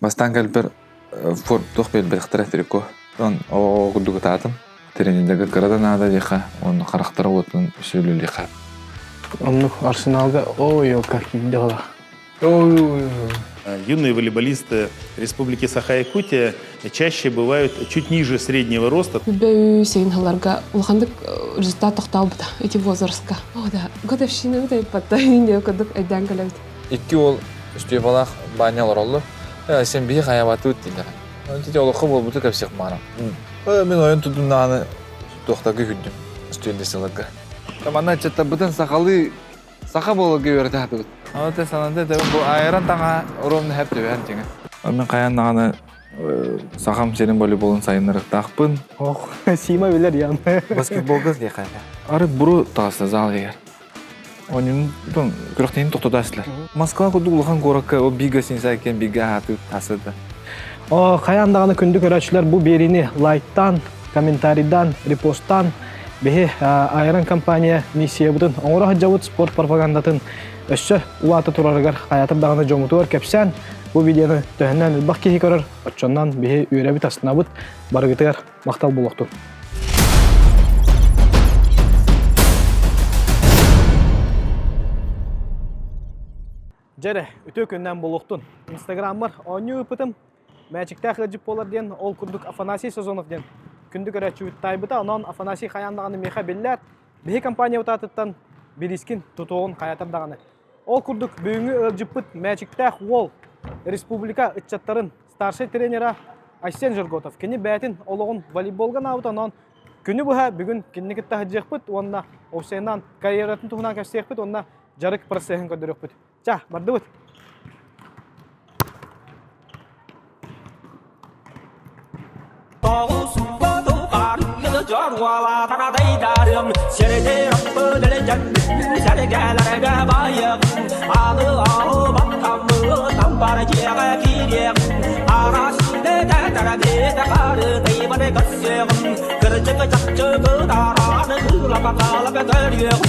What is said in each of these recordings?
Бастан кэлбэр фордох бэлбэр ихтрэхтэрико. Он огудугутаатым. Трениндэгэ градан ада диха, он характер отун сөйлөлиха. Он Арсеналга как дела. Юные волейболисты Республики Саха-Якутия чаще бывают чуть ниже среднего роста. Бэю сейнхаларга улхандык результат тохталбыта эти возрастка. О да, годовщина да паттайын кодук айдан калабыт. Икки ол үстөбалах банялар олду. Сен бии хаябатыт дилер. Онти олохо болбуту кепсек мана. Мен ойын тудунаны тохтагы күддүм. Үстөндесилерге. Тамана чатта бутын сакалы сака болгы өрдө. Ата сананда да бу айран таңа уромны хеп деп антеңе. Мен каяннаганы сахам сенин волейболун сайынырык такпын. Ох, сима билер ян. Баскетболга декая. Ары буру тасы зал егер. Onun ben kırıktayım toxtadasılar. Moskva kudulğan qorakka o biga sinsaken biga atı tasıdı. O kayandağını kündü görəçlər bu berini like'tan, kommentaridan, reposttan behi ayran kampanya misiya budun. Oğra hacavut sport propagandatın össü ulatı turarıgar hayatı dağını jomutuvar kepsen bu videonu töhəndən ilbaq kehi görür. Otçondan behi üyrebit aslına bud barıgıtır maqtal buluqtur. Jere, ütü gündən buluqtun. Instagram'lar oyunu öpütüm. Мәчіктә қылжып болар ден, ол күрдік Афанасий Сазонов ден. Күнді көрәтші үттайбыта, онан Афанасий қаяндағаны меха белләр. Бейі компания ұтатыттан бірискін тұтуғын қаятырдағаны. Ол күрдік бүйіңі өлжіп бұт мәчіктә ол республика үтчаттарын старший тренера Айсен Жырготов. Кені бәтін олығын волейболған ауыт, онан күні бұға бүгін кені кітті ғыджек бұт, онна овсайынан карьератын тұғынан кәстек бұт, онна жарық процесін көдірік бұт. Ча, барды бұт. Jorwala tana dai darim shere rappo dele janni shere galara ga bayam alu alu bakam tam para jega kiriyam arasinde ta tara de ta kar dei bade gasyam karjak chakcha go daran la bakala ga gariyam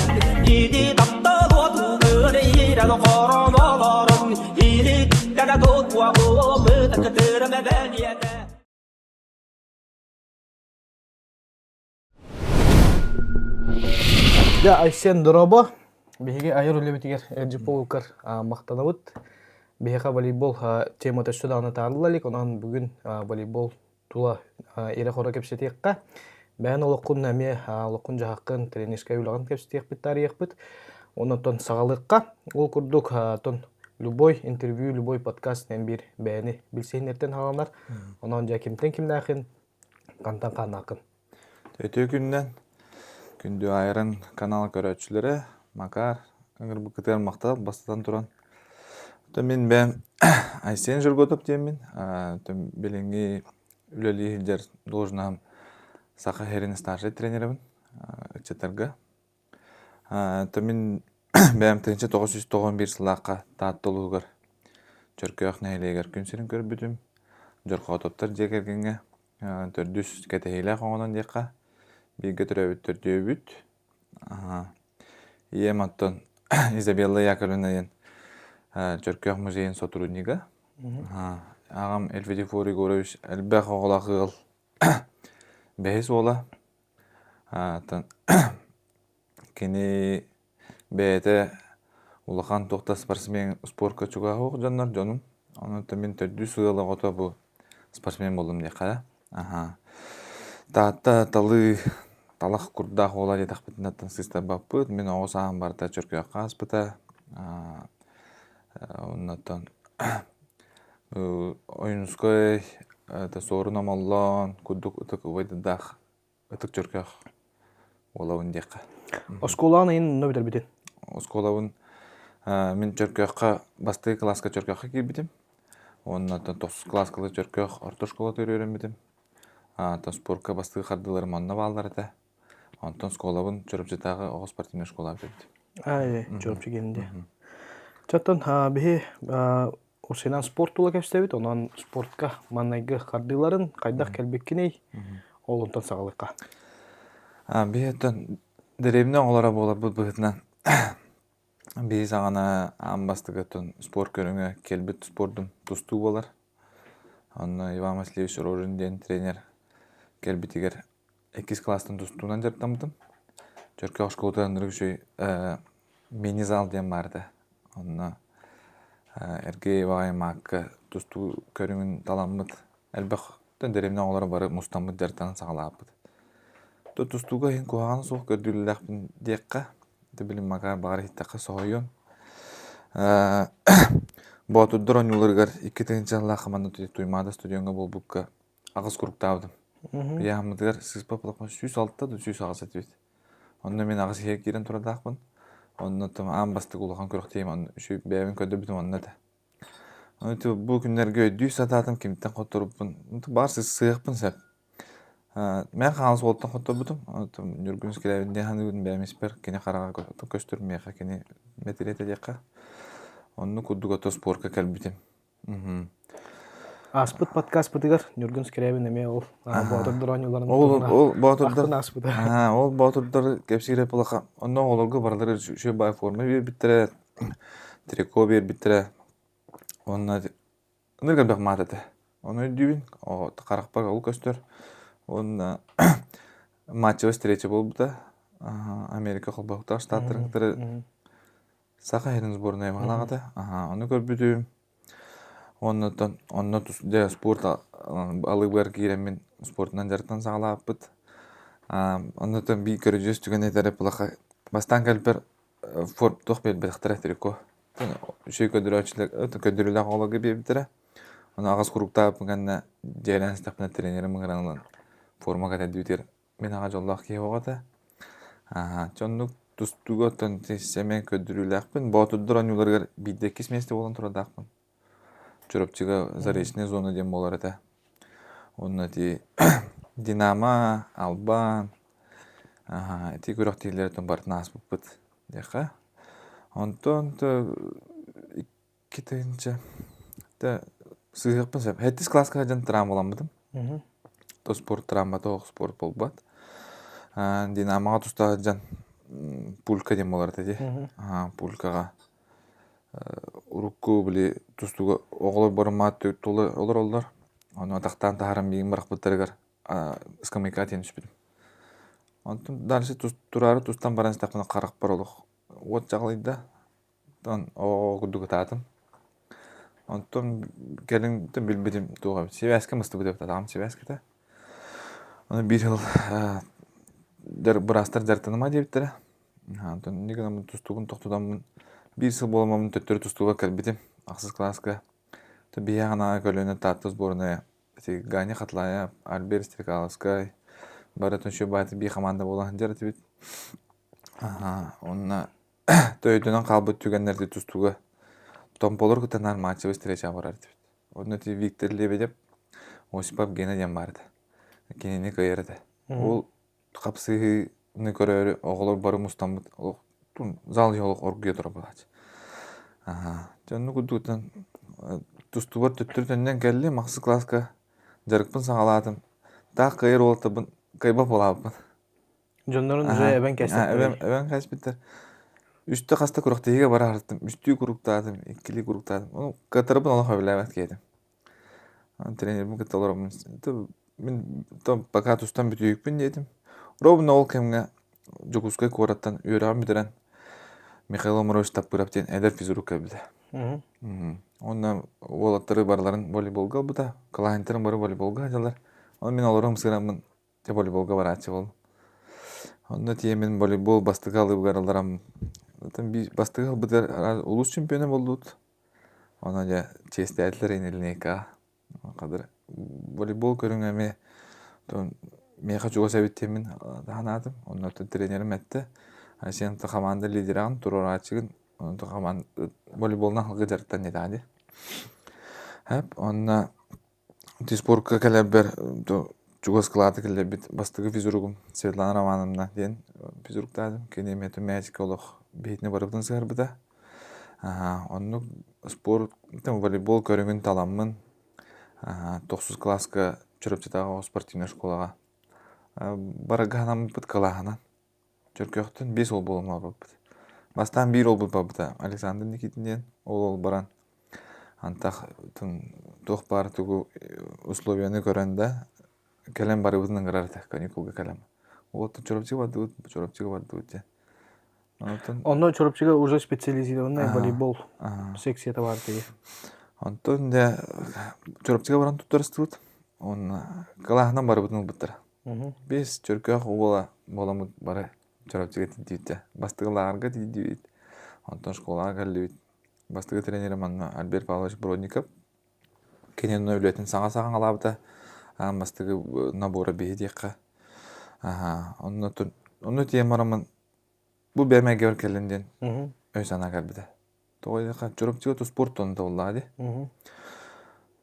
idi tapta go tu de ira do korona lorum idi da go wa go be ta tere me beniyata. Ja, Айсен Дроба, беге айыр үлебетігер әржіпол мақтанауыт. Беге волейбол тема төсті дағына тағылылалик, онан бүгін волейбол тула ере қора кепсетеққа. Бән олыққын әме олыққын жағаққын тренерскай үліған кепсетеқ біт тарих біт. Онан сағалыққа ол күрдік любой интервью, любой подкаст нән бір бәні білсейнерден ғаламдар. Онан жа кемтен кімді ақын, қантан қан ақын. Өте күннен күнді айран канал көрәтшілері Макар ыңыр бұқытығар мақтал бастатан тұран. Мен бән Айсен Жырготов деймін. Беленгі үлелі елдер должнам Саха Херин старший тренерімін үтчетарға. Мен бән 1991 сылаққа таттылығығыр жүркі өқнәйлегер күн серін көріп бүтім. Жұрқа отоптар жекергенге түрдіс кәтейлі қоңынан деққа. Биге төрөбүттөр дөбүт. Ематтан Изабелла Яковлевна Чөркөк музейин сотруднига. Агам Эльфеди Форигорович Элбек оголакыл бехис ола. Кени бете улахан токта спортсмен спортка чуга хок жаннар жаным. Аны мен 400 жылга гото бу спортсмен болдум дека. Тата талы талах курда хола дедах битнаттан систем баппыт. Мен оғысағын барда Чөркөк қаспыта. Оннаттан ойынскай сорын амаллан күдік ұтық ұвайдадақ ұтық Чөркөк олауын деққа. Осколаны ең нөбітер бітен? Осколауын мен Чөркөкқа басты класска Чөркөкқа келбетім. Оннаттан 9 класкалы Чөркөк орта школа төререн бітім. Спортқа бастығы қардылары манна балдар әті. Антон сколабын чөріпчетағы оғы спортивный школа бітті. Чөріпче келінде. Чаттан, бейі осынан спорт тұла кәпістебет, онан спортқа маннайғы қардыларын қайдақ кәлбеккеней, ол онтан сағалыққа. Бейі дәребіне оғылара болар бұл бұғытынан. Бейі сағана амбастығы спорт көріңі келбет спордың тұсту болар. Онна Иван Васильевич Рожин ден тренер келбитигер 2 класстан тустуунан жартамдым. Жөркө школдан жүрүшөй мини зал ден барды. Онна эрге ваймакка тусту көрүңүн таламмыт. Элбек тендеремне олар бары мустаммыт жартан сагалааппыт. Тустуга ен куаган соқ көрдүлләкпин декка. Билим мага бар иттакка сойон. Ботуддор онюларгар 2-нче жылга команда туймада студионга болбукка агыс куруктабдым. Яамдыгар сызпа плакма 106-та 100 агыс этибит. Онда мен агыс кирен турадакмын. Онда там амбасты кулган көрөктейм. Онда ушу бэбин көдөбүтүм онда да. Онда бу күннөргө 100 сататым кимден которуппун. Бар сыйыкпын сеп. Мен калыс болтон которбутум. Онда Нургүнс келебинде ханыбын бэмиспер кене карага көстөр меха кене метрете жакка. Онну кудугото спорка келбитим. Аспыт подкаст бытыгар Нургүнс керебин эме ол Батырдыр онюларын. Ол Батырдыр. Аспыт. Ол Батырдыр кепсире полака. Онно олорго барлары шөй бай форма биттере. Трико биттере. Онна нырга бак мататы. Оны дүйүн, каракпар ол көстөр. Онна матчы встреча болбута. Америка колбоктар штаттырыңдыры Сахарин сборная малагата. Оны көрбүдүм. Онно тусде спорт алыгар киремен спортунан жартан сагалааппыт. Оннотон би көрүжөс түгөн этере плаха. Бастан келбер форм тох бетектер трико. Шөй көдүрүлөк ологы бебитер. Оны агас куруктап гана жерен стапна тренерим гранан формага тадүтер. Мен ага жоллак кийогота. Чондук тустуга тонтесемен көдүрүлөкпүн. Ботуддор онюларга бидде кисместе болон турадакмын. Чурапчыга заречный зона дем болар эте. Онна ти Динамо, Албан, эти көрөктейлерден бартын аспыппыт. Дека. Онтон 2-нче сыйыкпын сеп. 7 класска жан трам боламбытым. То спорт травма, то спорт болбат. Динамоға туста жан пулька дем болар эте. Пулькага урукку били тустуга оголор бармат толы олар. Оны тактан тахарам бигин баракпыттарыгар скамейка тен түшпүдүм. Онтон дальше турары тустан баран стакына карак бар олук. Вот жаглайда. Тон огудуга татым. Онтон келин билбедим туга. Себеска мысты деп татам себеската. Оны бир жыл брастар жартыныма дептер. Онтон негенем тустугун токтодамын. Bir yıl bolamamın töttürü tustuğa kelbitim. Aksız klaska. To bir yana kölüne tatlı sboruna. Gani katlaya. Albert Strikalskay. Baratın şu bayatı bir komanda bolan jarı bit. Onna töydünen kalbı tügenlerdi tustuğa. Tompolor kutanar maçı встреча барар бит. Onna ti Viktor Lebedev Осипов Геннадий барdı. Kenini kayırdı. Ол kapsı ne görür oğullar barı Mustambut. Зал жолық оргия тұра болады. Жонны күдігітін тұстуғар түттірденнен кәлі мақсы класска жарықпын сағаладым. Тақ қайыр олтыбын қайба болабын. Жоннарын уже әбен кәстіп. Әбен кәспеттер. Үсті қаста күріктеге бара артым. Үсті күріктадым, екілі күріктадым. Оны қатырыбын олық өбіләбәт кедім. Тренерім кітталарымын. Мен пока тұстан бүтүйікпін дедім. Робын ол кемге Жокускай кораттан үйрәм бідірен Михаил Мурович таппыраптен әдер физрука білді. Онна олаттары барларын волейболға бұда, қалайынтарын бары волейболға ажалар. Оны мен оларым сырамын волейболға бар ачы бол. Онна тие мен волейбол бастыға алып ғараларам. Бастыға бұдар улус чемпионы болдуд. Ona ja честәтләр инелнека. Кадыр волейбол көрүнгәме тон меха чуга сәбиттемин ханатым. Онда тренерим әтте. Сен команда лидеран турарачыгын. Онда команда волейболдан халкы жарттан эди. Хәп онда диспортка келебер чуга склады келебит бастыгы физругум Светлана Романовна ден физруктадым. Кенемети мәчке олох бетине барыптын сырбыда. Онны спорт, волейбол көрүнгүн таламмын. 9 класска чөрөпчатагы спортивный школага. Бараганам бут калахана. Чөркөктөн 5 ол болма бапты. Бастан 1 ол бапты. Александр Никитинден ол баран. Антах тох бар тугу условияны көрәндә кәләм барыбызның гырарда каникулга кәләм. Вот чоропчыга барды. Антон Онно чоропчыга уже специализированный волейбол секцияты бар тиги. Антон да чоропчыга баран туттарыстыбыт. Он калахнан барыбытын буттар. Без чөркөх уола боламыт бары чоропчыга тидите. Бастыгыларга тидит. Антон школага каллыбыт. Бастыгы тренерім Альберт Павлович Бродников. Кенен өйлетін саңа-саған алабыта. Бастыгы набора бейдеққа. Онны темарамын бұл бәрмәге бар кәлінден өй сана кәлбіді. Тоғайдеқа чоропчыга ту спорт тоғында олады.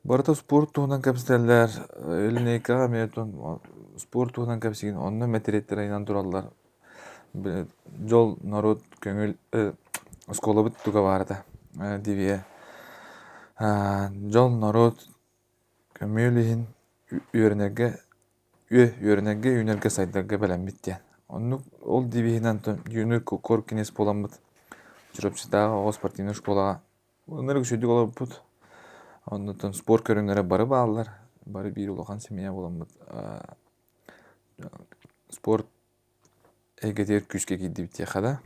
Барыта спорт тоғынан кәпістерлер, өлінейкаға метон спорт тоғынан кәпсеген, онны мәтереттер айнан тұралылар. Жол народ көңіл скола бұт тұға барды. Дивия. Жол народ көмейлігін үйерінерге сайдарға бәлем біттен. Ол дивиинан юны кор кенес боламыд. Чоропчыдағы о спортивный школаға. Онları күшөйдік олар бұд. Оннан спорт көріңлері бары бағалар. Бары бір олған семея боламыд. Спорт әйгетер күшке кейді бітте қада.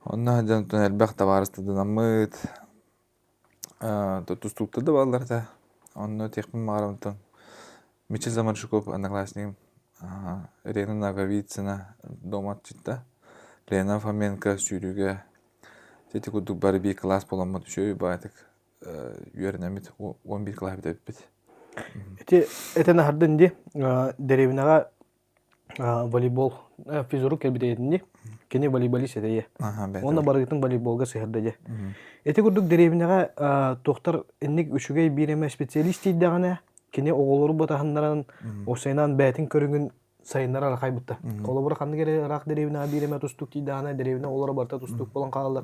Оннан жанытын әлбәқ табарыстыдын амыд. Тұстуқтыды бағалар да. Оннан текпін мағарамытын. Мичел Заманшуков, одноклассником. Рена Наговицына доматчытта. Лена Фоменко сүйріге. Теті күдік бары бей класс боламыд. Шөй байтық үйерінемет 11 класс бітіп біт. Этен ардын ди деревинаға волейбол физрук келбите единди. Кене волейболист едeye. Онна барыгытын волейболга сыгырды де. Эти күрдүк деревинаға тоқтар энник үшүгей биреме специалист дейдіғана. Кене оғолору батахындаран осайнан бәтін көріңін сайындар арақай бұтта. Олабыр қанды келе рақ деревинаға биреме тұстук дейдіғана деревина олары барта тұстук болан қалалар.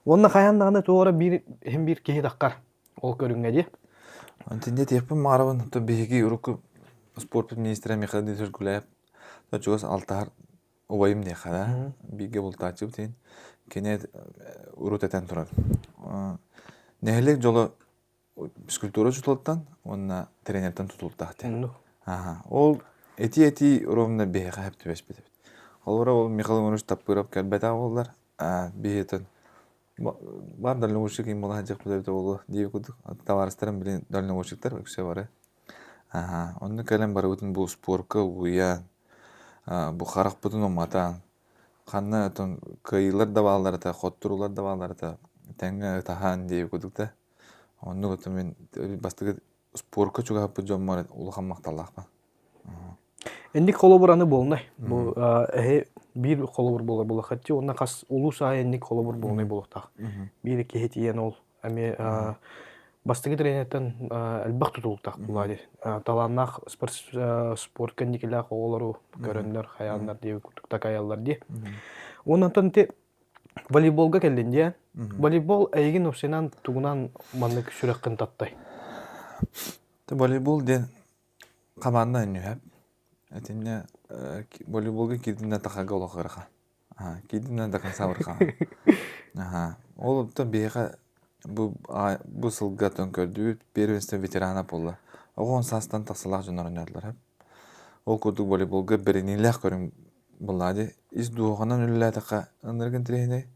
Онна қаяндағына тоғыра hem bir kehi даққар ол көріңге де. Антенде текпін мағарабын бейгі ұрықы спорт министрі Михаил Дмитриевич Гуляев. Чогас алтар обайым де қада. Бейге бұл тачып дейін. Кене ұрут әтен тұрар. Нәхелек жолы физкультура жұтылыттан, онна тренерден тұтылыттақты. Ол әти ұрымына бейға әпті бәспеді. Ол Михаил Иванович таппырап кәлбәті ауылдар. Бейетін бар дәлін өшік ең бола әжек бұда өті олы дейі күдік. Таварыстарын білен дәлін өшіктер өксе бары. Онны кәлем бары өтін бұл спорка ұян, бұл қарақ бұтын оматан. Қанна кайылар да балаларыта, қоттырулар да балаларыта, тәңі тахан дейі күдікті. Онны өтін мен бастығы спорка чуға бұд жоммары ұлыған мақталақпа. Эндик холобураны болнай. Бу бир холобур болар болар хатчы, онна кас улуу сай эндик холобур болнай болуктак. Бир кехетиен ол эми бастыгы тренерден албак тутулуктак булады. Таланнак спорт кандикелер оолору көрөндөр, хаяндар деп куттуктак аялдар ди. Оннан те волейболга келдинде, волейбол айгин опсенан тугунан маннык сүрөккөн таттай. Волейбол ден команда үнү. Әтіне волейболға кедімден тақаға олақ ғырға. Кедімден тақын савырға. Ол ұтты бейға бұл сылға төн көрді, первенствен ветерана болы. Оғын састан тақсылақ жонар ойнадылар. Ол көрдік волейболға бірініләқ көрін болады. Из дуғанан үлілі таққа ұнырғын трейіне.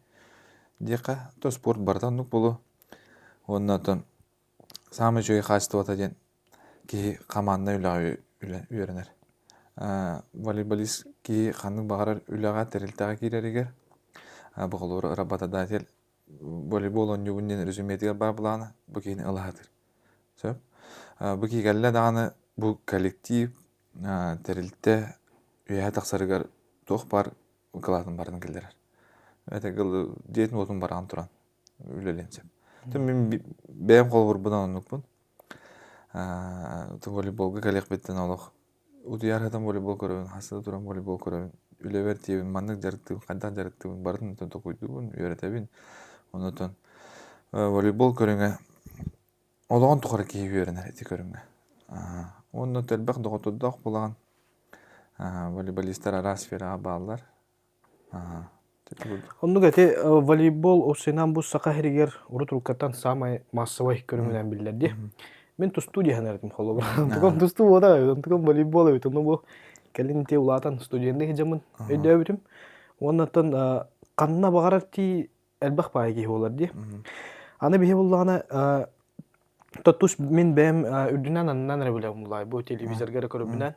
Деқа, то спорт бардан нүк болу. Онына тон самы жөй қасты ота ден ки қаманына үлі үйерінер. Волейболист ки қанның бағарар үліға тәрілтіға керерігер. Бұғылыр рабатада әтел волейбол ойнуынен резюметігер бар бұлағына бұл кейін ұлағатыр. Бұл кей кәлі дағаны бұл коллектив тәрілті үйәе тақсарығар тоқ бар ұқылатын барын келдерер. Әті қылы дейтін отын барған тұран үлеленсеп. Мен бәйім қол бұр бұдан ұнықпын. Волейболға кәлек беттен олық. Удияр хатан волейбол көрөбүн, хасыда туран волейбол көрөбүн. Үлебер тиебин, мандык жарыктыбын, кайдан жарыктыбын, бардын өтөн токуйдубун, үйрөтөбүн. Онотон волейбол көрөңө ологон тукара кийип үйрөнөр эти көрөңө. Онно төлбак доготодок булаган волейболисттер ара сферага баалар. Оннук эти волейбол осенан бу сака херигер урутулкаттан самый массовый көрөңүнөн билдерди. Мен ту студияны эрдим холобур. Тукон тусту бода, тукон волейбол өтүн бу келинте улатан студиянда хежамын өйдөбүтүм. Оннан канна багарар ти элбах пайги болар ди. Аны бие буллагана тоттус мен бэм үрдүнөн аннан эре билем булай бу телевизорга көрүбүнөн.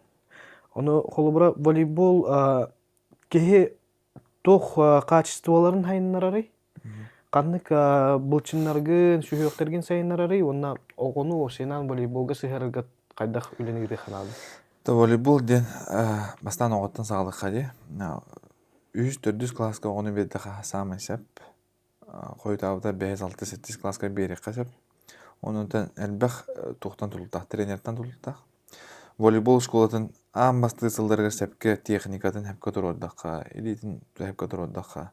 Оны холобура волейбол кеһи тох качестволарын хайнарары. Каннык булчыннаргын, сүйөктөргөн сайыннарары, онна огону сенан волейболга сыһарга кайдах үленигде ханады. То волейбол ден бастан оғыттын сағылық қади. 3-4 класска оны беді қасам есеп. Қойтауыда 5-6-7 класска берек қасеп. Онынтан әлбәқ туқтан тұлықтақ, тренерттан тұлықтақ. Волейбол школатын ам басты сылдарға сәпке техникатын әпке тұрудаққа, елейтін әпке тұрудаққа.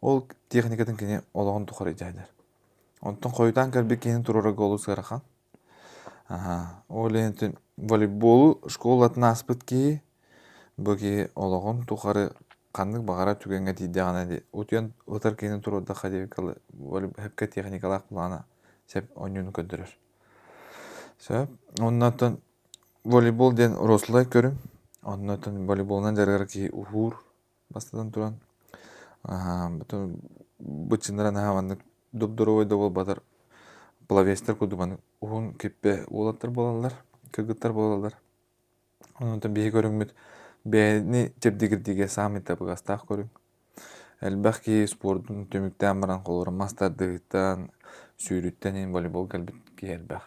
Ол техникатын кене олығын тұқыр етейдер. Онтан қойтан кәрбек кені тұрыры голу сығырақан. Ол енті волейбол школатын аспыт ки, бұки олығын тұқары қандық бағара түгенге дейді ғана де. Өтен ұтар кені тұрудаққа дебекалы әпке техникалақ бұлағына сәп ойнуын көндірір. Оннатын волейбол ден рослай көрім. Оннатын волейболынан жарғар ки ұхур бастадан тұран. Бұтшындаран ғаванды дұбдыру ойда бол батыр плавестер көдіманы ұғын кеппе олаттар болалар, кіргіттар болалар. Оннатын бейі көріңмет бәйіні тепдегірдеге саметті бұғастақ көрің. Әлбәқ ки спордың төміктен баран қолыры мастардығыттан, сүйріттен волейбол кәлбет ки әлбәқ.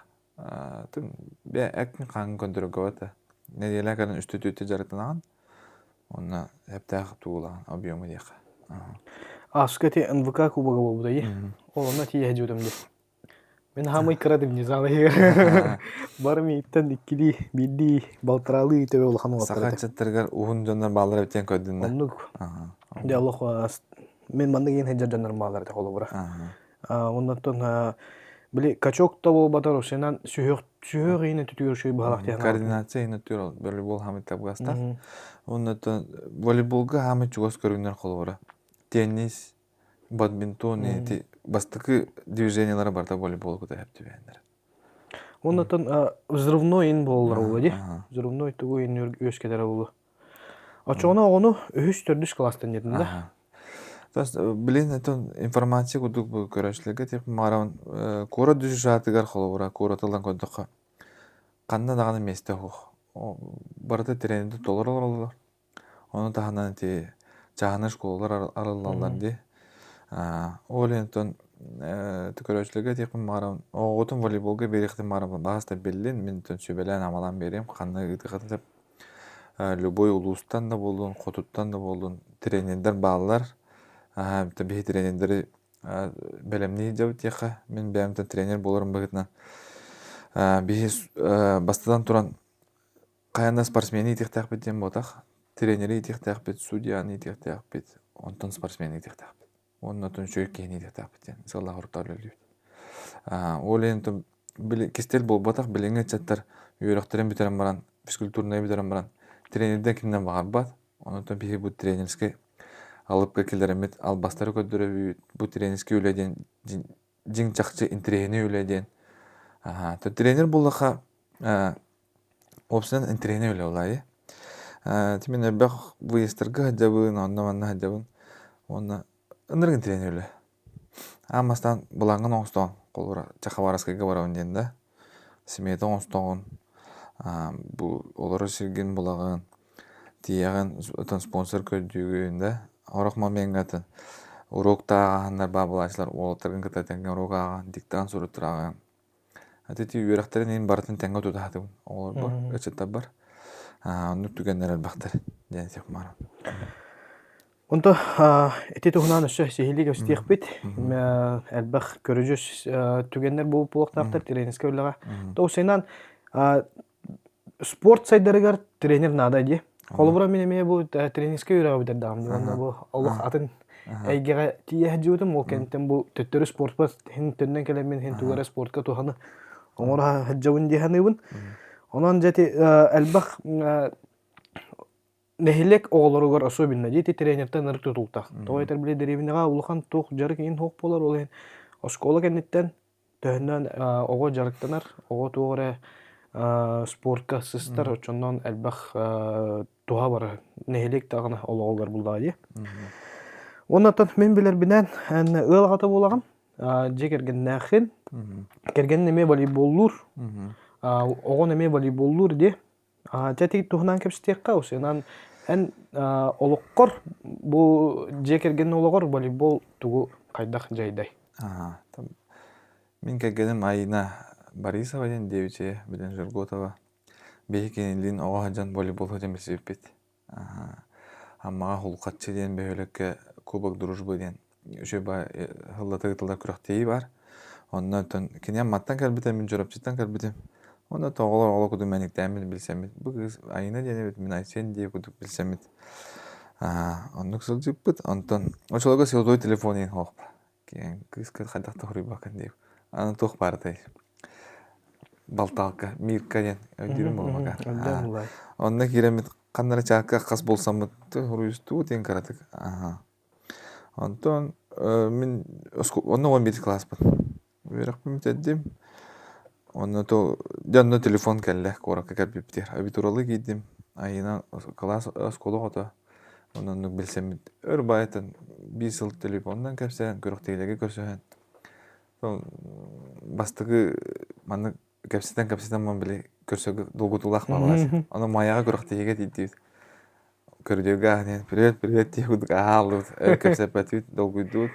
Бәй әкін қаңын көндірі көваты. Нәделі әкәдің үсті төтті жарытынаған, онына әптәғіп туғылаған объемы дейқі. Аскати НВК кубага болбуда е. Ол она тие хежудамды. Мен хамай кырадым не залы. Барми иттен иккили бидди балтыралы төбе улхан олар. Сақатчаттаргар уһун жондар балдар өтен көддүнда. Оннук. Де Аллах мен манда ген хеджар жондар балдар да холобура. Оннан били качок та болбатар сенан сүйөк ийне түтүгөр шөй балактан. Координация ийне түтүгөр волейбол хамит табгастар. Оннан волейболга хамит чугас көрүнөр холобура. Теннис, бадминтон, бастыкы движениялары барда волейболга да хепти бендер. Оннан взрывной ин боллар болду. Взрывной тугу ин өскедер болду. Ачоона ону 3-4 класстан едим да. То есть, блин, это информация кудук бу көрөчлүгө тип маран кора дүжатыгар холобура, кора тылдан көддөккө. Канда даганы месте хук. Барда тренерди толор олор. Оны таханан ти жаһаны школалар аралалар ди. Олентон көрөчлүгө тип маран оготун волейболга беректи маран баста беллин, мен тон сөбелен амалан берем, кандай гыдыгат деп. Любой улустан да болдун, котуттан да болдун, тренерлер балалар. Табиғи тренерлері бәлемні жауыт еқа. Мен бәлемді тренер боларым бағытынан. Бастадан тұран қаянда спортсмені етектәқ беттен ботақ. Тренері етектәқ бет, судьяны етектәқ бет, онтын спортсмені етектәқ бет. Оның отын шөйік кейін етектәқ беттен. Сығылақ ұрттар өлі. Ол енді кестел бол ботақ біліңе чаттар үйрақтырын бітерін баран, физкультурнай бітерін баран. Тренерден кімден бағар бат. Оның отын бігі бұл тренерске алып кекелеремет албастары көддөрөбүт бу тренерский үледен жиң чакчы интерени үледен то тренер булака опсен интерени үле улай тимин бак выездерге хадабын онна хадабын онна ыныргын тренер үле амастан булангын оңстон колура чахавараскайга барабын ден да семейден оңстон бу олары сирген булагын тиягын спонсор көддүгүн да Орох моментгаты урокта ағандар бабылашылар олтыргын кытатенген урок аған, диктан сурыттыр аған. Әтеті үйрақтарын ең бартын тәңгі тұтағатығын. Олар бар, өтсеттар бар. Оны түгендер әлбақтар. Дәне тек мара. Онта әте тұғынан үші сехилі көстейік бет. Әлбақ көріжіс түгендер болып болуқтақтар тренерске өліға. Тоғысайнан спорт сайдарығар тренер надайды. Холбура менеме бу тренерске үйрәгә бит дәм. Аны бу Аллаһ атын әйгә тие җудым ул кентен бу төттөрү спортка һин төннән кәләм мен һин тугара спортка туханы. Оңора хаҗҗавын диханыбын. Онан җәти әлбәх нәһилек огларыгар особенно җити тренердән нәр тутулта. Тойтер биле деревинага улхан тух җарык ин хок болар ул. Школа кеннеттен Төһөннән ого жарыктанар, ого тугыра спортка сыстар, очоннан әлбәх туha бары нехелек тагына ологолар булдады. Оннан мен билер binен ылгата булагам. Жекерген нәхин, керген неме волейболлур, ого неме волейболлур де. Тәтик тухнан кепстек каусынан эн олоққор бу жекерген олоғор волейбол тугу кайдах жайдай. Мен кергенім Айна Борисова ден девиче билен Жирготова. Бейкенилин оғаджан волейбол hodem бесепет. Аммаға хулқатчы ден бөлекке кубок дружбы ден. Үші ба хыллаты гытылда күрақтейі бар. Ондан тон кенем маттан кәрбітем, мен жорапчыттан кәрбітем. Онда тоғылар оғылы күдік мәнік дәмін білсемет. Бұл кыз Айна денебет, мен Айсен де күдік білсемет. Онды кысыл жып бұд. Ондан очылығы сеудой телефон ең хоқпа. Кен кыз қайдақта құрый бақын дейіп. Аны тоқ барды. Балталка, мирка ден. Өйдерім болмаға. Онда керемет қандары чаққа қас болсамыд. Құрыйысту ден қарадық. Ондан мен 11 класс бұд. Верақ бұмет әддім. Онда жанна телефон кәлі қораққа кәрбептер. Абитуралы кейдім. Айына класс осколы ғота. Ондан білсемет. Өр байытын 1 жыл телефондан кәпсән, көріқтейлігі көрсән. Бастығы маны кәпсәтен ман біле көрсөгі долгутулақ бағыласы. Оны маяға көріқтейлігі дейді. Көрдеугі ағынен, привет дейгудық ағалуд. Кәпсәт бәтуд, долгуйдуд.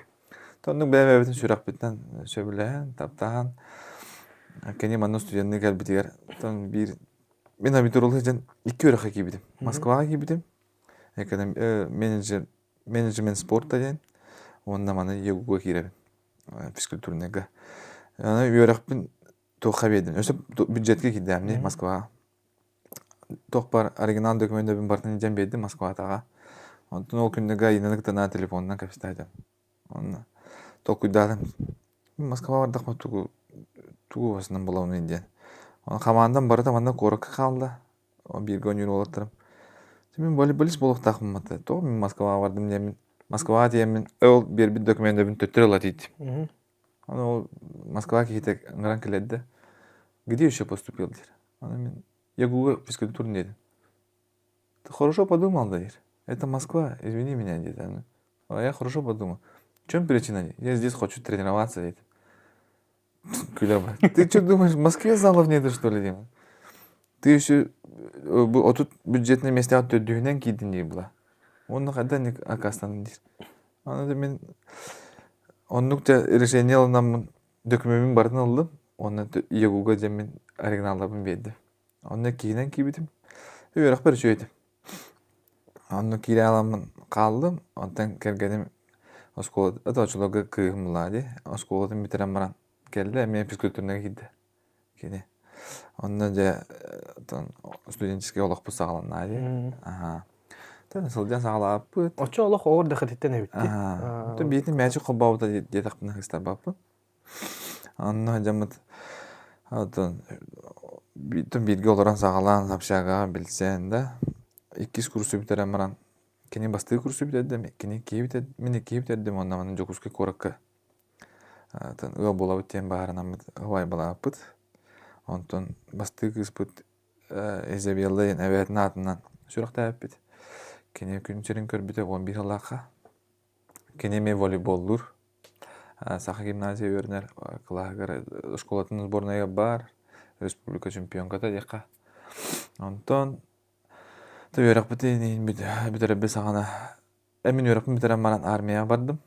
Тонның бәмәбетін сүрақ біттен сөбілән, таптаған. Кәне манны студентны кәлбітігер. Мен абитуралы жан 2 өріққа кейбідім. Москваға кейбідім. Менеджмент спорта ден. Онда маны егуға кейребін. Физкультурнеға. Өріқпін тоққа бедім. Өсі бюджетке кейдімне Москваға. Тоқ бар оригинал документөбін бартын жан бедім Москваға таға. Онтын ол күндіға еніліктіна телефонынан кәпістайдым. Тоқ күйдадым. Москваға бардық ма тугу басынан болауын енден. Қамандан барыда манда қорыққа қалды. Бірге өнер олаттырым. Мен волейболист болып тақыммады. Тоқ мен Москваға бардым демен. Москваға демен ол бір документөбін төттір олат едім. Ол Москваға кейтек ыңыран келеді. Где еще поступил дер? Мен ягуға физкультурын дедім. Ты хорошо подумал, да, дер? Это Москва, извини меня, деді. Я хорошо подумал. В чем причина? Я здесь хочу тренироваться, деді. Күләбі. Ты что думаешь, в Москве залов неді, что ли, деймін? Ты еще отут бюджетный месте атты дүйінен кейдің дей бұла. Оны қайдан акастанын дейсің. Оны мен оннукта решение алынамын документін барын алдым. Оны егуға жемен оригиналлабын беді. Оны кейінен кейбідім. Өйірақ бір жөйдім. Оны кейлі аламын қалдым. Онтан кергенім осколады. Это очылығы күйім бұлады. Осколатын бітерен баран. Келді, мен физкультурнага киді. Онда жа студенческий олақ бұл сағаланады. Тәні сылден сағалап бұд. Очо олақ оғыр дақытеттен әбітті. Тән бейтін мәчі қобауыда детақпына қыстар бапы. Онда жамыд бейтін бейдге оларан сағалан сапшаға білсен да. 2 курсы бітерен баран. Кені бастығы курсы бітердім, кені кей бітердім, онда манын жокускай кораққа. Ыға бола өттен бағарынамыд ғывай бала бұд. Онтон бастығы кыз бұд Изабеллайын әуәтін атынан сүріқті әппід. Кене күн черін көрбіді 11 жылаққа. Кене ме волейболлур. Сақа гимназия өрінер. Қылағыр школатын сборная бар. Республика чемпионката деққа. Онтон өріқ бітейін бітірі біз сағана. Әмін өріқпін бітірен баран армия бардым.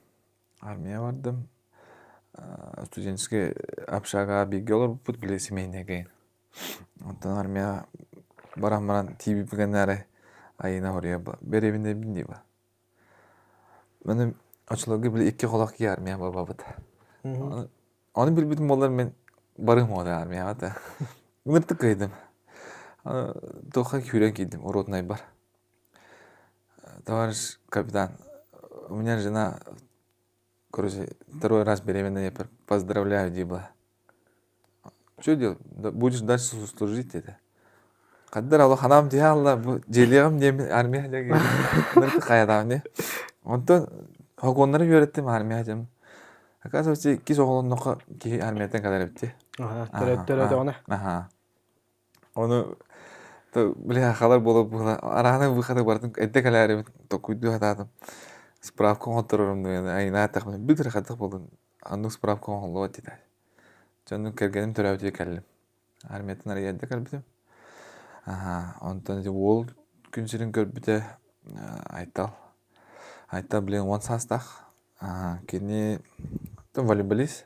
Студенческий общага беги олар бұд біле семейіне кейін. Онтан армия баран тиби білген әрі айына ория ба. Бер евінде білдей ба. Мәні очылығы біле 2 қолақ кей армия ба бұд. Оны білбітім олар мен барым ода армия ба. Үміртті қайдым. Тоққа күйрен кейдім, уроднай бар. Товарищ капитан, у меня жена... Короче, 2 раз беременная, поздравляю, Диба. Что делать? Будешь дальше служить это? Когда Аллах анам диалла, желегам демен армия деги. Нырты қаядам не? Онтон хоконлары үйреттім армия дем. Оказывается, кис оголонноқа ки армияттан кадар битти. Төрөттөрөтө оны. Ага. Onu бля халар болып араны выходы бардым. Эдде калары токуйду хатадым. Справка оттырырым деген. Айна тахмын. Бүтүр хатык болдун. Анну справка оголоо диде. Жонун кергеним төрөбүтү келдим. Армияттан арыядда келбитим. Ага, онтон ол күнсүрүн көрбүтө айтал билен 10 састах. Кини волейболист.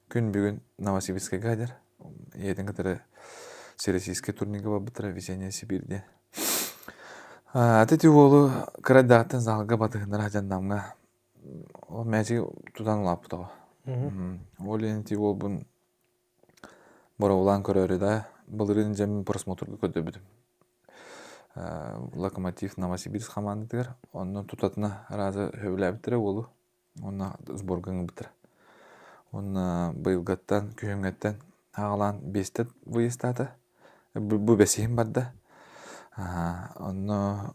Күн бүгүн Новосибирскке кадер. Еден катары всероссийский турнирге бабытыра весеннее Сибирьде. Атети олу кырадаттын залга батыгындар ажандамга. Ол мәжи тудан улапты. Ол енти ол бун боровулан көрөрү да былырын жемин просмотрга көдөбүдүм. Локомотив Новосибирск командадыр. Онун тутатына разы хөбүләбитире олу. Онна сборганы битир. Онна быйылгаттан, күйөнгөттөн ағалан бестет выезтаты. Бу бесейім барды. Онна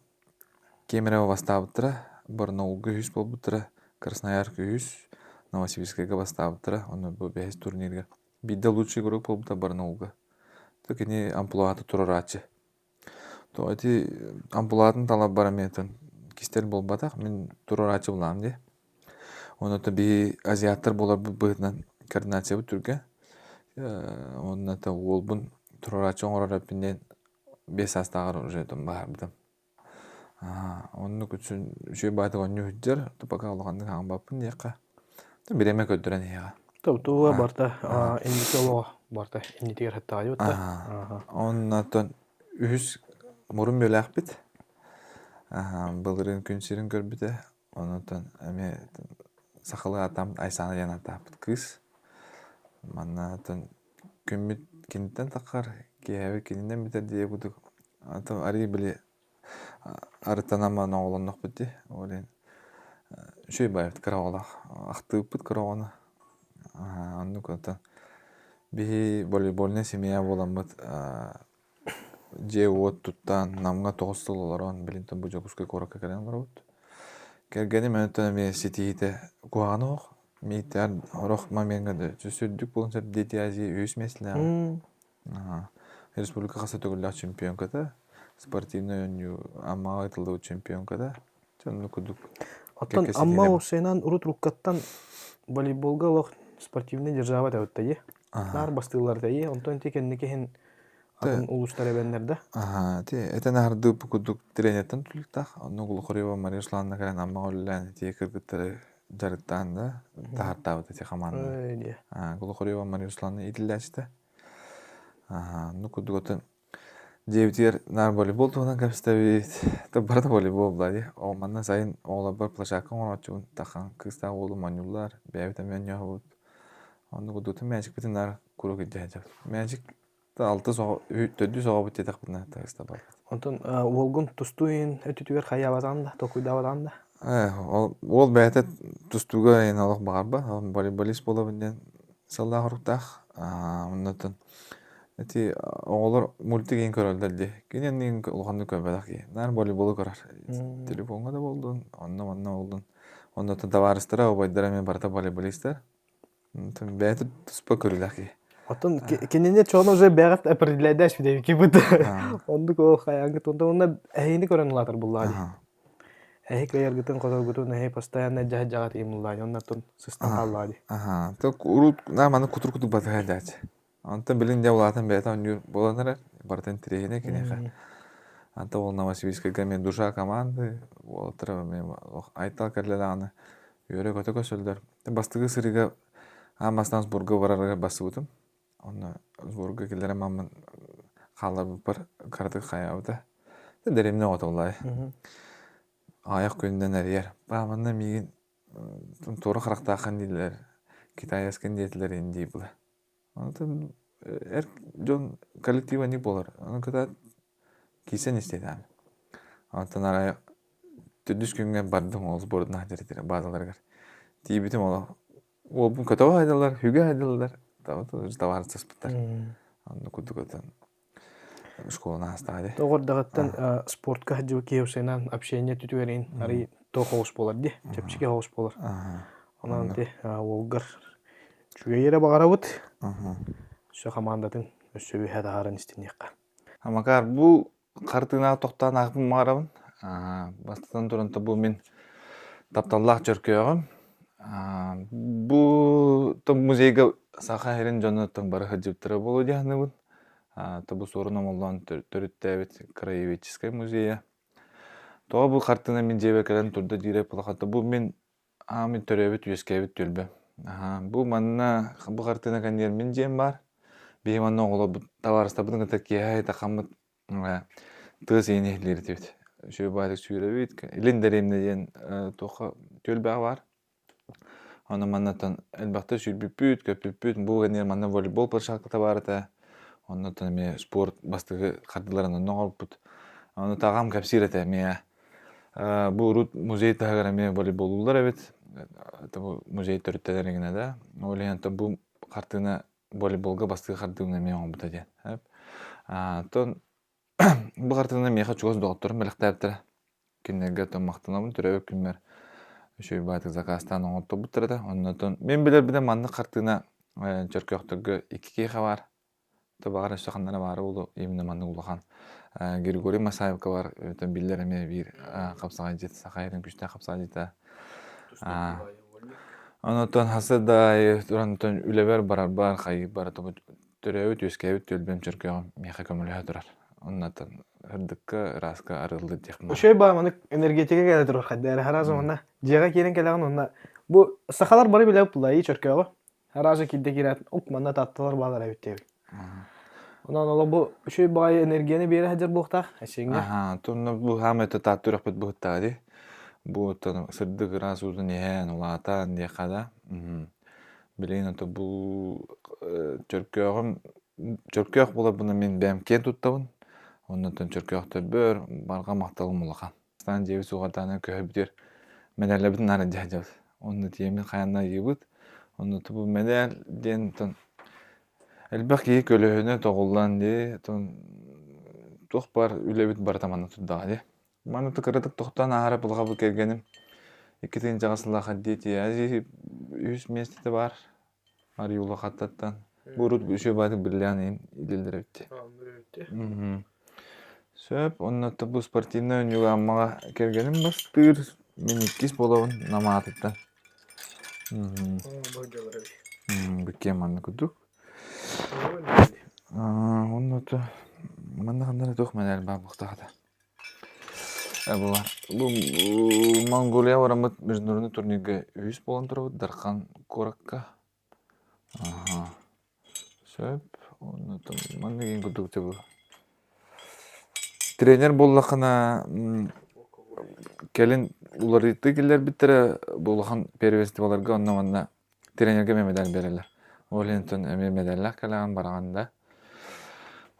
Кемерово бастабытыра, Барнаул күйіс болбытыра, Краснояр күйіс, Новосибирскеге бастабытыра. Онна бу бес турнирге. Бидде лучший игрок болбыта Барнаулга. Токени амплуаты турарачы. То эти амплуатын талап бараметен кистер болбатак, мен турарачы булам де. Онда би азиаттар болар быһынан координация бүтүргө. Онда та ол бун турарачы оңорораппинен 5 састагар уже там бардым. Онну күчүн жөө баты онну хүджер, тупака алгандык аңбаппын дияка. Биреме көддөрөн яга. Туа барта индиколо барта индитер хаттагы бутта. Оннатон үс мурун бөлөк бит. Былырын күнсүрүн көрбүтө. Оннатон эме сахалы атам Айсаны яна тапыт кыз. Маннатон күмүт кинтен такар кеби кинден битер дие будук. Ата ари биле арытанама оголоннок бити. Олен шөй байт караолак. Актыпыт караона. Анну конта би волейбольный семья боламыт. Же вот туттан намга 9 сылларон билинтен бу жокускай коракка келен барбыт. Кергени менен мен ситиите куанок митер орох маменгде жүсүрдүк болонса дети азия өс меселе. Республика каса төгүллөр чемпионкада спортивный өнү амма айтылды чемпионкада. Жонну кудук. Оттон амма усенан урут руккаттан волейболга лох спортивный держава тавыттайы. Нар бастылар тайы. Онтон текенникехин атын улустар эбендерде. Этен арды кудук тренерден тулуктак. Нугул Хорева Мария Руслановна калан амма оллан текиргиттер жарыттан да тартабыт эти команда. Гул Хорева Мария Руслановна идилдәчте. Ну кудуготен девтер нар волейбол туган капставит. Та барда волейбол блади. О манна сайын ола бар площадка орачун тахан кыста олу манюлар бәйтен мен яхут. Онда кудуготен мәжик битен нар куру кидәҗә. Мәжик алты төдү соға бит тетак бина таста бар. Онтон волгун тустуин өтүтүгөр хаябатан да, токуйдабатан да. Ол бәйте тустуга еналык барба. Волейболист болабынден салла хуруктах. Оннотон эти оголор мультиген көрөлдөрдү. Кенен улганды көбөдак ки. Нар волейболу көрөр. Телефонга да болдун, онна болдун. Оннотон товарыстара обайдара мен барта волейболисттер. Онтон бәйте туспа көрөлдак ки. Оттон кенене чоно уже бягат определяйдаш биде ки бут. Ондук о хаянга тонда эйни көрөн латыр буллады. Эйк яргытын козоргутун эй постоянно жагат имуллады. Оннотон сыстан каллады. Ток урут наманы кутур батаядат. Антон билин де улатын бета онюр боланар бартен тренер кенеха. Анта ол Новосибирскке мен душа команды олтыра мен айтал керлеланы йөрө көтө көсөлдөр. Бастыгы сырыга амастан сборга барарга басыбытым. Онна сборга келер мамын калар бар карды хаябыта. Деремне отолай. Аяк көндөн әрер. Бамында миген тора характакан дилер. Китай аскен детилер инди була. Антон жон коллектива не болар. Аны ката кисен истедам. Антон ара төдүс күнгө бардым ол сбордун хажырдыр базаларга. Тийбитим ол бун ката айдалар, хүгө айдалар. Товарцы спыттар. Аны кудуготан школана астады. Тогордагаттан спортка хаджу кеусенан общение түтүгөрин ари то хоус болар ди. Чепчике хоус болар. Онан те олгар чугейере багарабыт. Şu командатын өссөбү хадарын истинекка. Амакар бу картына токтан агым марабын. Бастан турунта бу мен тапталлах жөркөгөм. Бу том музейге сахайрын жонотон бары хыжыптыра болу дияхныбын. Бу сорунам оллан төрүттәбит краеведческий музея. Тоға бу картына мен жебекелен турда дирек булахата. Бу мен мен төрөбүт үескебит төлбө. Бу манна бу картына кандер мен жем бар. Бейманна оғыла бұ таварыста бұдың әтәкке айта қамыт тыз енейлері төвді. Шөй байлық сүйірі өйт. Илендереміне ден тоқы төлбәғі бар. Оны маннатан әлбақты сүйірбіп көпіп бұл ғанер манна волейбол пыршақта барыта. Оннатан ме спорт бастығы қардыларына ноғалып бұд. Оны тағам кәпсір әті ме бұл рут музей тағыра ме волейбол ұлдар әбет. Музей түріттелерігіне да. Олайянта бұл қартына волейболга бастығы қардығына мен оң бұта ден. Тон бұл қартығына меға чуғыз доғыттырым біліқтәптірі. Күннерге тон мақтынамын түрәбі күнмер үшөй байтық Закастан оңытты бұттырды. Мен білер біде манны қартығына жөркі оқтырғы 2 кейқа бар. Бағар өстіқандары бары болу еміне манны ұлыған. Григорий Масаевка бар. Білдер әме бір қапсаға жет, сақайырын күшті қапсаға жет. Онотон хасыдай турантон үлебер бар қайы бар түрәуіт өскәуіт төлбем чөркеғым меха көмілі тұрар. Онотон үрдіккі расқа арылды декім. Үшөй бағаманы энергетика кәлі тұрар қадды. Харазы онна жеға керен кәліғын онна. Бұ сақалар бары біліп бұлайы чөркеғы. Харазы кедде керетін ұқ манна таттылар бағар әбіттегі. Онан ола бұ үшөй бағай энергияны бері әдер бұқтақ әсеңге. Тұрны бұ хаметі таттыр өкпет бұқтағы. Бу сырдык раз uzun ehen улатан дияқада. Білейін аты бұл чөркөк бола бұны мен бәмкен тұттауын. Оннан чөркөкті бір барға мақталым ұлақан. Стан жеви суғатаны көбдер мәдәлі бітін ары дияжауыз. Онны тиемін қаянна ебіт. Онны бұл мәдәл ден әлбәқ кейі көліғіне тоғылдан де. Тоқ бар үлебіт бар таманы тұддағы де. Маны тыкырыдык тоқтан ағара бұлға бұл кергенім. 2-тің жағасылаға дейті әзі 100 местеті бар. Ары юлға қаттаттан. Бұрыт үші байтық бірліған ең илелдер өтті. Сөп, оннатты бұл спортивна өнюға аммаға кергенім бастыр. Мен 2 болауын нама атыттан. Бүккен манны күдік. Оннатты манны қандары тоқ мәнәл ба бұқтағада. Бұл Монголия орамыт международный турнирге 100 болан тұрауыд Дархан Коракка. Сөп, ман деген күдікті бұл. Тренер боллақына келін уларыйты келер біттірі болған перевестиваларға онна тренерге медаль берелер. Олентон әме медаллақ кәліған барағанда.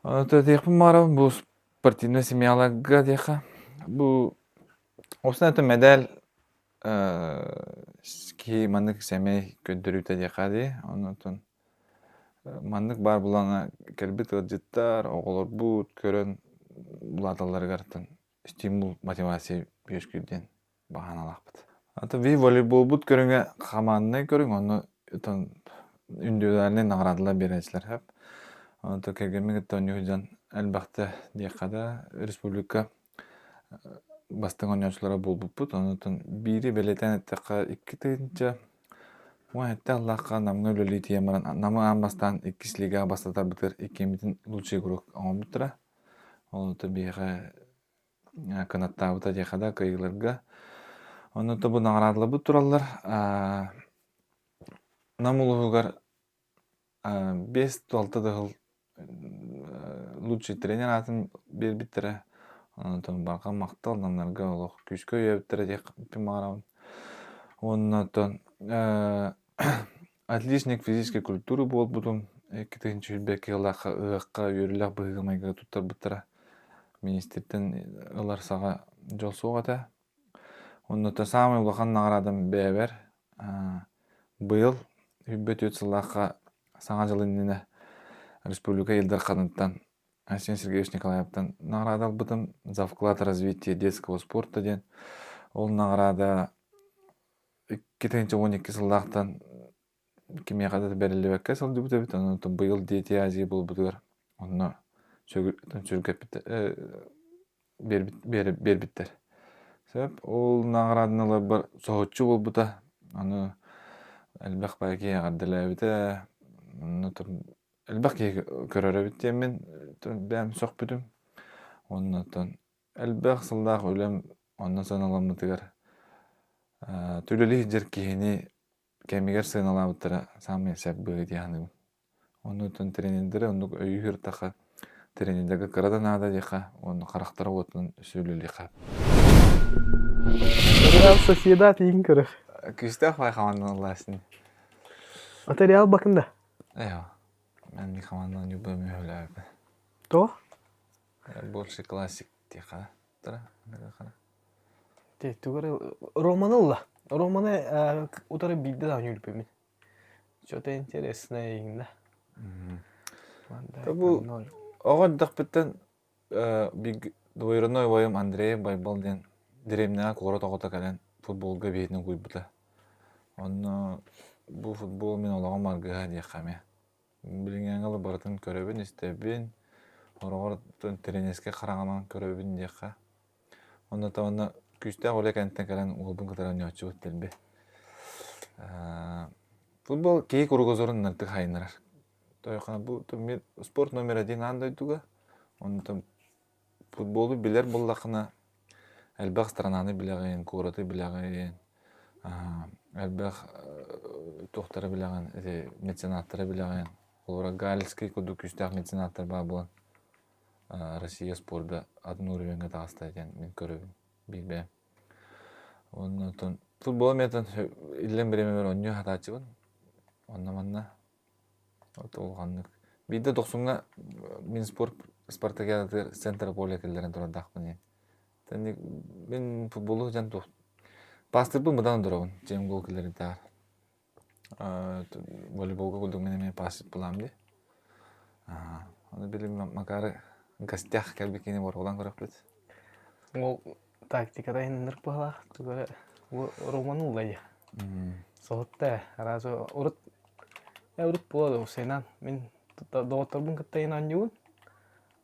Дейқпін марабын бұл спортивный семьяларға дейқа. Бұл осына өті медаль ки мандық сәмей көндіріуті дейқады. Онытын мандық бар бұлана кәлбіт ғыджыттар, оғылыр бұд, көрін бұладалар ғартын стимул мотивация бүйескілден баған алақпыд. Аты ви волейбол бұд көрінге қаманына көрін, оны үндеулеріне нағырадыла берәчілер әп. Оны кәгемен ғытта өнеғыжан әлбақты дейқада республика бастың ойнаушылары болып бұд. Онытын бири белетен әттіққа 2-тінші әтті Аллахқа намны өлілі тиемаран. Намы анбастан 2 лига бастатар бітір 2-метін лучший круг оңын бұттыра. Онытын бейға қанатта бұта дейқада көйгілерге. Онытын бұл нағырадылы бұд тұралар. Намылығығар 5-6 дығыл лучший тренер атын бер біттірі. Онытын барға мақтал намларға олық күшкі өйептірі дейқ мағырауын. Онытын отличник физической культуры бол бұдым. 2-тінші үлбәкі ғылаққа ұғаққа өріліқ бұғымайға тұттар бұттыра. Министерден ұлар саға жол соғата. Онытын самый ұлақан нағырадым бәбер. Бұйыл үббет өтсілаққа саңа жылынына республика елдер қанаттан Арсений Сергеевич Николаевтан награда албытым за вклад в развитие детского спорта ден. Ол награда Кетенче 12 сыллақтан кимия кадат берилебекке сылды бүтөбүт аны быйыл диете азия болбутугар онно сүргөп бербиттер. Себеп ол наградынылар бір соғытчу болбута аны элбэх байки ягардылабыта онно элбэх көрөрөбүт темен бәм сокпутум оннотон элбэх сылдаах өлем онно саналамытыгар түлөлү жер кихини кемигер сыналабыттара самый сәп быгы дияны оннотон тренерлери оннук өйүр така тренерлерге кырада нада дика онну карактара отун сүйлөлүка Real Sociedad иң көрөр. Күстәх бай команданың ласын. Ата Real бакында. Мен ми команданың любимый өләп. То? Больше классик тиха. Тара. Те тугары Романылла. Романы утары билди да үлпөмүн. Что-то интересное иңда. Бу огон дакпыттан биг двойрной воем Андрей Байбалден деревня кора тогота кален футболга бетин куйбута. Онно бу футбол мен олаган марга дияхаме. Билингеңалы бартын көрөбүн истебин. Орогортон тренерске караганан көрөбүн дияха. Онно тавана күстә олекенттен кален улбун кытаран ячу телбе. Футбол кей кургозорун нартык хайнар. Тойхана бу спорт номер 1 андай туга. Онто футболу билер буллакына элбэх странаны билеген, кураты билеген. Элбэх тохтары билеген, меценаттары билеген. Олора Галицкий куду күстәк меценаттар бар булган. Россия спорда адын уровеньге тагыста экен мен көрөбүм. Билбе. Оннотон футбол метен илен беремер онню хатачыбын. Оннаманна отолганнык. Бидде 90-га мен спартакиада центр поле келдерен турадакмын. Тени мен футболу жан тох. Пастырбы мыдан дурабын. Жем гол келдери тар. Волейболга кудук менен пас булам ди. Аны билим макары гостях келбекене борголан көрөппүт. Ол тактикада иннер бала. Тугары Романылла я. Соотта разы урут болады Сенан. Мен доторбун кыттайын анжуун.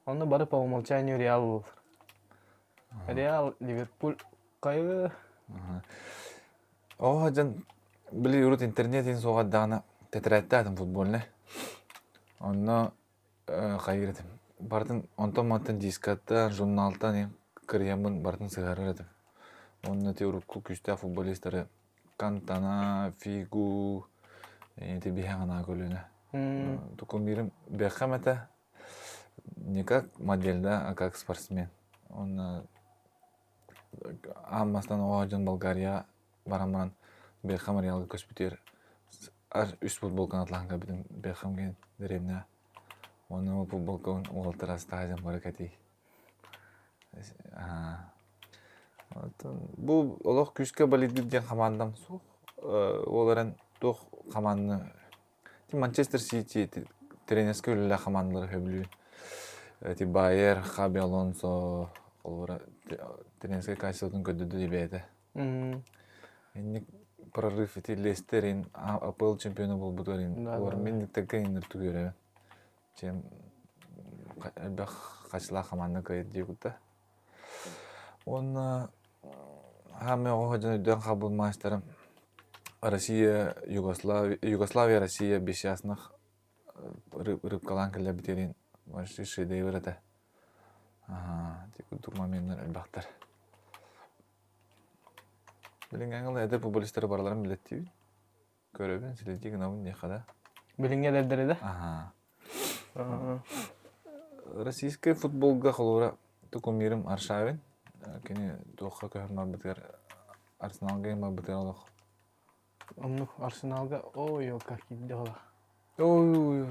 Онда барып по умолчанию Реал. Реал, Ливерпуль кайы. Жан били урут интернетин соғаддағына тетрәттәдім футболны. Онна кайырдым. Бартын онтон маттын дискаттан, журналтан кырьямын бартын сыгарыр едім. Онна те урукку күстә футболисттары Кантана, Фигу, бихаңана көлүнө. Тукумирим бехамата не как модельда, а как спортсмен. Он аммастан оожон Болгария бараман бехам Реалга көспүтер. Ар үс футболкан атланга бидин бехамген деревня. Оны футболкан уолтара стадион баракати. Бу олох күскө балидик деген командам сук. Оларан тох команданы Манчестер Сити тренерский өлі командалары хөблүү. Байер, Хаби Алонсо, олора тренерский качествотун көдөдү дебейді. Энник прорыв эти Лестерин, АПЛ чемпионы бол бұдырын. Олар мен тәкке енір түгері. Чем әлбәқ қачыла команда көйді дегуді. Оны хаме оғадан өйден қабыл майстарым. Россия, Югославия, Россия бешясных рыбкалан келе битерин ваши шедевр это. Тек турмаменнер әлбақтар. Билингәңгәл әдә футболистлар барларын билетти. Көрөбен силеди гынабын дехада. Билингә дәддәреде? Российский футболга холора тукумирим Аршавин. Кене тоққа көрмә битер Арсеналга ма битер алох. Онну Арсеналга ой как кидде ола. Ой.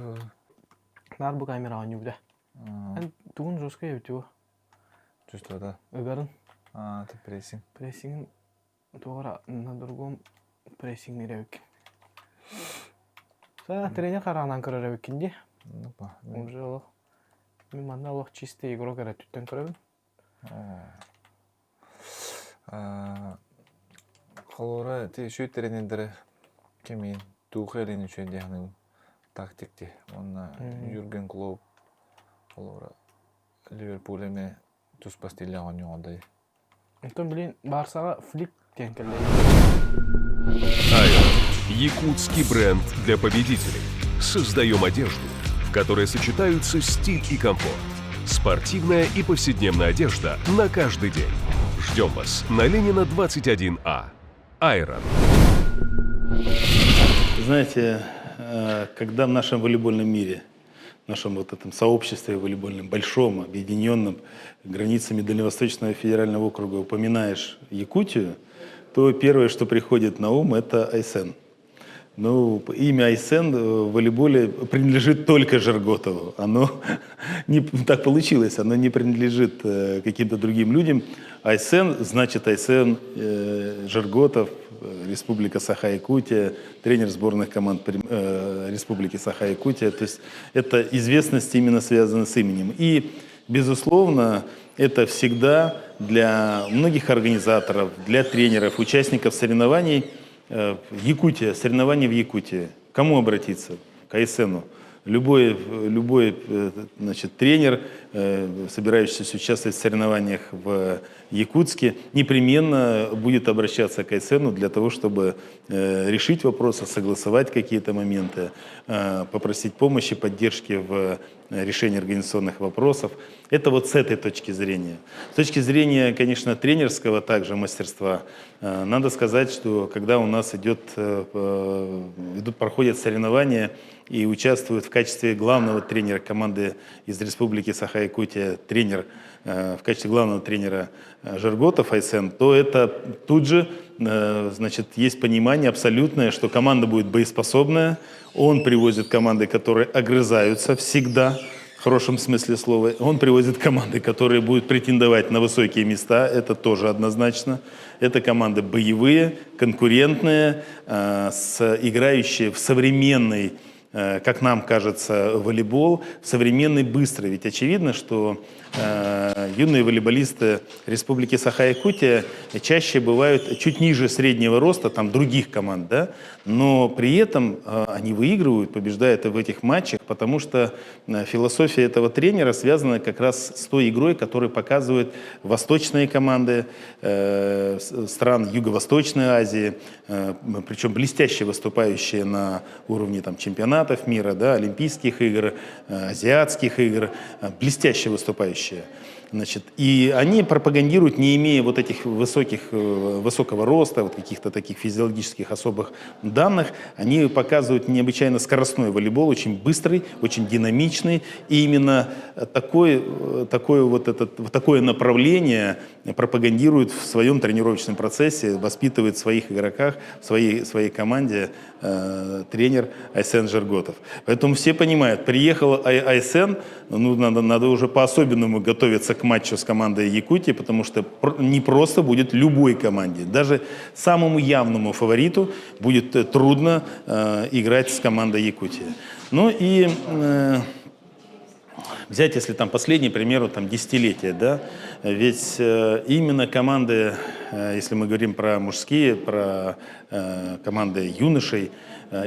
Нар бу камера анюбда. Ан тугун жоска юту. Чувство да. Ыгарын. Это прессинг. Прессинг тугара на другом прессинг нерек. Са тренер каранан көрөрөк кинди. Ну па. Уже ол. Мен манда лох чистый игрок ара түттен көрөбүн. Холора ти шүйтеренендері кемейін туғы әлін үшін дегенің тактикті. Онна Юрген Клоп холора Ливерпулеме туспас дилеген жоғандай. Антон, блин, Барсаға флик деген келді. Айрон – якутский бренд для победителей. Создаем одежду, в которой сочетаются стиль и комфорт. Спортивная и повседневная одежда на каждый день. Ждем вас на Ленина 21А. Айрон. Знаете, когда в нашем волейбольном мире, в нашем вот этом сообществе волейбольном, большом, объединенном границами Дальневосточного федерального округа упоминаешь Якутию, то первое, что приходит на ум, это Айсен. Ну, имя Айсен в волейболе принадлежит только Жерготову. Оно не так получилось, оно не принадлежит каким-то другим людям. Айсен значит Айсен Жерготов, Республика Саха-Якутия, тренер сборных команд Республики Саха-Якутия. То есть это известность именно связана с именем. И, безусловно, это всегда для многих организаторов, для тренеров, участников соревнований Якутия, соревнования в Якутии. Кому обратиться? К Айсену. Любой значит, тренер, собирающийся участвовать в соревнованиях в Якутске, непременно будет обращаться к Айсену для того, чтобы решить вопросы, согласовать какие-то моменты, попросить помощи, поддержки в решении организационных вопросов. Это вот с этой точки зрения. С точки зрения, конечно, тренерского также мастерства, надо сказать, что когда у нас проходят соревнования и участвует в качестве главного тренера команды из Республики Саха-Якутия тренер, в качестве главного тренера Жерготов Айсен, то это тут же, значит, есть понимание абсолютное, что команда будет боеспособная. Он привозит команды, которые огрызаются всегда, в хорошем смысле слова. Он привозит команды, которые будут претендовать на высокие места, это тоже однозначно. Это команды боевые, конкурентные, играющие в современный, как нам кажется, волейбол, современный, быстрый. Ведь очевидно, что юные волейболисты Республики Саха-Якутия чаще бывают чуть ниже среднего роста там, других команд, да? Но при этом они выигрывают, побеждают в этих матчах, потому что философия этого тренера связана как раз с той игрой, которую показывают восточные команды стран Юго-Восточной Азии, причем блестяще выступающие на уровне там, чемпионатов мира, да, Олимпийских игр, Азиатских игр, блестяще выступающие. Значит, и они пропагандируют, не имея вот этих высокого роста, вот каких-то таких физиологических особых данных, они показывают необычайно скоростной волейбол, очень быстрый, очень динамичный. И именно такое направление пропагандирует в своем тренировочном процессе, воспитывает в своих игроках, в своей команде тренер Айсен Жерготов. Поэтому все понимают, приехал Айсен, ну, надо уже по-особенному готовиться к матчу с командой Якутии, потому что не просто будет любой команде. Даже самому явному фавориту будет трудно играть с командой Якутии. Ну и взять, если там последний, к примеру, там десятилетия, да, ведь именно команды, если мы говорим про мужские, про команды юношей,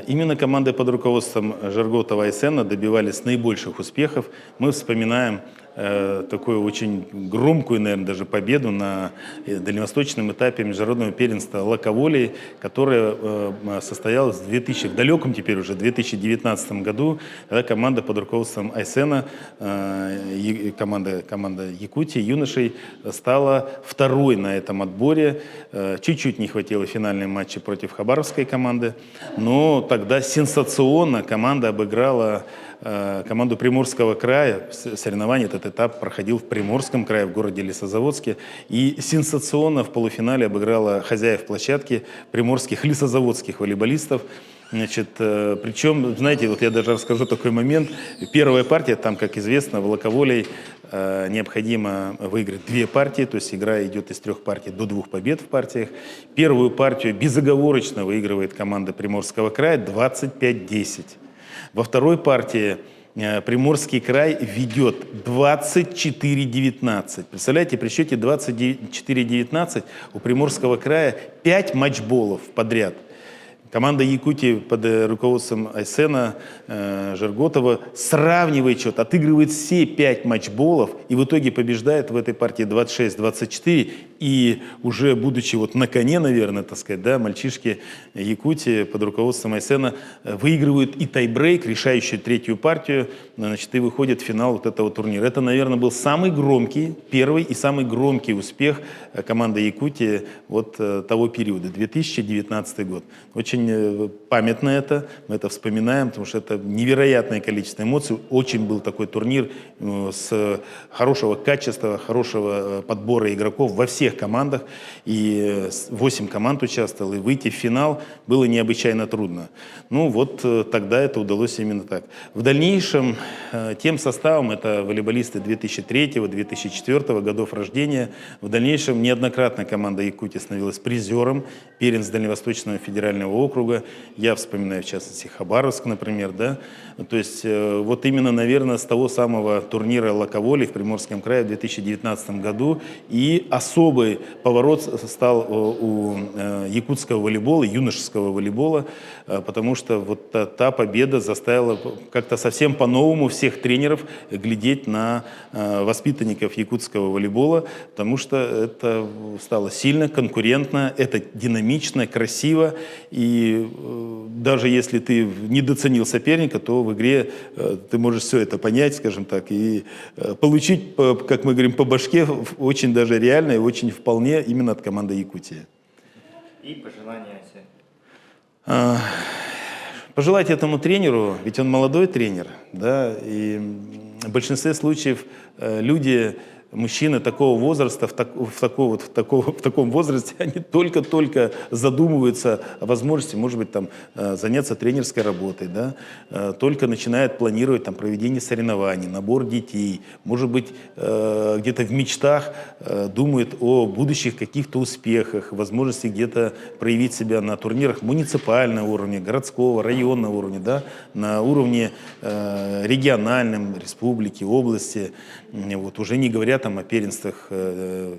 именно команды под руководством Жерготова Айсена добивались наибольших успехов. Мы вспоминаем такую очень громкую, наверное, даже победу на дальневосточном этапе международного первенства лаковолей, которое состоялось в далеком теперь уже 2019 году, когда команда под руководством Айсена, команда Якутии, юношей, стала второй на этом отборе. Чуть-чуть не хватило финальной матча против хабаровской команды, но тогда сенсационно команда обыграла команду Приморского края. Соревнование, этот этап проходил в Приморском крае, в городе Лесозаводске. И сенсационно в полуфинале обыграла хозяев площадки приморских лесозаводских волейболистов. Значит, причем, знаете, вот я даже расскажу такой момент. Первая партия, там, как известно, в лаковолей необходимо выиграть 2 партии, то есть игра идет из 3 партий до 2 побед в партиях. Первую партию безоговорочно выигрывает команда Приморского края 25-10. Во второй партии Приморский край ведет 24-19. Представляете, при счете 24-19 у Приморского края 5 матчболов подряд. Команда Якутии под руководством Айсена Жерготова сравнивает счет, отыгрывает все 5 матчболов и в итоге побеждает в этой партии 26-24. И уже будучи вот на коне, наверное, так сказать, да, мальчишки Якутии под руководством Айсена выигрывают и тайбрейк, решающую третью партию, значит, и выходят в финал вот этого турнира. Это, наверное, был самый громкий, первый и самый громкий успех команды Якутии вот того периода, 2019 год. Очень памятно это, мы это вспоминаем, потому что это невероятное количество эмоций. Очень был такой турнир с хорошего качества, хорошего подбора игроков во всех командах. И 8 команд участвовало, и выйти в финал было необычайно трудно. Ну вот тогда это удалось именно так. В дальнейшем тем составом, это волейболисты 2003-2004 годов рождения, в дальнейшем неоднократно команда Якутии становилась призером первенства Дальневосточного федерального округа. Я вспоминаю, в частности, Хабаровск, например, да. То есть вот именно, наверное, с того самого турнира «Лаковоли» в Приморском крае в 2019 году и особый поворот стал у якутского волейбола, юношеского волейбола, потому что вот та победа заставила как-то совсем по-новому всех тренеров глядеть на воспитанников якутского волейбола, потому что это стало сильно, конкурентно, это динамично, красиво, и даже если ты недооценил соперника, то в игре ты можешь все это понять, скажем так, и получить, как мы говорим, по башке очень даже реально и очень вполне именно от команды Якутия. И пожелания все. Пожелать этому тренеру, ведь он молодой тренер, да, и в большинстве случаев люди, мужчины такого возраста, в таком возрасте, они только-только задумываются о возможности, может быть, там, заняться тренерской работой, да, только начинают планировать там, проведение соревнований, набор детей, может быть, где-то в мечтах думают о будущих каких-то успехах, возможности где-то проявить себя на турнирах муниципального уровня, городского, районного уровня, да, на уровне региональном, республики, области, вот, уже не говоря там о первенствах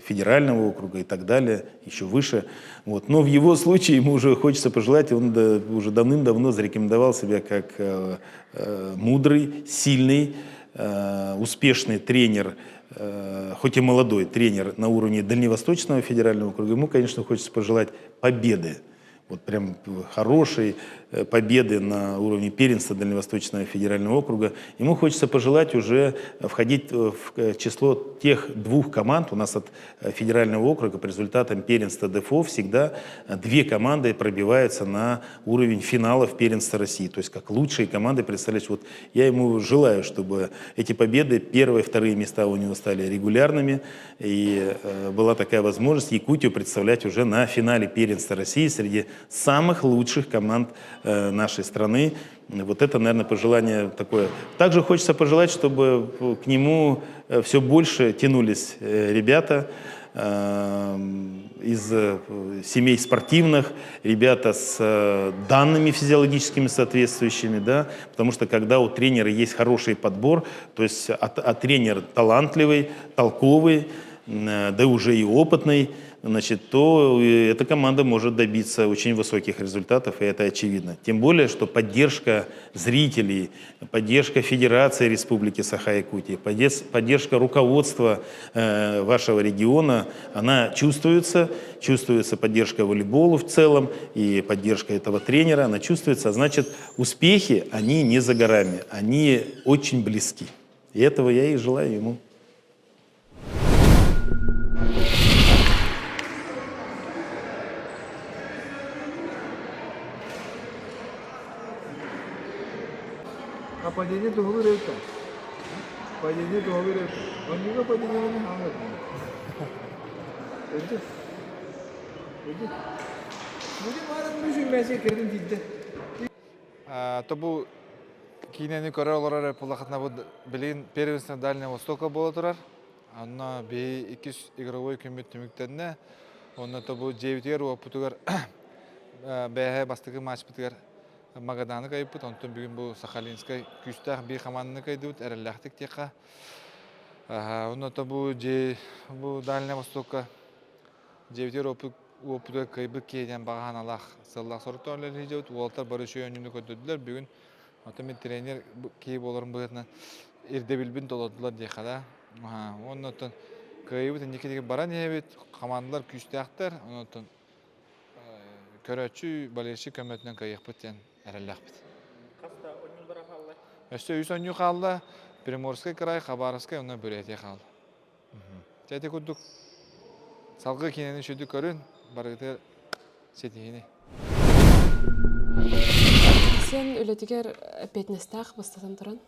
федерального округа и так далее, еще выше. Вот. Но в его случае ему уже хочется пожелать, он уже давным-давно зарекомендовал себя как мудрый, сильный, успешный тренер, хоть и молодой тренер на уровне Дальневосточного федерального округа. Ему, конечно, хочется пожелать победы. Вот прям хорошей победы на уровне первенства Дальневосточного федерального округа. Ему хочется пожелать уже входить в число тех 2 команд. У нас от федерального округа по результатам первенства ДФО всегда 2 команды пробиваются на уровень финалов первенства России. То есть как лучшие команды представлять. Вот я ему желаю, чтобы эти победы, 1-е, 2-е места у него стали регулярными. И была такая возможность Якутию представлять уже на финале первенства России среди самых лучших команд нашей страны. Вот это, наверное, пожелание такое. Также хочется пожелать, чтобы к нему все больше тянулись ребята из семей спортивных, ребята с данными физиологическими соответствующими, да, потому что когда у тренера есть хороший подбор, то есть тренер талантливый, толковый, да уже и опытный, значит, то эта команда может добиться очень высоких результатов, и это очевидно. Тем более, что поддержка зрителей, поддержка Федерации Республики Саха-Якутия, поддержка руководства вашего региона, она чувствуется поддержка волейболу в целом и поддержка этого тренера, она чувствуется, а значит, успехи, они не за горами, они очень близки. И этого я и желаю ему. А падение того рейта. Падение того рейта. Он не го падение не хамет. Это. Муди маран мужик мәсе кердин дидде. Тобу кинени көрө олорор пулахатна бу билин первенство Дальнего Востока боло турар. Анна бе 2 игровой көмөт түмүктенне. Онна тобу 9-тер опутугар бэхэ бастыгы матч битгер Магаданы кайыппыт, онтон бүгін бұл Сахалинскай күстах бей команданы кайдыбыт, әрелләхтік текка. Онното бұл Дальний Востокка жевтер опыды кайбык кейден бағаналақ сыллақ сорықты өрлері жеуіт. Уолтар бары шөй өнүні көндірділер. Бүгін мен тренер кей боларын бұғытына ерде білбін толодылар дейқада. Оннотон кайбыт әндекедегі баран ебет, командалар күстақтар. Оннотон көрәтші балерші көмөтінен кайықпыт ден әрелләқпыт. Қаста ойын бұра қалды? Өсті үйс ойын қалды. Приморскай край, Хабаровскай, онна бөлете қалды. Жәте күрдік. Салғы кенені шөді көрін, барғытыр сетейіне. Сен үлетігер петнестақ бастатын тұрын.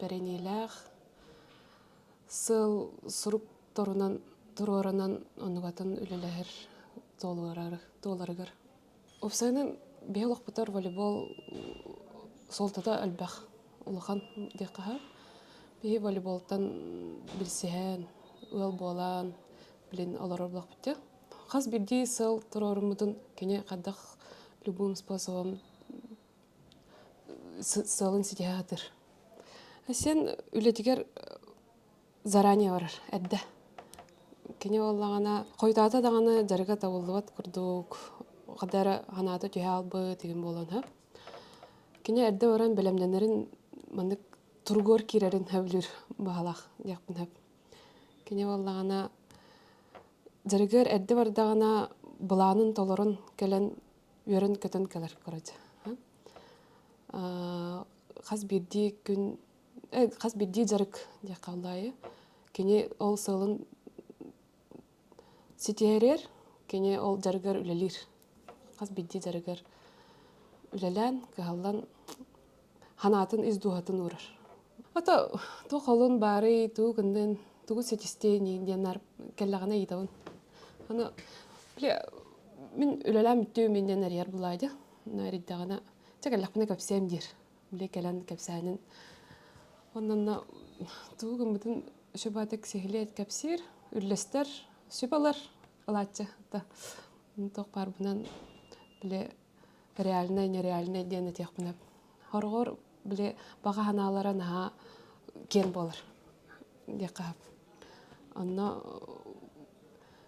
Бәренейләқ. Сыл сұруп тұрорынан онығатын үлеләхір толарығыр. Опсайның бейлық бұтар волейбол солтада әлбәқ улахан деқаға. Бей волейболтан білсіген, ұл болан, білін алар облақ бітті. Қаз бірдей сыл тұрорымыдың кене қаддақ любым способом сылын сетеғатыр. Сен үлетігер заранее барар, әдді. Кене олағана қойтаты дағаны жарыға табылдыват күрдік, қадары ғанаты түйе албы деген болан. Кене әдді оран білімденерін мандық тургор кирерин хәвлүр бағалақ яқпын хәп. Кене олағана жарыгар әдді бардағана бұланын толырын кәлін өрін көтін кәлір көреді. Қаз бірді жарык деқалдайы. Кене ол сылын сетерер, кене ол жарыгар үлелер. Қаз бірді жарыгар үлелен, кағалдан ханатын издуғатын ұрыр. Ата тоқалын бары туғындың туғы сетістей негденар кәллағана етауын. Мен үлелен мүттеу менден әрер бұлайды. Нәриддағана чәкәлләқпіне көпсем дер. Біле кәлән көпсәнін. Оннан туғын бұтын шөбатық сехілет көпсер, үрлестер, шөбалар алатшы. Тоқ бар бұнан біле реаліне, нереаліне дені тек бұнап. Хорғыр біле баға ханалары наға кен болыр. Деқап. Онна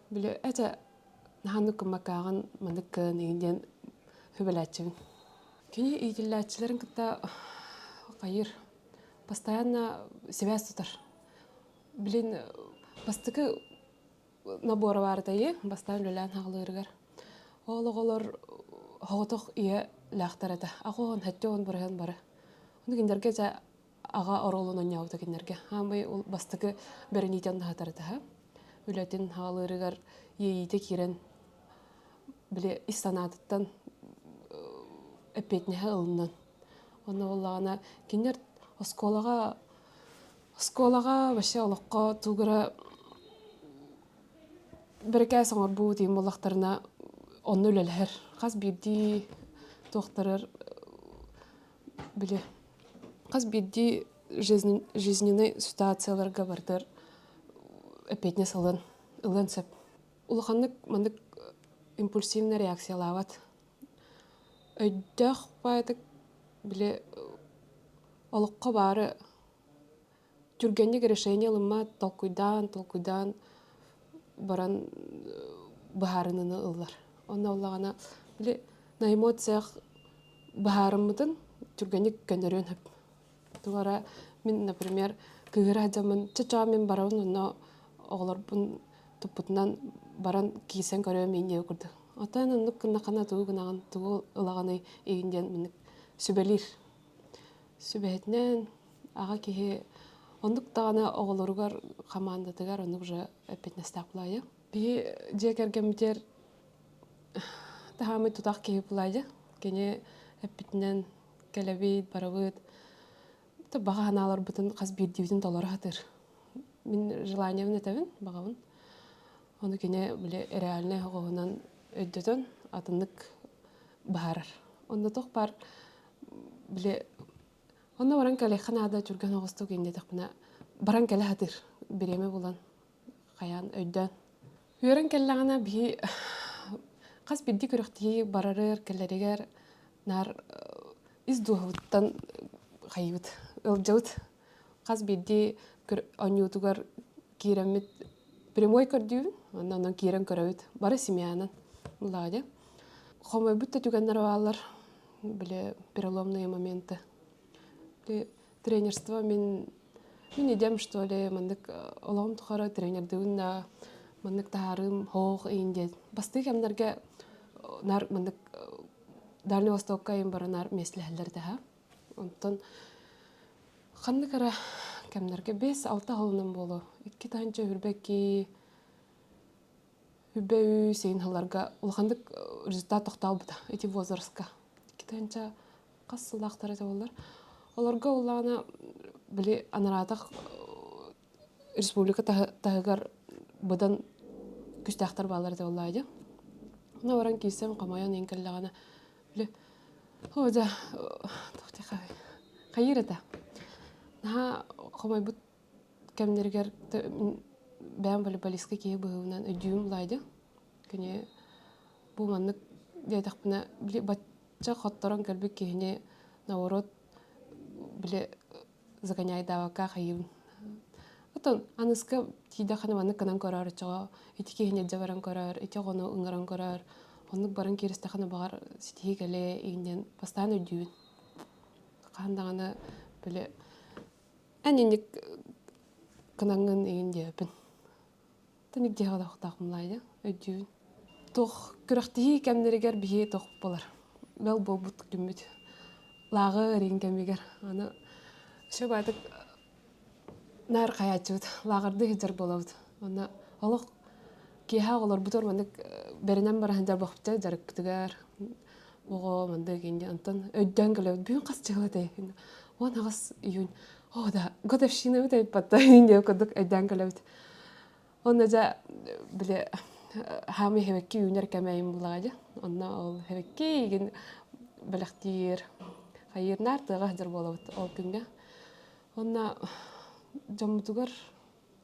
біле әті нағаны күммакағын мандық көнегінден хүбіләтшімін. Кені үйділәтшілерін күтті қайыр. Постоянно себя тұтыр. Білін, бастықы наборы бар дайы, бастан үлілән ағылырығар. Олығылыр хоғытық үйе лақтар еді. Ағуын хәтті оғын бұрыған бары. Оны кендерге жа аға оролын оңяуды кендерге. Амай ол бастықы бәрін етен дағатар еді. Үләтін ағылырығар ейді керен біле истанадыттан әпетіне ұлынан. Оны олағына кендер осколаға бәші олыққа туғыра бірге соңыр бұл дейін болақтарына оны өлелер. Қаз бірді тоқтарыр біле. Қаз бірді жизненный ситуацияларға бардыр әпетіне салын, ұлын сөп. Улықанлық мандық импульсивный реакциялават. Өйдіқ байдық біле олыққа бары түргеннік решение лымма толкуйдан баран бұхарыныны ұллар. Онна олағана біле на эмоциях бұхарымыдың түргеннік көндерен хөп. Туғара мен, например, күйір адамын чача мен барауын, онна оғылар бұн тұппытынан баран кейсен көрі мен еу күрді. Отан ұнық күнақана туғынаған туғы ұлағаны егінден мінік сүбелер. Сүбәтінен аға кейі ондық тағана оғылырғар қамандатығар ондық жа әпетнестақ бұлайды. Бей жекергемдер тағамы тұтақ кейі бұлайды. Кене әпетінен кәләбейд, барабыд. Баға аналар бұтын қаз бердеудің долары қатыр. Мен желаниявын әтәвін бағауын. Оны кене біле реальный хоғығынан өйдетін атындық бағарар. Онда тоқ бар біле... Онда баран кәлі қанада жүрген оғысты кенде тақпына баран кәлі қатыр береме болан қаян өйден. Үйерін кәлі ғана бей қас бірді көріқтігі барарыр кәлерігер нар из дуһуттан хайбыт ылжабыт каз бидди онютугар киремит прямой көрдүүн оннан кирен көрөбүт бары семьянан муладя хомой бутта түгеннер балар биле переломные моменты тренерство мен идем что ли мандык олом тухара тренердүн да мандык таарым хоох инде басты кемнерге нар мандык Дальний Востокка им баранар меслехлер да. Онтон ханныкара кемнерге 5-6 хылынан болу. 2 танча хүрбеки хүббеү сейн хыларга улхандык результат токталбыта. Эти возрастка. 2 танча кассылактар да болар. Оларга улана били анаратак республика тагар бадан күстактар балар да боллайды. Мына баран кисем камаян энкеллагана Бля, да, тохти хайыр это. На хомой бут кемнергер бәм волейболистка кие быһынан өдүм лайды. Кене бу маннык дәйтәк бина бли батча хатторан калбек кене наорот бле загоняй давака хайын. Отон аныска тида хана маннык канан карар чага, ити кене жабаран карар, ити гоно ыңгаран карар. Оннук барын керестахана багар ситигеле инден постоянно дүүн. Кандагана биле анник канангын индепин. Таник дегада хтахмлайды өдүүн. Тох күрәхти кемнерегер бие тох болар. Бел болбут күмүт. Лагы рингемигер. Аны шөбатык нар каячут. Лагырды хижер болот. Аны алык киха олар бутор мандык беренен барахан жар бахпта жарыктыгар ого мандык инде антон өйдөн келет бүгүн кас чыгылат он агас июнь да годовщина өтөй патта инде кодук өйдөн келет онна жа биле хами хевекки юнер кемейм булагы онна ол хевекки ген белектир хайырнар тыга жар болот ол күнгө онна жомутугар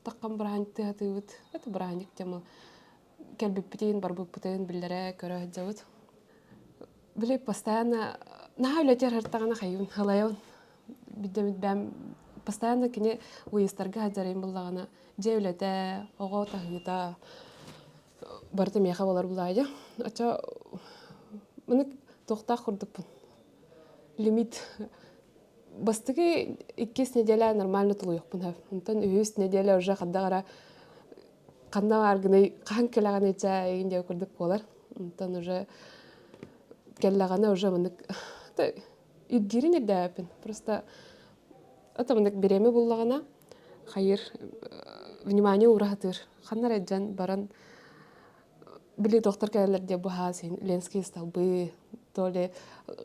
таккан барахан тыгатыбыт это бараник тема Кельбиппитин, барбуппитин, биллере, көрө жабыт. Биле постоянно наһаулетер хартагана хайын, халайын. Бидемит бәм постоянно кине уйыстарга хаджарайын буллагана. Жевлете, ого тахыта. Барты меха болар булайды. Ача мынык тохта хурдыппын. Лимит бастыгы 2 неделя нормально тулуйықпын. Онтан 3 неделя уже хаддагара Канда аргыны қан келаганы ча инде көрдүк болар. Онтан уже келлаганы уже мындык идгирин эдәпин. Просто это мындык береме буллагана хайыр внимание уратыр. Ханнар эджан баран били доктор келерде бу хасин ленский столбы то ли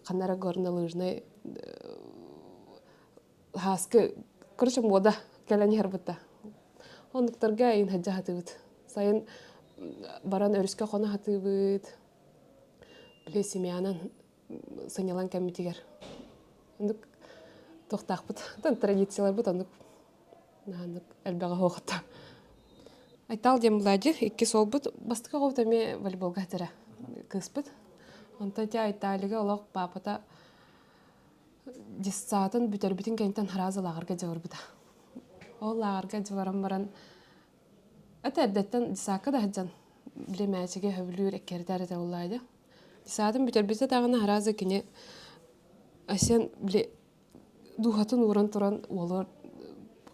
ханнара горнолыжный хаскы короче мода келени харбыта. Ондуктарга ин хаджа хатыбыт. Сайын баран өрүскө кона хатыбыт. Биле семьянан сынялан кемитигер. Ондук тохтакпыт. Тан традициялар бут ондук. Нандык элбага хохта. Айтал дем лади, 2 солбут. Бастыка говтаме волейболга тера кыспыт. Онтан те айталыга олог папата диссатын бүтербитин кенттен харазалагарга жабырбыта. Ол лагарга жабаран баран это әдеттен дисакка да хаджан биле мәчеге хөбүлүр эккердер да улайды. Дисатын бүтербите тагына хараза кине асен биле духатын уран туран олор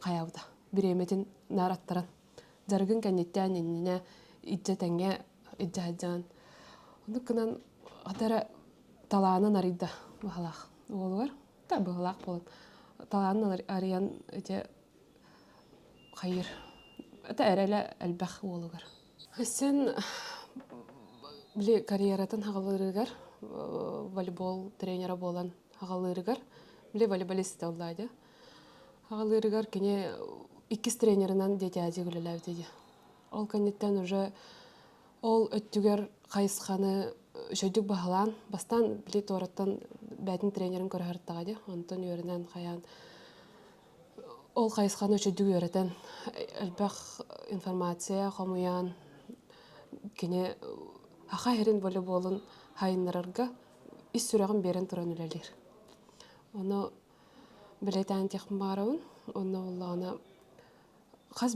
каябыта. Биреметин нараттаран. Жаргын кенеттен инне иджетенге иджаджан. Ону кынан атара талааны нарыйда бахалах. Олар та бахалах болот. Талааны арыян эте хайыр. Это әрәлі әлбәқ олығыр. Сен біле карьератын хағалырығар, волейбол тренера болан хағалырығар, біле волейболист олайды. Хағалырығар кене 2 тренерынан деті әді күліләу деді. Ол кәнеттен уже ол өттігер қайысқаны шөйдік бағалан, бастан біле тораттан бәтін тренерін көрі ғырттағады. Онтан өрінен қаян Ол қайысқаны өшөдүг өретен әлбәқ информация қомуян кене ақа ерін волейболын хайынларарға ис сүрәгін берен тұран үлелер. Оны білетән тек барауын, оны олағына қаз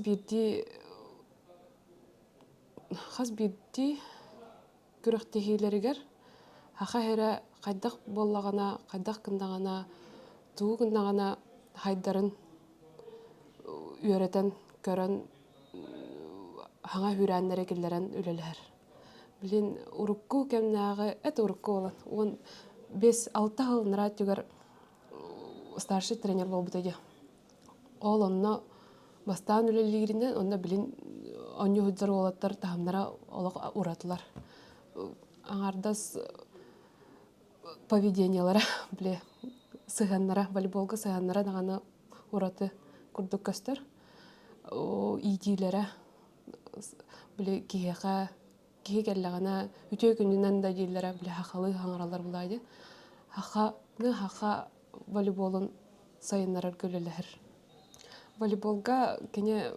бірді күріқтегейлерігер хақа хәрі қайдақ боллағана, қайдақ кындағана, туы кындағана хайдарын үйеретін көрін хаңа хүрәнлері келдерін үлелер. Білін ұрықку кәмнағы әт ұрықку olan. Он 5-6 ғылыныра түгір старший тренер бол бұтайды. Ол онына бастан үлелігерінен, онына білін оңы хүддер олаттар тағымдара олық ұратылар. Аңардас поведениялары, біле, сығаннара, волейболға сығаннара дағаны ұраты күрдік көстер. Идейлері, біле, кейеға, кейе кәллағана, үтей күнінен да дейлері, біле, хақалы аңыралар бұлайды. Хақа волейболын сайынларар көлелер. Волейболға кене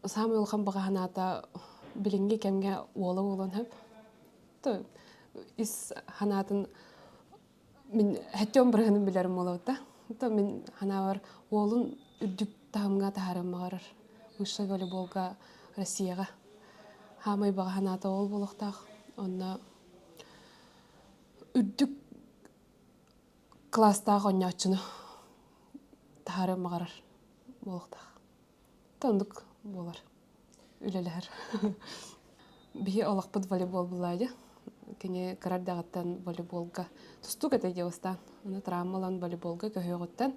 самый олған бағаната білінге кәмге олы олан хөп. Ис ханатын мен әттен біргінің білерім олауыда. Мен ханавар олын үрдік тағымға тағарым мағарыр. Үші волейболға Россияға. Хамай баға ханата ол болуқтақ. Онна үрдік кластағы оннячыны тағарым мағарыр болуқтақ. Тондық болар. Үлелер. Бие олақпыд волейбол бұлайды. Кене қарардағыттан волейболға тұстық әті деуістан. Оны травмалан волейболға көйеғыттан.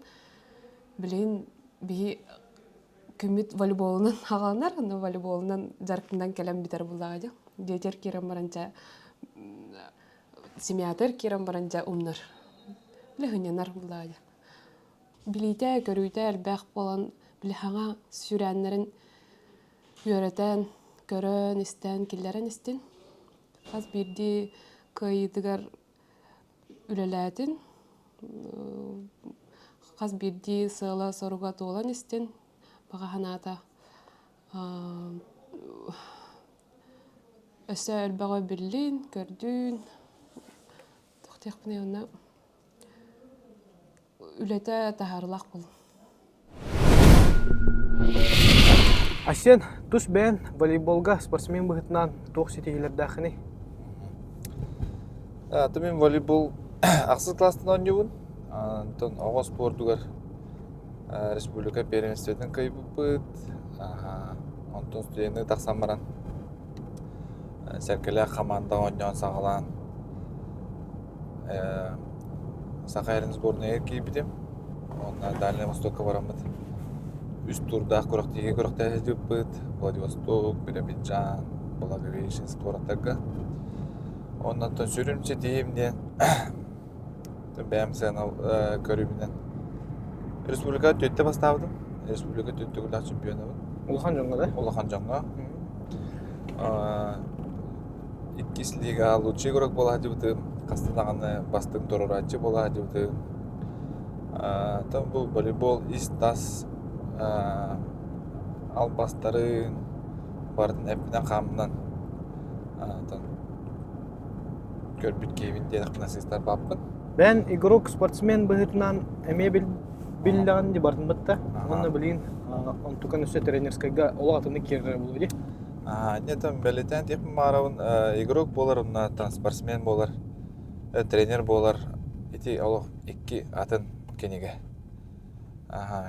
Білейін бие күміт волейболынан ағалынар, оны волейболынан жарқындан кәлем бітер бұлайды. Детер керем баранча, семиатер керем баранча умнар. Білігіненар бұлайды. Білейті, көрүйті әлбәқ болан, біліхаңа сүрәнлерін үйретен, көрін, істен, келдерін істен. Қаз бірді көйдігер үлеләтін, қаз бірді сылы соруға толан істен, баға ханата өсі әлбәғі бірлін, көрдін, тоқтеқ бұны онна үлеті тағарылақ бұл. Асен, тұс бән волейболға спортсмен бұғытынан тоқ сетегілер дәқіні? Мен волейбол ақсыз кластын ойнауын. Оғы спортуғар республика первенстветін көйбі бұд. Онтын студенті тақсамаран. Сәркелі қаманда ойнауын сағалан. Сақайрын сборына еркей бідем. Онна Дальний Востокқа барамыд. Үст турдақ көріқтеге көріқтәді деп бұд. Владивосток, Биробиджан, Благовещенск тораттағы. Оннан тон сүрімче дейімден бәйім сәғына көрімінен. Республика төтті бастабыдым. Республика төтті күлақ чемпионабын. Улахан жоңға да? Улахан жоңға. Иккис лига лучший көрік бола дебітім. Қастынағаны бастың торорачы бола дебітім. Там бұл волейбол, истас, албастарын бардың әпінен қамынан. Көрбіт кейбін дедік насыстар баппын. Бән игрок спортсмен бұғытынан әме білдіған де бардың бұтта. Оны білейін, онтуқан өсі тренерскайға олағатыны керірі болуды. Нетім бәлетен тепін мағырауын игрок болар, спортсмен болар, тренер болар. Еті олық екі атын кенеге.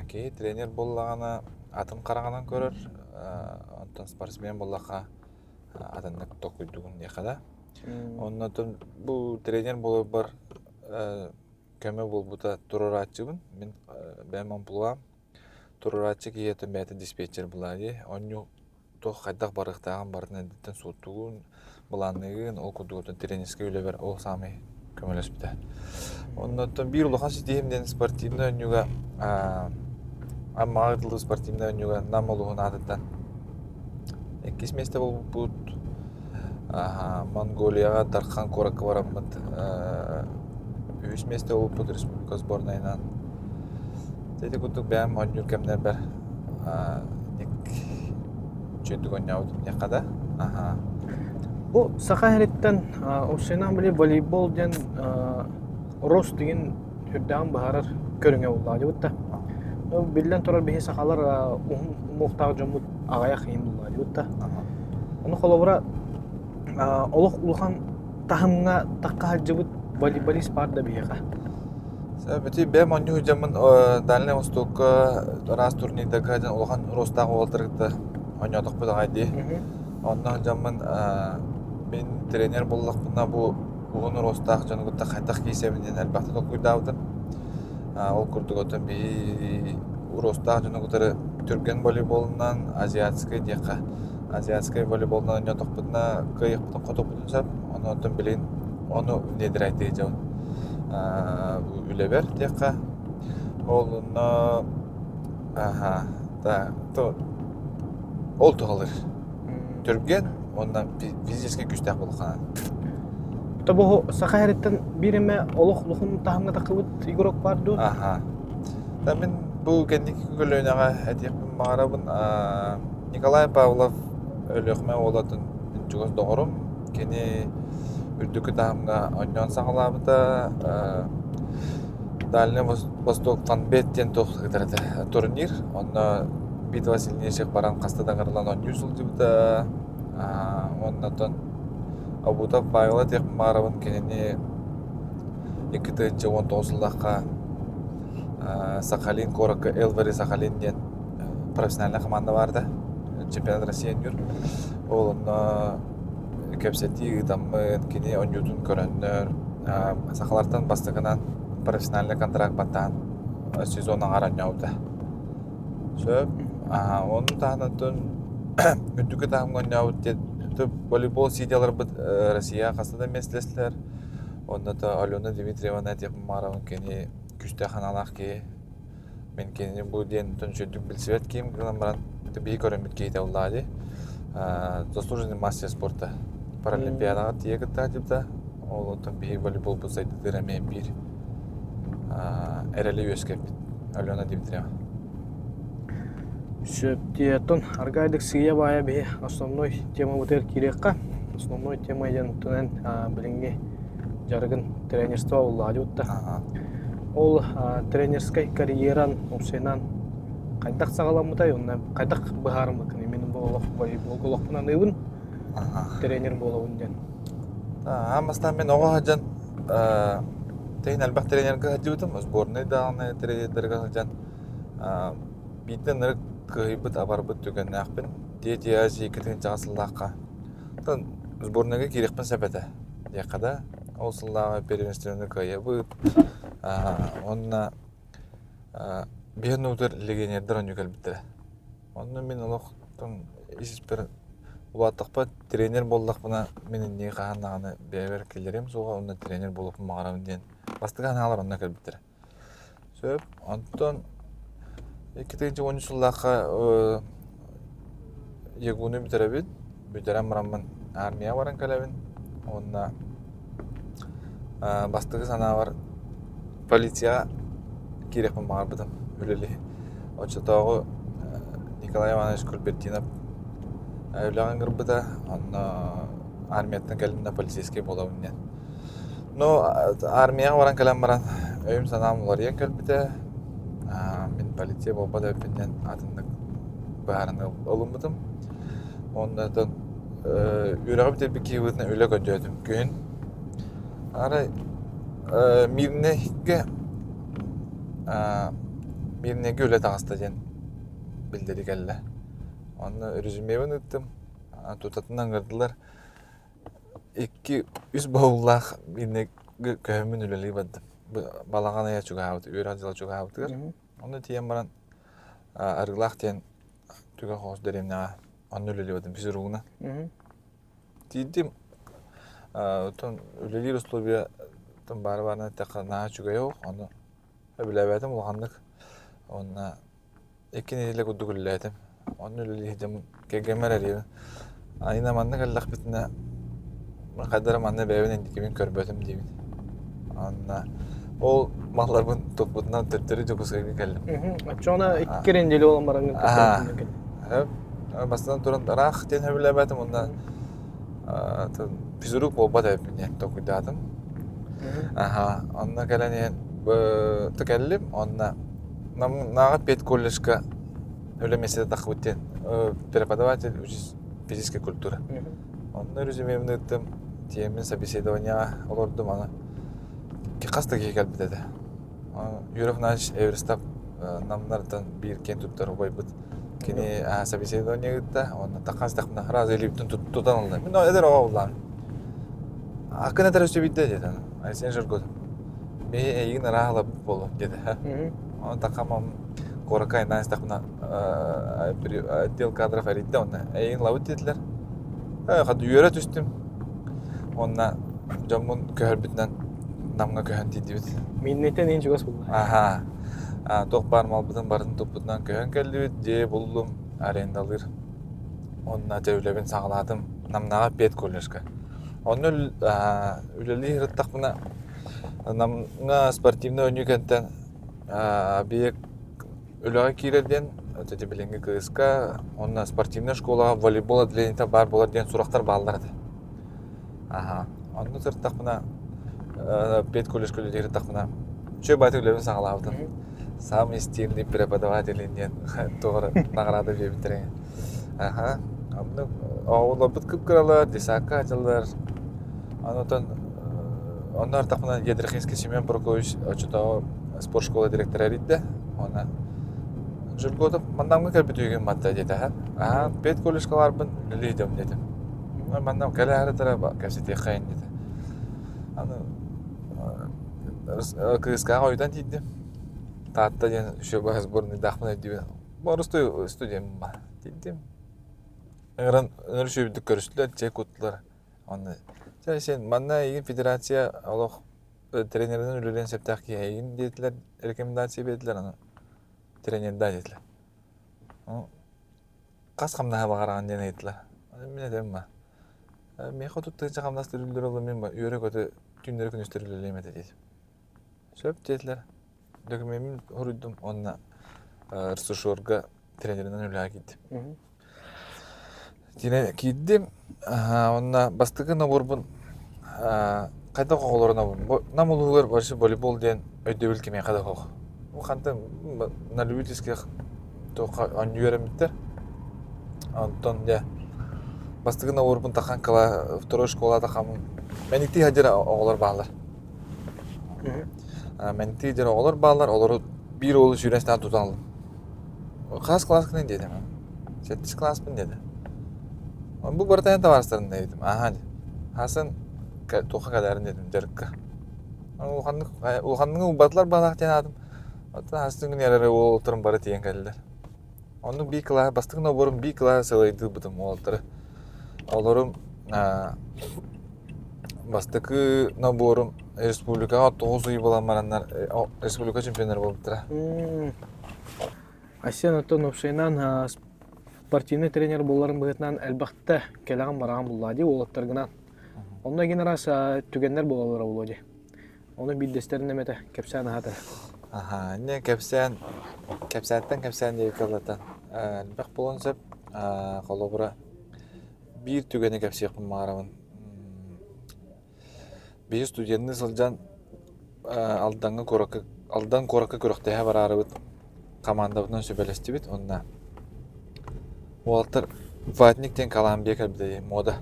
Кей тренер болағаны атын қарағанан көрір, онтан спортсмен болаға атынлық тоқ үйдігін деқада. Оннан бұл тренер болып бар көмі бол бұта туруратчыбын. Мен бәйман бұлғам. Туруратчы кейетін бәйті диспетчер бұлады. Онны тоқ қайдақ барықтаған бардың әдеттен суыттығын, бұланығын, ол күдігін тренерске өлі бәр, ол самай көмелес біті. Оннан бір ұлыған сетейімден спортивны өнюға, мағырдылы спортивны өнюға нам олығын адыттан. Еккес месте бол бұд. Монголияға Дархан Коракы барамыд. Үш месте ол бұд республика сборнайынан. Тәйті күттік бәйім ойныр кәмдер бәр. Нек чөндік ойнауыдым неқада. Бу сахареттен осенан биле волейбол ден рос деген хүрдән баһарар көрүңө булды бутта. Билен торар бихи сахалар мохтаг жомут агая хыйын булды бутта. Аны холобра олох улхан тахымга такка хаҗыбыт волейболист бар да бияга. Бити бе маню жамын Дальний Востокка раз турнирдага жан улхан ростагы олтырыкты. Ойнодук бу дагайды. Ондан жамын мен тренер боллак бuna бу угун ростак жана гутта кайтак кейсебинен албакта токуйдабытын. Ол курдуготон би ростак жана гутары түрген волейболунан азиатский дияка. Азиатский волейболунан ойнодук бuna кыйыктын котуп бутунсап, онотон билин onu nediraydı jabın. Üleber diyaka. Oluna ol tuğalır. Türgen ondan fiziki güçtek bulkan. Tabu sakaheretten birime oluqluğun tahımga takıbıt igorok bardı. Ben bu kendiki gölüğünağa etiyekpin mağarabın Nikolay Pavlov ölüqme oladın çoğuz doğrum. Keni Үрдүкү тахымга ойнон саңалабыта Дальний Восток фанбеттен тоқтырды турнир. Онна битва сильнейших баран қастадан қырылан ойню сулдыбыта. Оннатон Абута Павла тек мағарабын кенені 2-19 Сахалин, Корока, Элвари Сахалин ден профессиональный команда барды. Чемпионат Россия юр. Ол Кепсети даммын кини ойнютун көрөннөр сахалардан бастыгынан профессиональный контракт баттан сезонна гараньяута. Сөп onun таанатын үндүкү таамга ойнауут деп волейбол сидиялар бит Россия кастада меслеслер. Онда да Алена Дмитриевна деп маравын кини күчтө ханалак ки мен кини бу ден төнчөдүк билсебет ким грамбаран би көрөмүт кейде улады. Заслуженный мастер спорта. Паралимпиадага тиеги тажибда олотон би волейбол бусайды деремен бир эрели өскеп Алена Дмитриева. Сөптиятон аргайдык сыя бая би основной тема бутер кирекка. Основной тема ден тунен билинги жаргын тренерство улады утта. Ол тренерский карьеран опсенан кайдак сагаламытай онна кайдак баарымы кene менин болоқ волейбол голоқпунан ыбын тренер болуун ден. Амастан мен ого хаджан тейин албак тренерге хаджыбытым, сборный дагы тренерге хаджан биттен ырык кыйбыт абарбыт түгөн акпын. Детияжи кеткен жагысыллакка. Тон сборныйга кирекпин сепете. Якада ол сыллага первенственный кыйбыт. Онна бирнутер легионердер ойнугал биттер. Онна мен олоқтон испер улаттыкпа тренер болдук буна менин не каанаганы бебер келерем суга онда тренер болуп магарам ден. Бастыган алар онда келбиттер. Сөп антон 2010 жыллакка егуну битеребит. Бүтерем марамын армия баран келебин. Онда бастыгы сана бар полиция кирекпин магарбытым. Үлели. Очотогу Николай Иванович Кульбертинов Айлаған кырбыта, армияттан кәлімді полицейский болауын ден. Но армияға баран кәлім баран өйім санам олар ең кәлбіті. Мен полиция болбады өпінден атындық бәріні олым бұдым. Ондатын үйрағы бітер бір кейбітіне үйлі көндетім күйін. Ары мирнеге үйлі тағысты ден білдері кәлі. Onu rejimevin ettim. Tutatından kırdılar. 2-3 bavullar birine köyümün üleliği badım. Balağana ya çok ağabeydi, öğrenciler çok ağabeydiler. Onu diyem baran argılaq diyen tüge hoş dereyim ne onun üleliği badım, bizi ruğuna. Dedim, üleliği Ruslubiya bari barına tekrar nağa çok yok. Onu bilemedim, ulağandık. Ona 2 neyle kudduk üleliydim. Onun üleliği hicam kegemer eriyor. Ayna manna kallaq bitine kadar manna beyvinen dikimin körbötüm diyeyim. Anna ol mallar bun topundan tırtırı çok uskayga geldim. Çona 2 kerenceli olan barangı. Evet. Bastan turan darak ten hebilebetim onda физрук болбат эпинен токуйдатым. Онна келенен текеллим, онна нага 5 колледжка өлемесе тахвыттен преподаватель учись физической культуры. Онна резюмемни ыттым, темен собеседования олордум аны. Каста кегел битеде. Юров Нач Эверстап намнардан бир кен туттар ойбыт. Кини собеседование гытта, онна такканстакна раз элиптин туттан алды. Мен эдер ооллам. Акына тарышы битте деди. Айсен жыргот. Ме эйин рахала болу деди. Он такамам коракай настакна отдел кадров аритте, онна эйин лавыт дедилер. Хады үйөрө түстүм. Онна жомун көрбүтнен намга көһөн тийдибит. Миннетен ен жугас булду. Тоқ бар малбытын барын топпутнан көһөн келдибит, же булдум арендалыр. Онна тәүлебин сағаладым, намнага 5 колледжка. Онны үлели хырттак мына намга спортивный өнүкенттен биек үлөгө кирерден өтөтө билинги КСК, онна спортивный школага волейбол отделениете бар болар деген сурактар баалдарды. Онны сырттак мына 5 колледжка үлели хырттак мына чөй баты үлебин сағалабытын. Самый стильный преподаватель инен тоғыр награда бебиттерен. Амны ауылы бұт күпкіралар, десакка ачылар. Ондар тақмына Едрихинский Семен Прокович очутау спорт школа директора ридді. Оны жүрготып, мандамға кәлбет үйген матта деді. 5 колледжкалар бұн үлейдім дедім. Мандам кәлі әрі тара кәсетек қайын деді. КСК-ға ойдан дейді. Таатта ден үшөбі сборный дақмына дейді. Борысты студиям ба дейдім. Ыңыран өнөр үшөбідік көрістілер, чек ұттылар. Сен манна егін федерация олық тренерден үлілен септақ ке егін дейділер, рекомендация беділер, тренерда дейділер. Қас қамнаға бағараған ден дейділер. Мен әдем ба. Мен қотыттығынша қамнастыр үлдер олы мен ба, үйері көті түндері күністер үлілемеді дейдім. Сөп дейділер. Документмен ұрыдым, онына ресурсорға тренерден үліға кейдім. Тине кийдим, онна бастыгы наборбун кайда коголору наборбун. Намулуулар барышы волейбол ден өйдөбүл кеме кайда ког. Бу канты на любительских тока анюеремиттер. Антон де бастыгы наборбун такан кала второй школа такамын. Меникти хажыра оголор баалар. Меникти хажыра оголор баалар, олору бир олу жүрөстөн туталдым. Кас класс кenen дедим. 7 класспын деди. Bu baratayan tavarstарын dedim. Hasan toqa kadarın dedim derikka. Улханның убатлар балақ тен адым. Hasan gün yararı oltırın bары тиен келдер. Onun bir kıla bastığın oborum bir kıla sılıydı bıdım oltırı. Olorum bastığı naborum Respublika 9 үй болан марандар Республика чемпиондар болыптыра. Асен отон опшайнан спортивный тренер боларын бұғытынан әлбақта келаған бараған бұллади олаттарғынан. Онда генерас түгендер болалар олады. Оны биддестерін әметі кәпсән ағады. Не кәпсән дейік қалдатан. Әлбақ болын сөп қолы бұра бір түгені кәпсеқпін мағарамын. Бейі студентні сылжан алдан қораққа көріқтеге бар арыбыт командабынан сөбелесті біт. Уолтер Ватниктен калам бекер биде мода.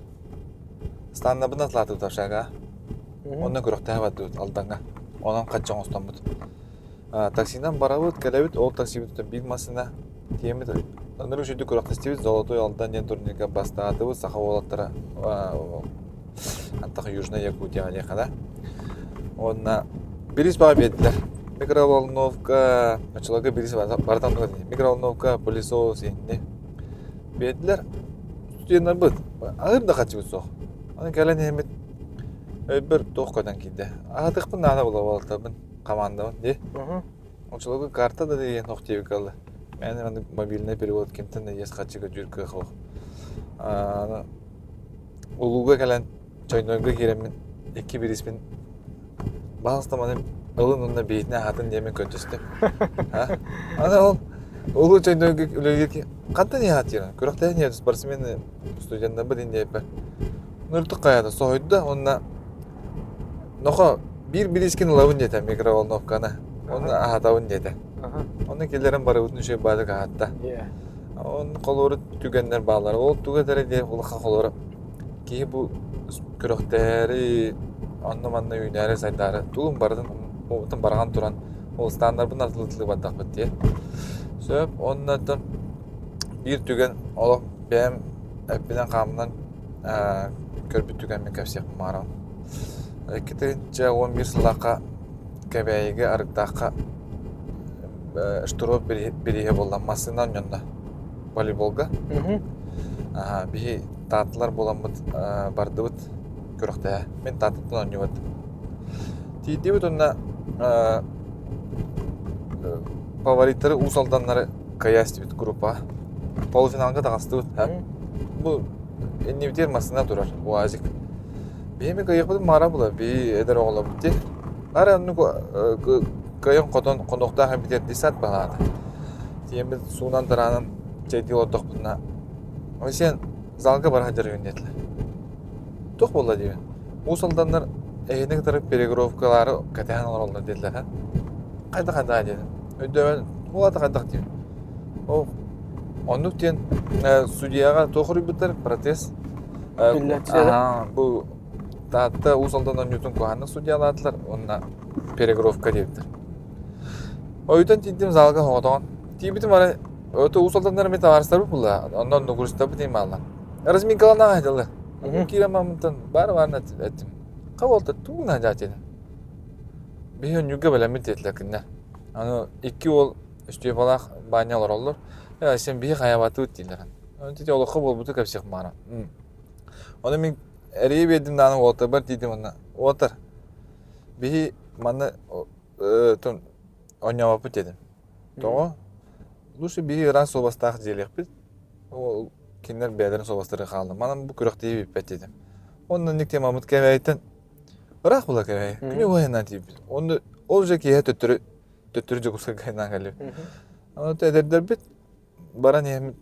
Станна бына тлатып ташага. Онна көрөктө хавады алданга. Онан качан остон бут. Таксидан барабыт, келебит, ол такси бут биг масына темит. Аныры жүдү көрөктө стебит, золотой алдан ден турнирге бастаатыбы саха олаттара. Антак Южная Якутия алехада. Онна бирис бага бедилер. Микроволновка, ачылага бирис бартан микроволновка, пылесос энне. Бедилер студенттер быт. Агыр да качып соқ. Аны келен эмет бір тоққадан киде. Агытыкпын нана болабалтабын командабын, де. Ошолого карта да деген тоқтебик алды. Мен аны мобильный перевод кемтен ес качыга жүркө хох. Улуга келен чойнойго керемин 2 бириспин. Балыстаманын ылын бейтине хатын демен көнтөстүм. Ана ол Улу чойнойго үлөгө Кантан яат жана. Көрөктө не спортсмен студенттер бир инде бер. Nurtuk kayada soydu onna noho bir iskin lavın dete mikrovolnovkana. Onna ahatavın dete. Onu killerin barıbıtın şey balık ahatta. Onun kolları tügenler bağları. O tügenleri diye ulaka kolları. Ki bu kürökteri anlamanla yünleri saydarı. Tuğum barıdın oğutun barağan duran. O standart bunlar tılıtlı badak bit diye. Söp onlardan bir tügen olup benim bilen kamından körbü tügen mi kapsayıp maram. Kitince 11 sılaka kebeğige arıkdaka штуров бирие болламасынан yönde voleybolga. Bir tatlılar bolamıt bardıbıt körükte. Men tatlıdan oynuyordum. Tidibit onna favoritleri usaldanları kayastıbit grupa. Polfinalga da kastıbit. Bu enni biter masına durar o azıcık. Benim kayıpıdım mara bula bir eder oğla bitti. Ara onu kayın konukta hem biter disat baladı. Diyemiz sunan dıranın cedil olduk buna. O sen zalga var hacer yönetler. Tok bolla diyor. Usaldanlar ehine taraf perigrovkaları katehan olurlar dediler ha. Kayda dedim. Ödöven o da kaydak diyor. O onluk diyen sudiyaga tohuru biter protest. Bu tatta usaldanlar Newton kohanı sudiyalatlar onna perigrovka diyorlar. O yüzden ciddim zalga hoğdan. Tibitim var. Öte usaldanlar meta varslar bulla. Ondan da kursta bu diyeyim Allah. Resmi kalana haydalı. Kiramamdan var ettim. Kavalta tuğuna zaten. Bir yön yuga bile müddetler kinler. Ano iki ol üstüye balak banyalar olur. Ya sen bir hayatı utdiler. Önce de oluq bol butu kapsık bana. Onu men eriye bedim dana olta bir dedim ona. Otur. Bir mana ton oynamap dedim. Doğru. Luşu bir ran sobastaq jelek bit. O kinler bederin sobastары kaldı. Mana bu kürek diye bir dedim. Ondan nik temamut keveyten. Bırak bula kevey. Günü oynan deyip. Onu olacak ya tötürücü kursa kaynan gelip. Ama tederder bit. Baran yemit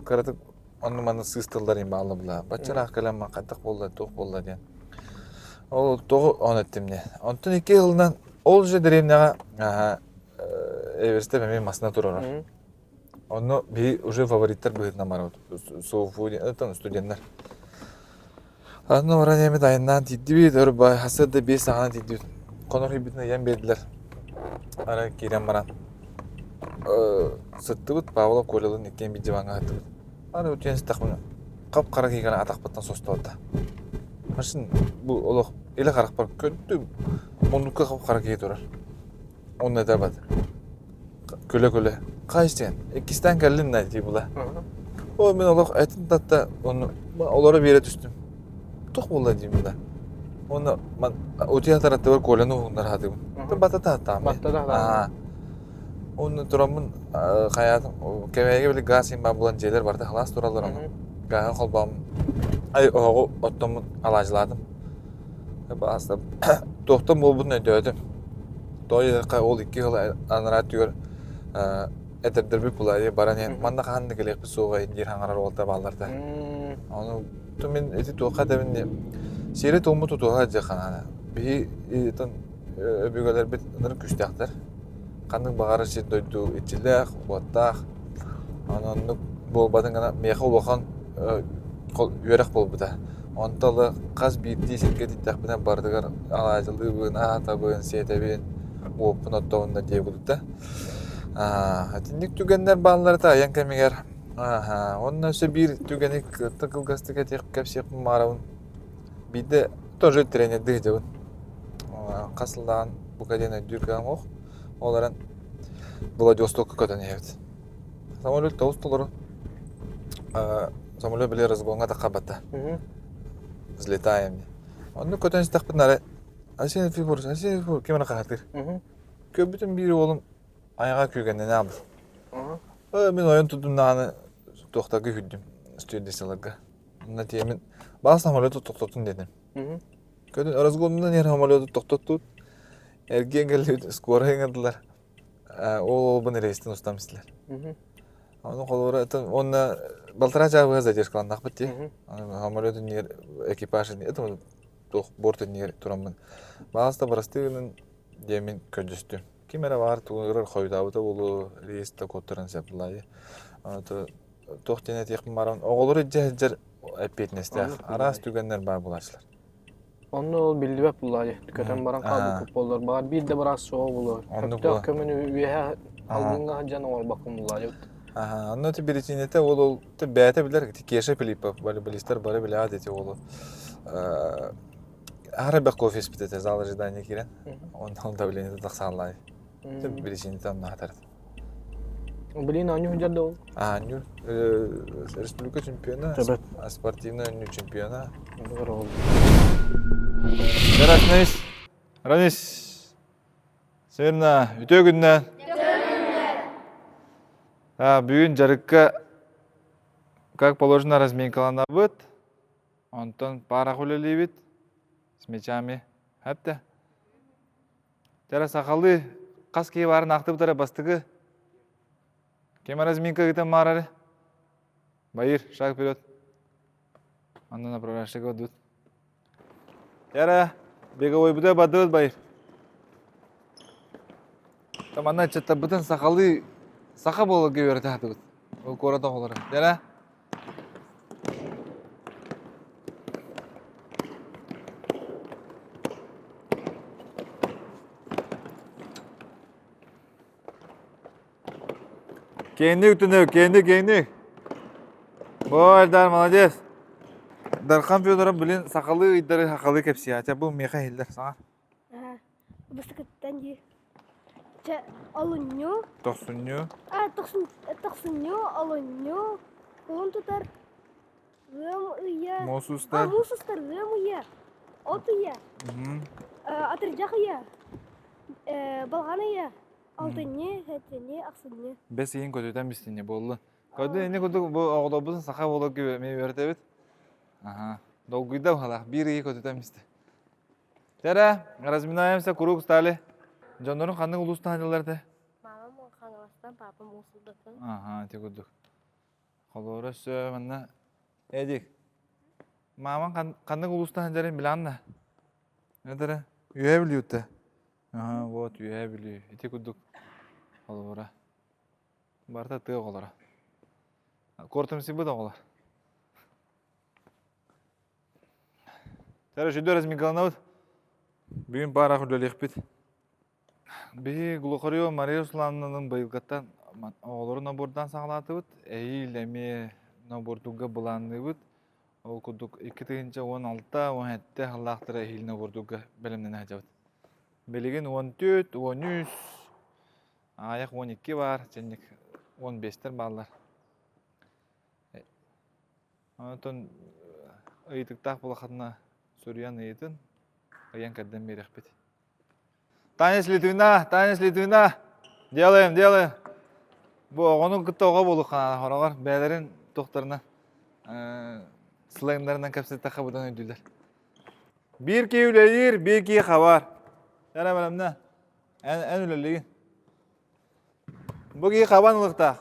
karatık onu mana sığstıllarım bağlı bula. Başara kalamma qatak bolla toq bolla diyen. O toğu on ettim ne. Ondan 2 yıldan olacak deremnaga Everest'te benim masına durur. Onu bir уже favoritler bıhıtna var. Soğufu diyen studentler. Onu oran yemet ayından tiddi bir dörü bay hasırda bir sahana tiddi. Konur hibitine yem verdiler. Ara kirem baran. Sıttı bıt Pavlov Kolyal'ın ikken bir civanga attı bıt. Ara ötüyen sıtaq bunu. Qap qara kiygan ataq bıttan sosta oldu. Maşın bu oluq ile qaraq bar kötü. Onlukka qap qara kiye durar. Onu da bad. Köle. Qaysten. İkisten geldim ne diye bula. O men oluq etin tatta onu olara bir yere düştüm. Toq bolla diyeyim bula. Onu man ötüyen tarafta var Kolyan'ı onlar hadım. Batata hatta. Batata. Onu duramın hayatım keveye bile gazin babulan jeler vardı halas duralar onu. Gaha kolbam ay o ottomun alajladım. Basta toxtam bol bunu ödödüm. Doyda ol 2 yıl anrat diyor. Ederdir bir pulayı baran yani manda kandı gelip soğuğa indir hangarar oldu ballarda. Onu tümün eti toqa da ben şere tomu tutuğa jaxana. Bir ton öbügeler bir nır küçtəklər. Kanın bağırı şey doydu içiler, bottaq. Ananlık bol badın kana mexa ulakan yörek bol buda. Ontalı qaz bitti şirket itaqbına bardıgar alacılığı buna tabın setebin opun ottağında diye bulutta. Hatinlik tügenler bağları da yan kemiger. Ondan sonra bir tügenik tıkıl gastıka tek kapsiyap maravun. Bir de тоже trenerdi jabın. Qasıldan bu kadene dürkan oq. Оларан Владивостокка көтөн ебит. Самолет тоустулары. Самолет биле разгонга такабата. Взлетаем. Onu көтөн стакпынары. Асен фигур кемена кахатыр. Көбүтүн бири олум аяга күйгөндөн абыл. Мен оюн тудумнаны токтогу хүддүм. Стюардессаларга. Мына темен баа самолетту токтотун дедим. Көтөн разгонунан ер самолетту токтотту. Ergen geldi skora yenildiler. O bunu reisten ustam istiler. Onu kolora onunla baltaraca bu задержка аннах битти. Самолетun нер экипажын это бортun нер турамын. Баста барастыгын демин көдөстү. Кимера бар тугырыр койдабыта болу рейсте коттуран саплай. Ата тохтене теким баран оголор жер эпетнесте арас түгеннер бар булачлар. Onu ol bildiğip bulayı. Tüketen baran kaldı kupollar var. Bir de biraz soğuk bulur. Köpte kömünü üye aldığında can ol bakım bulayı. Ага, ну ты перечинете ол ты бәте билер кеше Филиппов волейболисттер бары биле адете ол. Арабек кофе спитете зал ожидания кирен. Он давление тахсалай. Ты перечинете на хатар. Блин, аню жадда ол. Аню республика чемпиона, спортивный аню чемпиона. Ранис. Северна, үтөгүннән. Бүгін жарыққа как положено разминкалана быт, онтон пара хулели бит с мячами. Хәтті. Жара сақалы қас кей барын ақты бұтара бастығы. Кема разминка гітен марары. Байыр, шаг вперед. Анда направляшығы өдіт. Жара, беговой бұда бады өд байыр. Там ана чатта бұтын сақалы Саха болу кебер тахты бит. Ол кората холара. Жара. Кендик түнөк, кендик. Дар, молодец. Дархан Федоров, блин, сақалы идары хақалы кепси. Ача бұл меха хилдер саңа. Быстыкыттан ди. Алынню. Тоқсунню. Тоқсунню, алынню. Он тутар. Гым ия. Мосустар. Мосустар гым ия. От ия. Атыржақ ия. Балған ия. Алтынне, хәттене, ақсынне. Бес ең көтөтен бістіне болды. Көді ене көді бұл оғылабысын сақа болу кебе мей өрті бет. Долгүйді қалақ, бір ей көтөтен бісті. Жара, разминаемся, круг стали. Жандорun қандың ұлыстан ажаларды? Мамам қаңғаластан, папам ұсылдықтан. Тек өдік. Қолуыры сө, мәнна. Әдік. Мамам қандың ұлыстан ажарын білі анда? Әдірі? Үйе білі өтті? Вот, үйе білі. Тек өдік. Қолуыры. Барта тұғы қолары. Кортымсы бұда қолар. Жары жүді размигалана өт. Бүгін пара құлелік бет. Би Глухарио Мария Руслановнаның байылғаттан оғылары набордан сағалаты бұд, әйіл әме набордуға бұланды бұд. Ол күдік 2-16-17 ғалақтыры әйіл набордуға бәлімнен әжі бұд. Белеген 14, 13, аяқ 12 бар, жәнек 15-тер балар. Онытын ұйытықтақ бұлақатына сүриян ұйытын, ұян кәдден берек бет. Танец Литвина. Делаем. Бұл оғының күтті оға болу қанады қорағар. Бәлерін тоқтарына слаймдарынан кәпсетті қабыдан өйділдер. Bir key üleyir, bir key xabar. Yana bölümde. En üleliğin. Bu key xabanlıqta.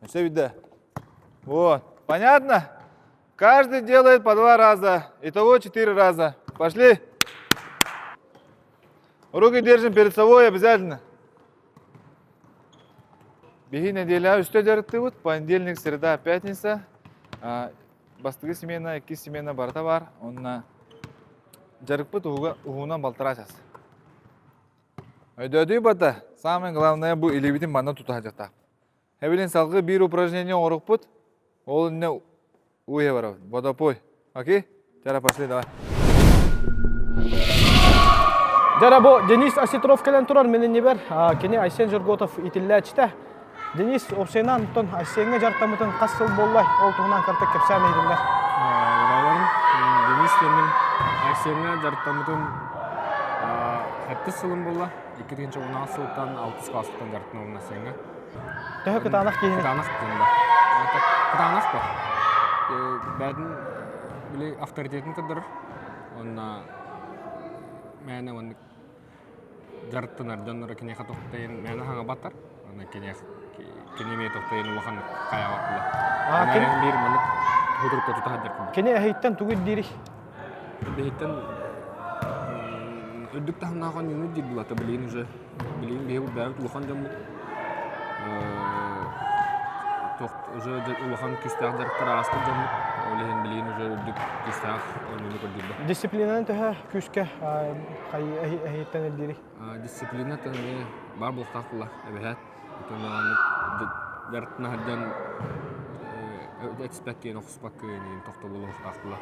Все видно. Вот. Понятно? Каждый делает по 2 раза. Итого 4 раза. Пошли. Руки держим перед собой обязательно. Беги неделя үсті дәрікті бұд. Понедельник, среда, пятница. Бастығы семена, 2 семена барта бар. Онына жарық бұд ұғуынан балтырашас. Өйдөді бата. Самое главное бұл илебетін банда тұта жата. Әбілін салғы бір упражнение орық бұд. Ол үнне уе бар. Водопой. Окей? Жара пошли, давай. Жара бу Денис Осетров келен турар менен небер. Кене Айсен Жырготов итилләчтә. Денис Обсенан тон Айсенге жартамытын касыл боллай. Ол тугунан картак кепсән идиләр. Денис кенин Айсенге жартамытын хәтті сылым болла. 2016 сылтан 6 класстан жартын олна сенге. Тәһә кытанак киһин. Кытанак тында. Кытанак бар. Бәдин биле авторитетин кыдыр. Онна мәне он жартынар жоннор кине хатоктайын мәне хаңа баттар. Кенеме тоқтайын улахан қаябақылы. Кен Анарын бір мұны құдыр көтіті хаддырқын. кене әйттен түгіл дейрі. Бейттен өддік тағынаған юнит дейді бұлаты білейін уже. Білейін бейбіл бәрі улахан жамыл. Уже улахан күстәқ жарықтар астын жамыл. Олеген білейін уже өддік күстәқ ойнуны көрдейді. Дисциплинаны төһә күскә әйттен әлдейрі. Дисциплина тәне бар бұлықтақ бұла. Әбәхәт. Дәртіні хаддан әтіспәккен, оқыспәккен, тоқты бұлықтақ бұла.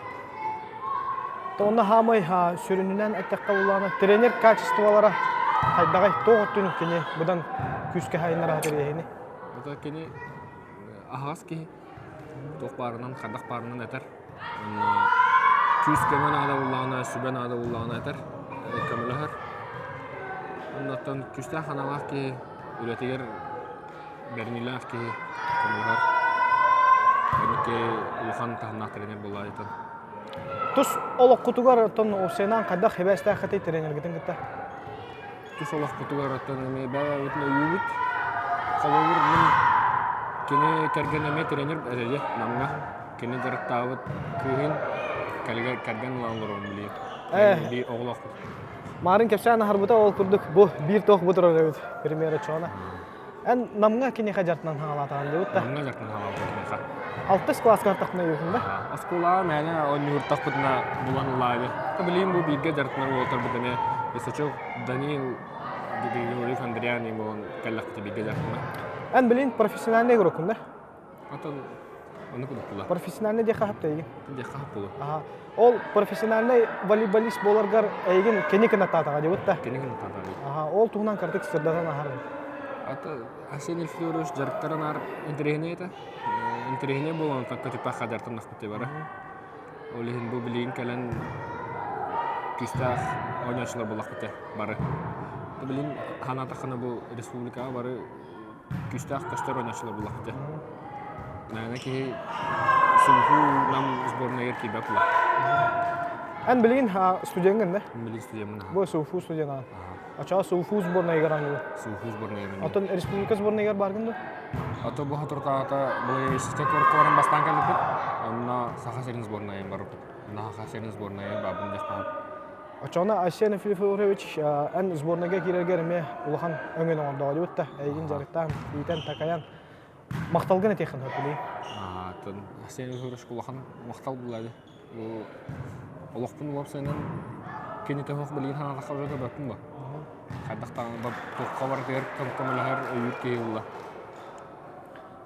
Онна хамай сүрінінен әттәққа болағына тренер качестволары хайдағай тоғыттың кене бұдан күске хайынлар атыр ехені. Бұда кене ағас ке тоқ барынан, қадақ барынан әтір. Күскемен ада болағына, сүбен ада болағына әтір. Көміліғір. Оннаттан күсті қаналақ ке үлетегер бәрніләқ ке көміліғір. Әнеке ұлған тағынақ тренер болағай етін. Тус олық құтығар ұттын осайнан қадақ хебәстә қатай тренер гетін гітті? Тус олық құтығар ұттын әме бәға өтіне үйбіт. Қалауыр мен кені кәрген әме тренер әзәде намға. Кені жарықтауыт күйін кәрген ұланғыр оң білейін. Бей оғылақ құт. Марын кәпсән harbuta ол күрдік. Бұ бір тоқ бұтыр өрәуіт. Примері чоғына. Ән намға кені қажартынан хаңалатаған дейбіт та? Намға жартынан хаңалатаған. 6 класс картақына үйкінде? Оскола мәне он юртақ бұтына бұлан ұлайды. Білейін бұл бейге жартынан олтар бұтыне. Есачық Даниил Григорьев Андриан болған кәллақты бейге жартына. Ән білейін профессиональный көрекінде? Атын оны күдік бұла. Профессиональный де қағып та еген? Де қағып бұла. Ол профессиональный волейболист боларғар әйген кені кіна татаға дейбіт та? Кені кіна татаға. Ол туғынан картық сырдаған ағарын. Ата Асен Эльфлюрыш жарықтарын ар интерегіне еті. Интерегіне болған көтіпақ қадартын нақпыте бары. Олеген бұл білейін кәлін күстақ ойнашылар болақ біте бары. Білейін қанатақына бұл республикаға бары күстақ көстер ойнашылар болақ біте. Мәне ке Сулфу нам сборная ерки бәпіла. Ән білейін студенген да? Білейін студенмен. Бұл Сулфу студенан. Ачаға Сулфу сборная егер аңғы? Сулфу сборная егер. Атын республика сборная егер баргын да? Аты бұл хатырта ата бұл естен көріккілерін бастан кәліп бет. Онына Саха-Серин сборная егер барып. Онына Саха-Серин сборная егер бабын дек қағып. Ачағына Асен Филиппович ән сборнайға керергеріме ұлыған өңген оңырдаға дейбіт та? Әйген жарықтан, ейтен, такаян. Мақталғын әтеқін Атын Асен Филиппович ұлыған мақтал бұлайды. Олықпын ұлап сәйнен кенеті хоқ білген ханатаққа өжеті бәппін ба. Қайдақтан тоққа бар дер көміліғар өйір кейі ұлла.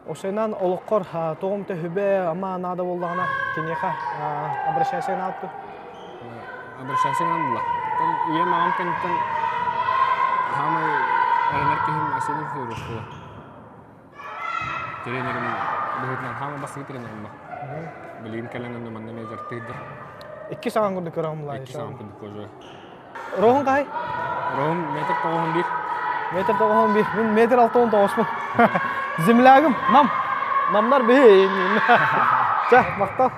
Осайнан олыққор тоғымты хүбе ама нада болдағына кенеға обращайсайын атты? Обращайсайын ұлла. Ие маған кенеттен хамай әрінер кейім Асен Филиппович ұлла. Тренерім бұғытынан хамай басығы тренерім ба. Білген кәліңін нұманны мезар тейдір. 2 саған күрді көріғым бұлай. 2 саған күрді көжі. Роғын қай? Роғын метр 91. Метр 91. Мен метр 6-19 Землягым, намнар бейін. Жа, мақтал.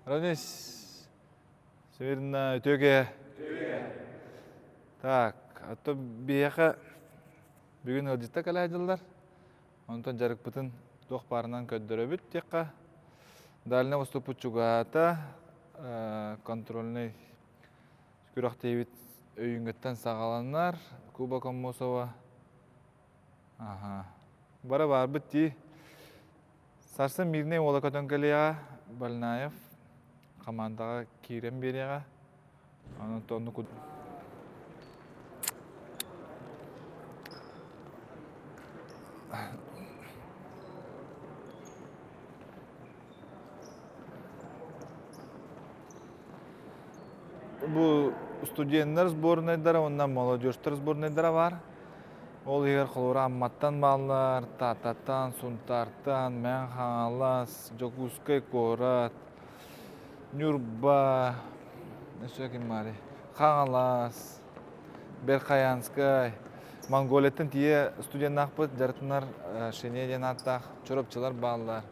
Равнес. Северна өтеге. Так, ато бейеқа бүгін ғылдетті кәлі айдылдар. Онтан жарық бұтын доқ барынан көддірі бүт текқа. Дальна выступут чугата, контрольный күрақтейбіт өйінгіттен сағаланар, Куба Коммосова. Бара бар бітті. Сарсын мирне ола көтөнкелеға Балнаев командаға кейрен береға. Анын тонны күд. Бұл студенттер сборныйдары, ондан молодежьтер сборныйдары бар. Ол егер қолуыра амматтан балылар, тататтан, сунтартан, мән қаңалас, Жокускай корат, Нюрба, қаңалас, Берқаянскай, Монголияттан тие студент ақпыт, жарытынар шенеден аттақ, чорапчылар балылар.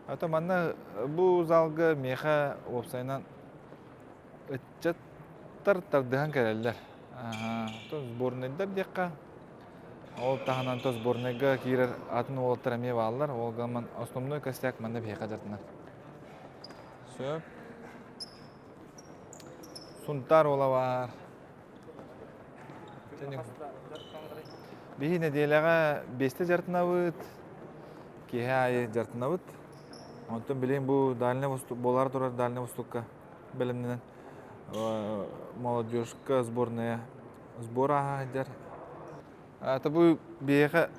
Ата манна бұл залғы меха опсайнан Өтчаттар тардыған кәрелдер. То сборныйдар декка. Ол таханан то сборныйга кирер атын олаттар эме баллар. Ол гаман основной костяк манда бейка жартына. Сөп. Сунтар ола бар. Бихи неделяға 5 жартына бұд. Кеге айы жартына бұд. Онтон білейін бұл дальный востук, болар тұрар дальный востукка. Білімнен молодежка сборная сбора жар. Ата бұл бейқа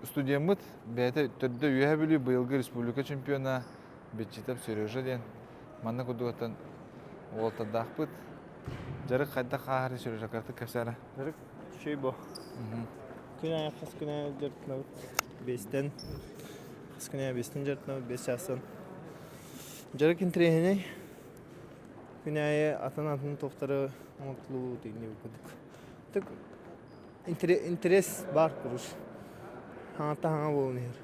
студент бұд. Бейті түрді үйе білі бұйылғы республика чемпиона бетчетап Сережа ден. Манна күдігіттен олтадақ бұд. Жарық қайда қағары Сережа карты көпсәрі. Жарық шөй бұл. Күн аяқ қыз күн аяқ жартына бұд. 5-тен. Қыз күн аяқ 5-тен жартына бұд. 5 жастан. Жарық интерегіне. Күн аяқ атын тоқтары ұмытылу дегіне бүкідік. Түк интерес бар құрыш. Хаңата хаңа болуын ер.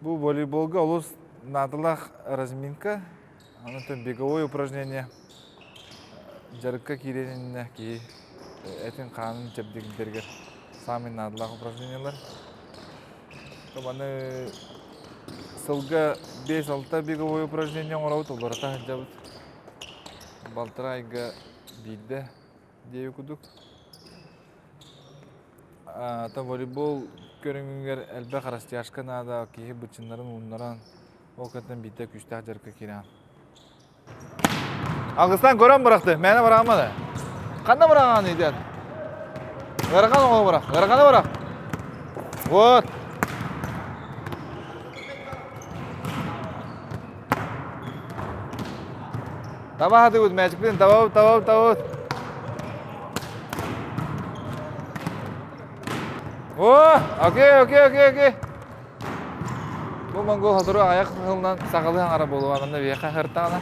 Бұл волейболға олыс надылақ разминка, анатом беговое упражнение. Жарыққа киреніне кей әтін қанын жабдегіндергер самый надылақ упражнениялар. Аны сылға 5-6 беговое упражнение оңырауыт, оларата жабыт. Балтыра айға бейді дейі күдік. Ата волейбол көріңгер әлбә қарастияшқа нада кейі бұтшынларын ұнларан ол көттен бейді күштәк жарыққа керен. Ағыстан көрін бұрақты, мәні бұрағымады. Қанда бұраған еден? Ғарқан оғы бұрақ, ғарқаны бұрақ. Вот. Таба хаты өт, мәчікпен, табауыт. Окей. Бұл монгол хатыру аяқ қылынан сақылы аңара болу адамда бейқа қырттағына.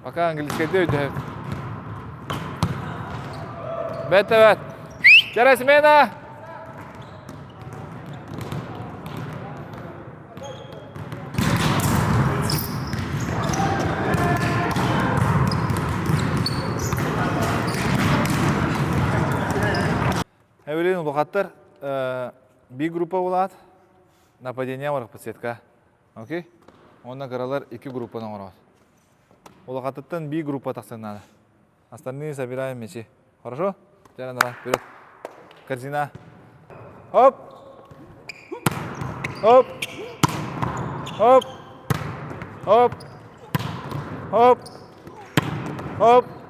Пока английскайда өйді. Бәт. Жарасмена! Әуелен ұлғаттар bir группа болады. Нападение варық подсетка. Окей? Онна қаралар 2 группадан орауыз. Ұлғаттыттан bir группа тақсан надо. Остальные собираем мячи. Хорошо? Теперь давай, вперед. Корзина. Оп!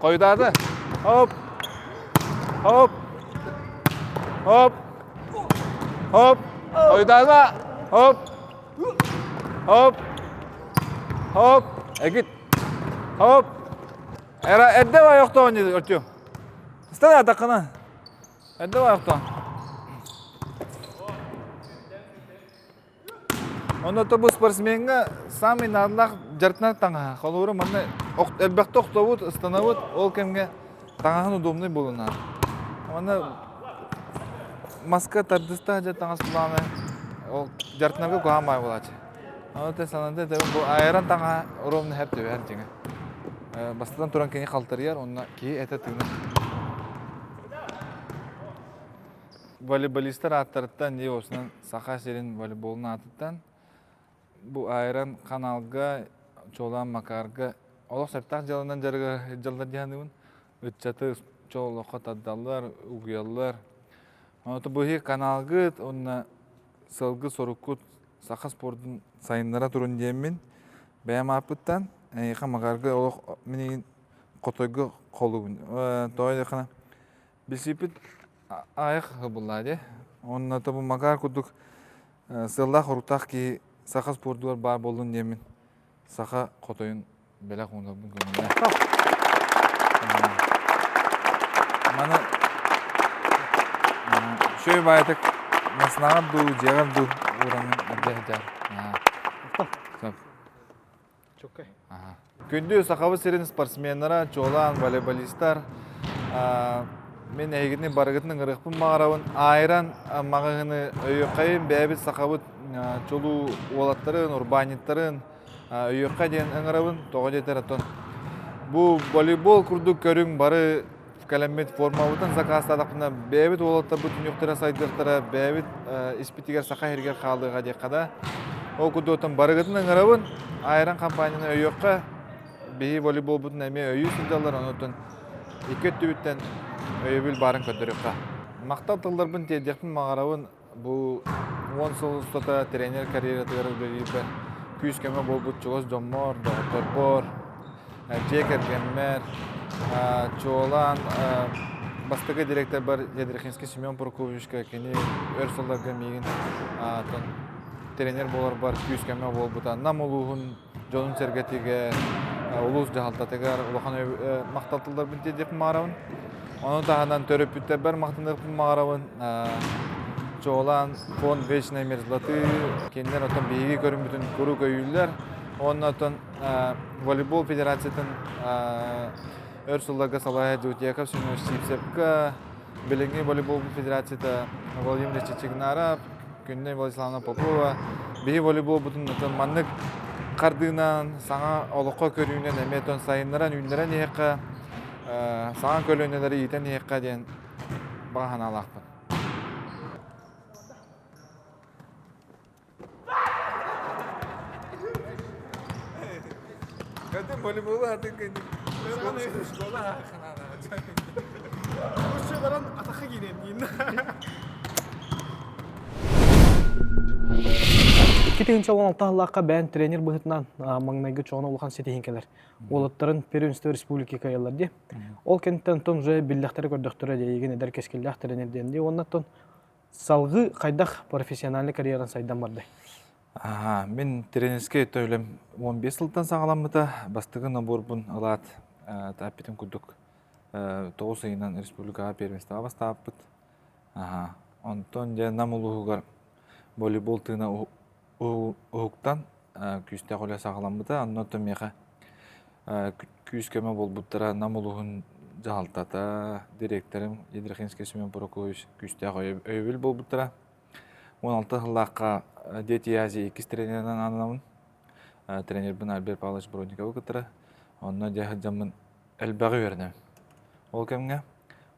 Қойдады. Оп! Қойдады. Әкет. Әдді аяқты ойнайды өртеу. Станы атаққына. Әдді аяқты. Онда бұл спортсменға самый надылақ жартына таңға. Қолуыры мұнда әлбәқті оқтауыд, ұстанауыд, ол кәмге таңағын удобный болуына. Онда маска тардыста жа таңа сұланы, ол жартынарға көғамай болады. Онда сананда бұл айыран таңа ровны әп төбе әр жеңі. Бастыдан тұран кені қалтыр ер, онына кей әті тігіні. Волейболистер аттарыттан, не осынан сақа серін волейболына аттыттан, бұл айран каналға, чолан макарға, олық сәптақ жалынан жалдар дегенімін, үтчаты чолыққа таддалар, ұғиялар. Бұл каналғы, онына сылғы сорыққыт сақа спордың сайынлара тұрын деймін, бәйім апыттан, Эйха магарга олох менин котойго колугун. Той дехана. Бисипит аяк булладе. Онна табу магар кудук сылла хорутак ки саха спордуар бар болун демин. Саха котойун белак онда бүгүн. Мана шөй байтык маснага ду жегам ду урамын адда. Күнді сақабы серін спортсменлера, чолан, волейболистар, мен әйгідіне барығытының ұрықпын мағарауын айран мағығыны өйіқайын бәбіт сақабыт чолу олаттарын, урбаниттарын өйіққа дейін ыңырауын тоғы жетер атын. Бұл волейбол күрдік көрің бары кәлемет формабытын закастадақпына бәбіт олаттар бұтын юқтыра сайдықтыра бәбіт испитигер сақа хергер қалдыға дейқада. Ол күрді отын барығытын ыңырауын айран компанияны өйіққа бейі волейбол бұтын әме өйі сүлдалар, оны отын екет түбіттен өйебіл барын көндіріққа. Мақтал тылдарбын тедекпін мағарауын бұл 10 сыл ұстата тренер карьератығары білейбі. Күйіс көмі бол бұт чоғыз жоммор, доғыторбор, жекер геммер, чоғылан, бастығы директор бар Ядрихинский Семен Прокопьевичка, кені өр сылдарға мейгін тренер болар бар, күйіс көмі бол бұта. Нам ұлуғын жонын сергетіге, ұлуыз жағалтатығар, ұлақан мақтал тылдарбын тедекпін мағарауын. Onu tağından törüp bütte bir maqtınlıqpın mağarabın çoğulan fon veçine merzlatı kendinden otan beygi körün bütün kuru köylüler. Onun otan voleybol federasyatın örsulaga salaya Dutiyakov Sünüş Sipsepka bilingi voleybol federasyata Vladimir Çeçegnarab Günden Vladislavna Popova beygi voleybol bütün otan manlık qardığından sana oluqa körüyünden emeton sayınlaran ünleren yekka Sağan kölönneleri yiten yekka diyen bağın alaqpın. Kadın voleybolu artık kadın. Şkola hakkına. Bu şeylerin ataka gireyim yine. Кетігінші 16-лаққа бән тренер бұғытынан маңнайғы çoğuna олған сетехинкелер. Олаттарын Перуинстер Республики кайыларды. Ол кенттен тон жөй білдіқтері көрдіқтірі дейген едер кескелдіқ тренерденде. Оннаттан салғы қайдақ профессиональный карьеран сайдан барды. Мен тренерске өтөйлем 15 жылдан сағаламыда бастығын оборбын алат таппетін күдік 9 айынан республикаға первенствоға бастаппыт. Онтон де намылуғығар волейбол тыына ұғықтан күйісті қоля сағаламыда. Оннотын меға күйіс көмі бол бұттыра намылуғын жағалтата директорым Ядрихинский Семен Прокопьевич күйісті өйбіл бол бұттыра. 16 жылаққа Дети Азия 2 тренерден анынамын. Тренербін Альберт Павлович Бродников күттірі. Онына дегі жамын әлбәғі өрінем. Ол кәмге.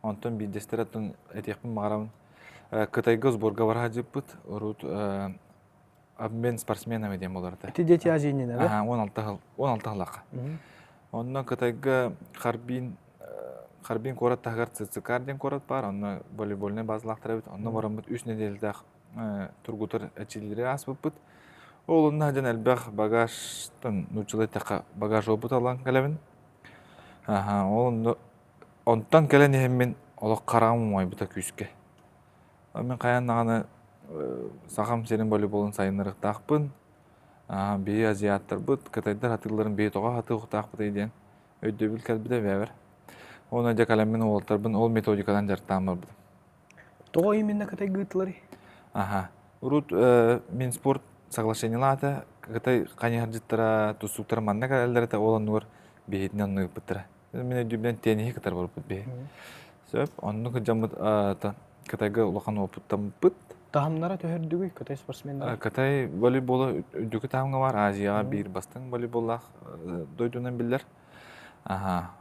Онтын бейдестер атын әтекпін мағарамын. Қытайғы сборға барға жеп бұд. Ұрут обмен спортсменами дем оларды. Әті Дети Азия нені, бе? 16 жылаққа. Онына Қытайғы Харбин корат тағар цицикарден корат бар. Онына волейболіне базылақтыра бұд. Онына барам бұд 3 неделдақ тургутар әчелері асып бұд. Ол онына жан әлбәқ багажтың нүчілі таққа багаж опыт алған кәлемін. Онтан кәлен ехеммен олық қарағым ой бұта күйіске. Мен қаянағаны сақам сенің волейболын сайынырық тақпын. Бей азиаттар бұд. Қытайдар атыларын бей тоға хаты ұқтақ бұд еден. Өйді біл кәлбіде бәвір. Оны жа кәлеммен олықтарбын ол методикадан жарттамыр бұд. Тоға еменне Қытай ғытылары? Урут мен спорт соглашениялата Қытай қанияр жыттыра тұсуқтары манна кәлдері олан нұғыр бейетінен ұнығы бұттыра. Мен өйдібінен тенихи қытар бар бұд бей. Сөп, оның жамыд Қытайға ұлақан опыттам бұд. Тағымнара төхердігі Қытай спортсмендері? Қытай волейболы үдігі тағымға бар. Азияға бір бастың волейболлақ дойдуынан білдер.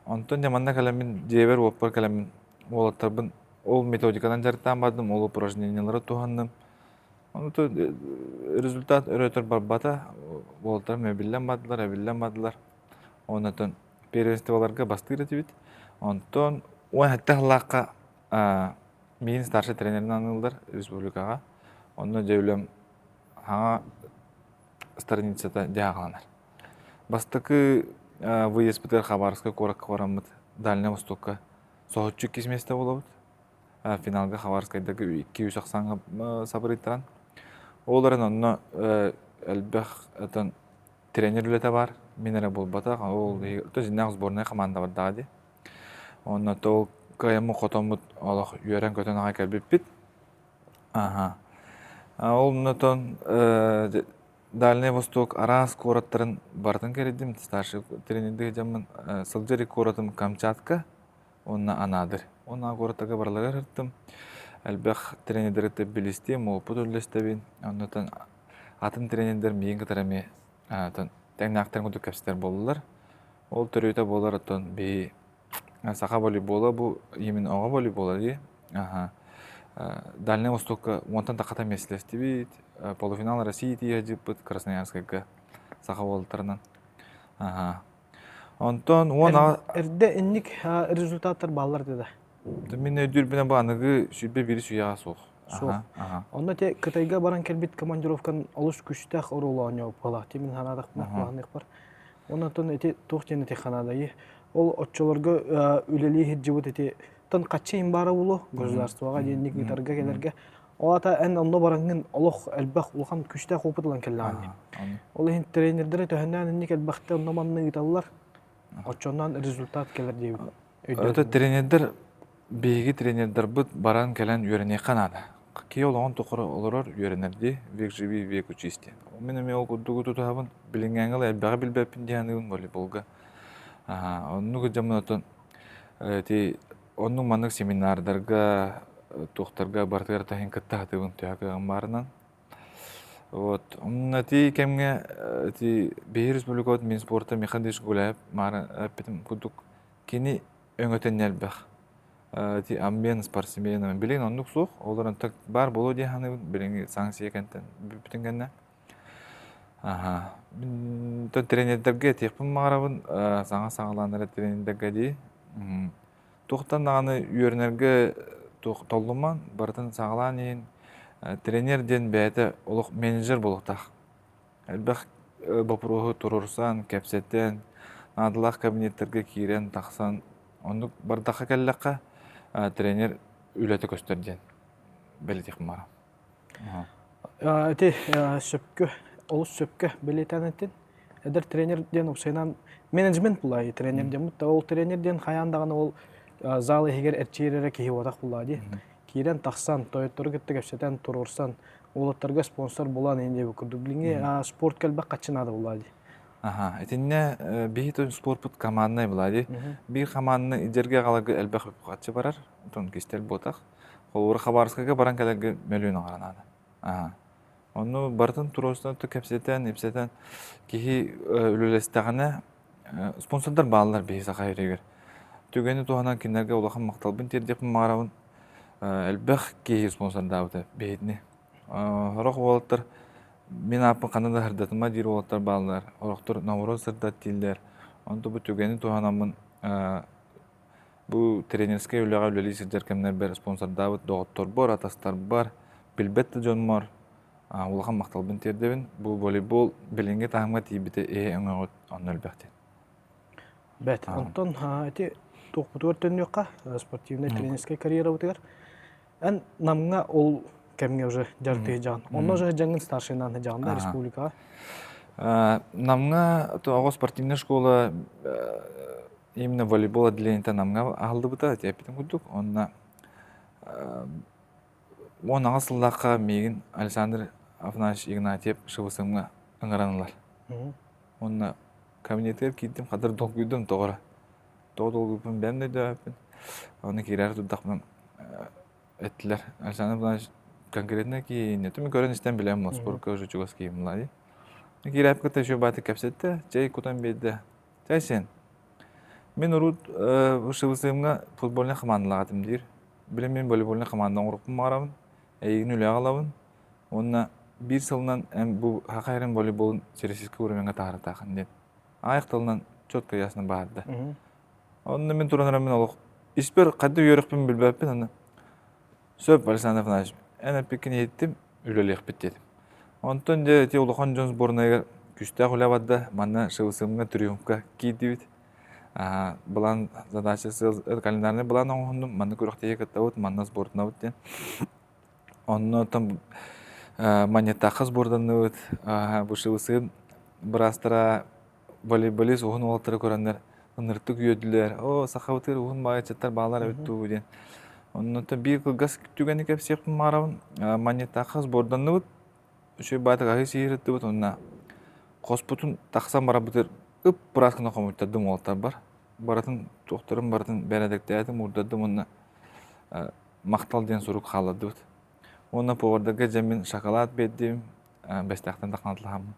Онтон жаманна кәлемін жебер оппар кәлемін олаттарбын ол методикадан жарттан бардым, ол упражнениялары туғанным. Результат өрөтір барбата, олаттар мәбіллен бадылар. Онтон первенстволарға бастығыр етебет. Онтон он әтті ғылаққа мен старший тренерін анылдар республикаға. Онны жеулем аңа страницата жағыланар. Бастықы выезд бітер Хабаровска кораққа барамыд, Дальний Востокқа соғытчы кесместі болабыд. Финалға Хабаровскайдағы 290-ға сабыр еттіран. Оларын онны әлбәқ тренер үлеті бар, менері бол батақ. Ол жинақ сборная команда бар дағады. Онны тол қайымы қотомыд олық үйерен көтен ағай кәлбіп бит. Ол мұнытын Дальний Восток арас кораттарын бардың кередім. Старший тренерді жамын сылжары коратым Камчатка, онна анадыр. Ona gorataga barlagar hırttım. Elbэх тренердерді білістем, опыт өлістебін. Оннан атын тренердер мейін кітарами тәңнақтарын күдік кәпсітер болылар. Ол түрейті болар атын бей сақа волейбола, бұл емен оға волейбола дей. Дальний Востокка онтан тақата меселесті бейт. Полуфинал России тие жіп бұд Красноярскайға сақа волтарынан. Онтан оны... Әрді әннік результаттар балар деді. Мен өйдір біне бағанығы сүрбе бері сүйяға соқ. Онда те Қытайға баран келбет командировкан олыс күштәқ орулауына опала. Темен ханадақ мақпағанық бар. Оннан әте тоқтен әте ханадайы. Ол отчыларға үлелі хеджібіт әте тын қатшайын бары ұлы государствоға денник витарға келерге. Олата ән онда бараңын олық әлбәқ ұлған күштәқ опытылан келі аңы. Ол ең тренердері төхінден әннік әлбәқті онда манны ұйталылар. Отчоннан результат келер дейбі. Өті тренердер, бейгі тренердер бұд баран келен үйрене қанады. Кей олығын тұқыры олырыр үйренерде век живи, век учисте. Мен ол күдігі тұтабын білінгенғыл әлбәғі білбәппін дейінігін волейболға. Онығы жамын отын, оның маңық семинардарға, тоқтарға бартығар тахин кітті атығын түйәкі ғамбарынан. Оның әті кәмге бейі республикауыт мен спорта механдиш гулайып, мағырын әппетім күдік кені өңөтен әлбәқ. Амбен спортсмен билин оннук сук олорун так бар болу дей ханы билин санкция кенттен бүтүн кенне. Мен тренердерге текпин магарабын саңа саңаланыр тренердерге дей. Токтан аны үйөрнерге толлуман бартын саңаланын тренерден бәйті олық менеджер болуқтақ. Әлбәқ бапырығы тұрурсан, кәпсеттен, надылақ кабинеттерге кирен тақсан, онды бардаққа кәлләққа тренер үләті көстерден бәлетек мара. Әте сөпкі, олыс сөпкі бәлетәнеттен, әдір тренерден ұпсайнан менеджмент бұлай тренерден бұтта, ол тренерден қаяндағаны ол залы егер әрчерері кейі отақ бұлай. Кирен тақсан, тойыттыры күтті кәпсетен тұрурсан, олаттарға спонсор болан енде бүкірді. Біліңе спорт кәлбәк қатшынады бұлады. Әтінне бейт спорт бұт командынай бұлады. Бір командыны идерге қалағы әлбәқ қатшы барар, тұн кестел ботақ. Ол ұры қабарысқаға баран кәлігі мөлуіні қаранады. Оны бартын тұрустан тұр кәпсетен, епсетен кейі үлілестіғіне спонсордар бағалар бейсі қайрегер. Түгені туғанан кендерге олақын мақталбын тердепін мағарауын әлбәқ кейі спонсорда ауды бейдіне. Хорақ олаттар, мен апын қанада хырдатыма дейір олаттар бағалар. Хорақтар наурыз сырдат дейілдер. Онды бұл түгені туғанамын бұл тренерске өліға өлелі сіздер кемнер бәр спонсорда ауды. Доғыттар бар, атастар бар, білбетті жон бар. Олақан мақталбын тердебін. Бұл волейбол білінге тағымға тейбіті өңі оны өлбәқтен. Бәт, онтан тоқпыты өрттен өққа спортивный тренерская карьера өтігер. Ән намға ол кәмге уже жарты жан. Онна же жаңын старшинан жағында республика. Намға оғы спортивная школа именно волейбол отделениета намға ағылды бұта әтепетін күдік. Оны ағасылдаққа мегін Александр Афанасьевич Игнатьев шығысымға ыңғаранылар. Оны кабинеттер кейттім қадар доқ күйдім тоғыра. Тоғдол күпін бәмді дөпін. Оны керер тұдақпын әттілер. Александр Афанасьевич конкретно кейін. Мен көрін істен білем, спортқа уже чуғас кейін мұлады. Керер күтті шөй баты кәпсетті, жай күтін бейді. Жай сен. Мен ұрут шығысымға футболына қамандылағатым дейір. Білем мен волейболына қамандың ұрықпын мағарамын. Әйгін өлі ағалауын. Онына бір сылынан бұл хақайрын волейболын сересескі өріменге тағыры тақын ден. Аяқтылынан чотқа ясына бағарды. Онына мен тұранырымен олық. Испер қадды үйеріқпен білбәппен, оны сөп Александр Афанасьевич. Ән әппеккен еттім, үлелек біттедім. Онтын де олыған жон сборнайға күшті құлабадды, манна шығысымға триумфқа кейді бет. Бұлан задачасы календарны бұлан оңғындым, манна көріқтегі кіттауыт, манна сбордына өттен. Онына там монетақы сборданы өт, бұл шығысым бірастыра волейболист оғын олаттары көріндер. Ныртты күйөділер, сақауытыр ұғын бағайчаттар бағалар өтті өден. Онында бір қылғас күттігені кәп сеқпін мағарауын монетақы сборданы өт, үші байтық ағы сейірітті өт, онына қоспұтын тақсан бара бұтыр үп бұраскына қомыттадым олаттар бар. Баратын тоқтырым, баратын бәрәдікті әдім ұрдадым, онына мақтал ден сурук халады. Оны повардага жамин шоколад беддим, бестақтан тақнатылам.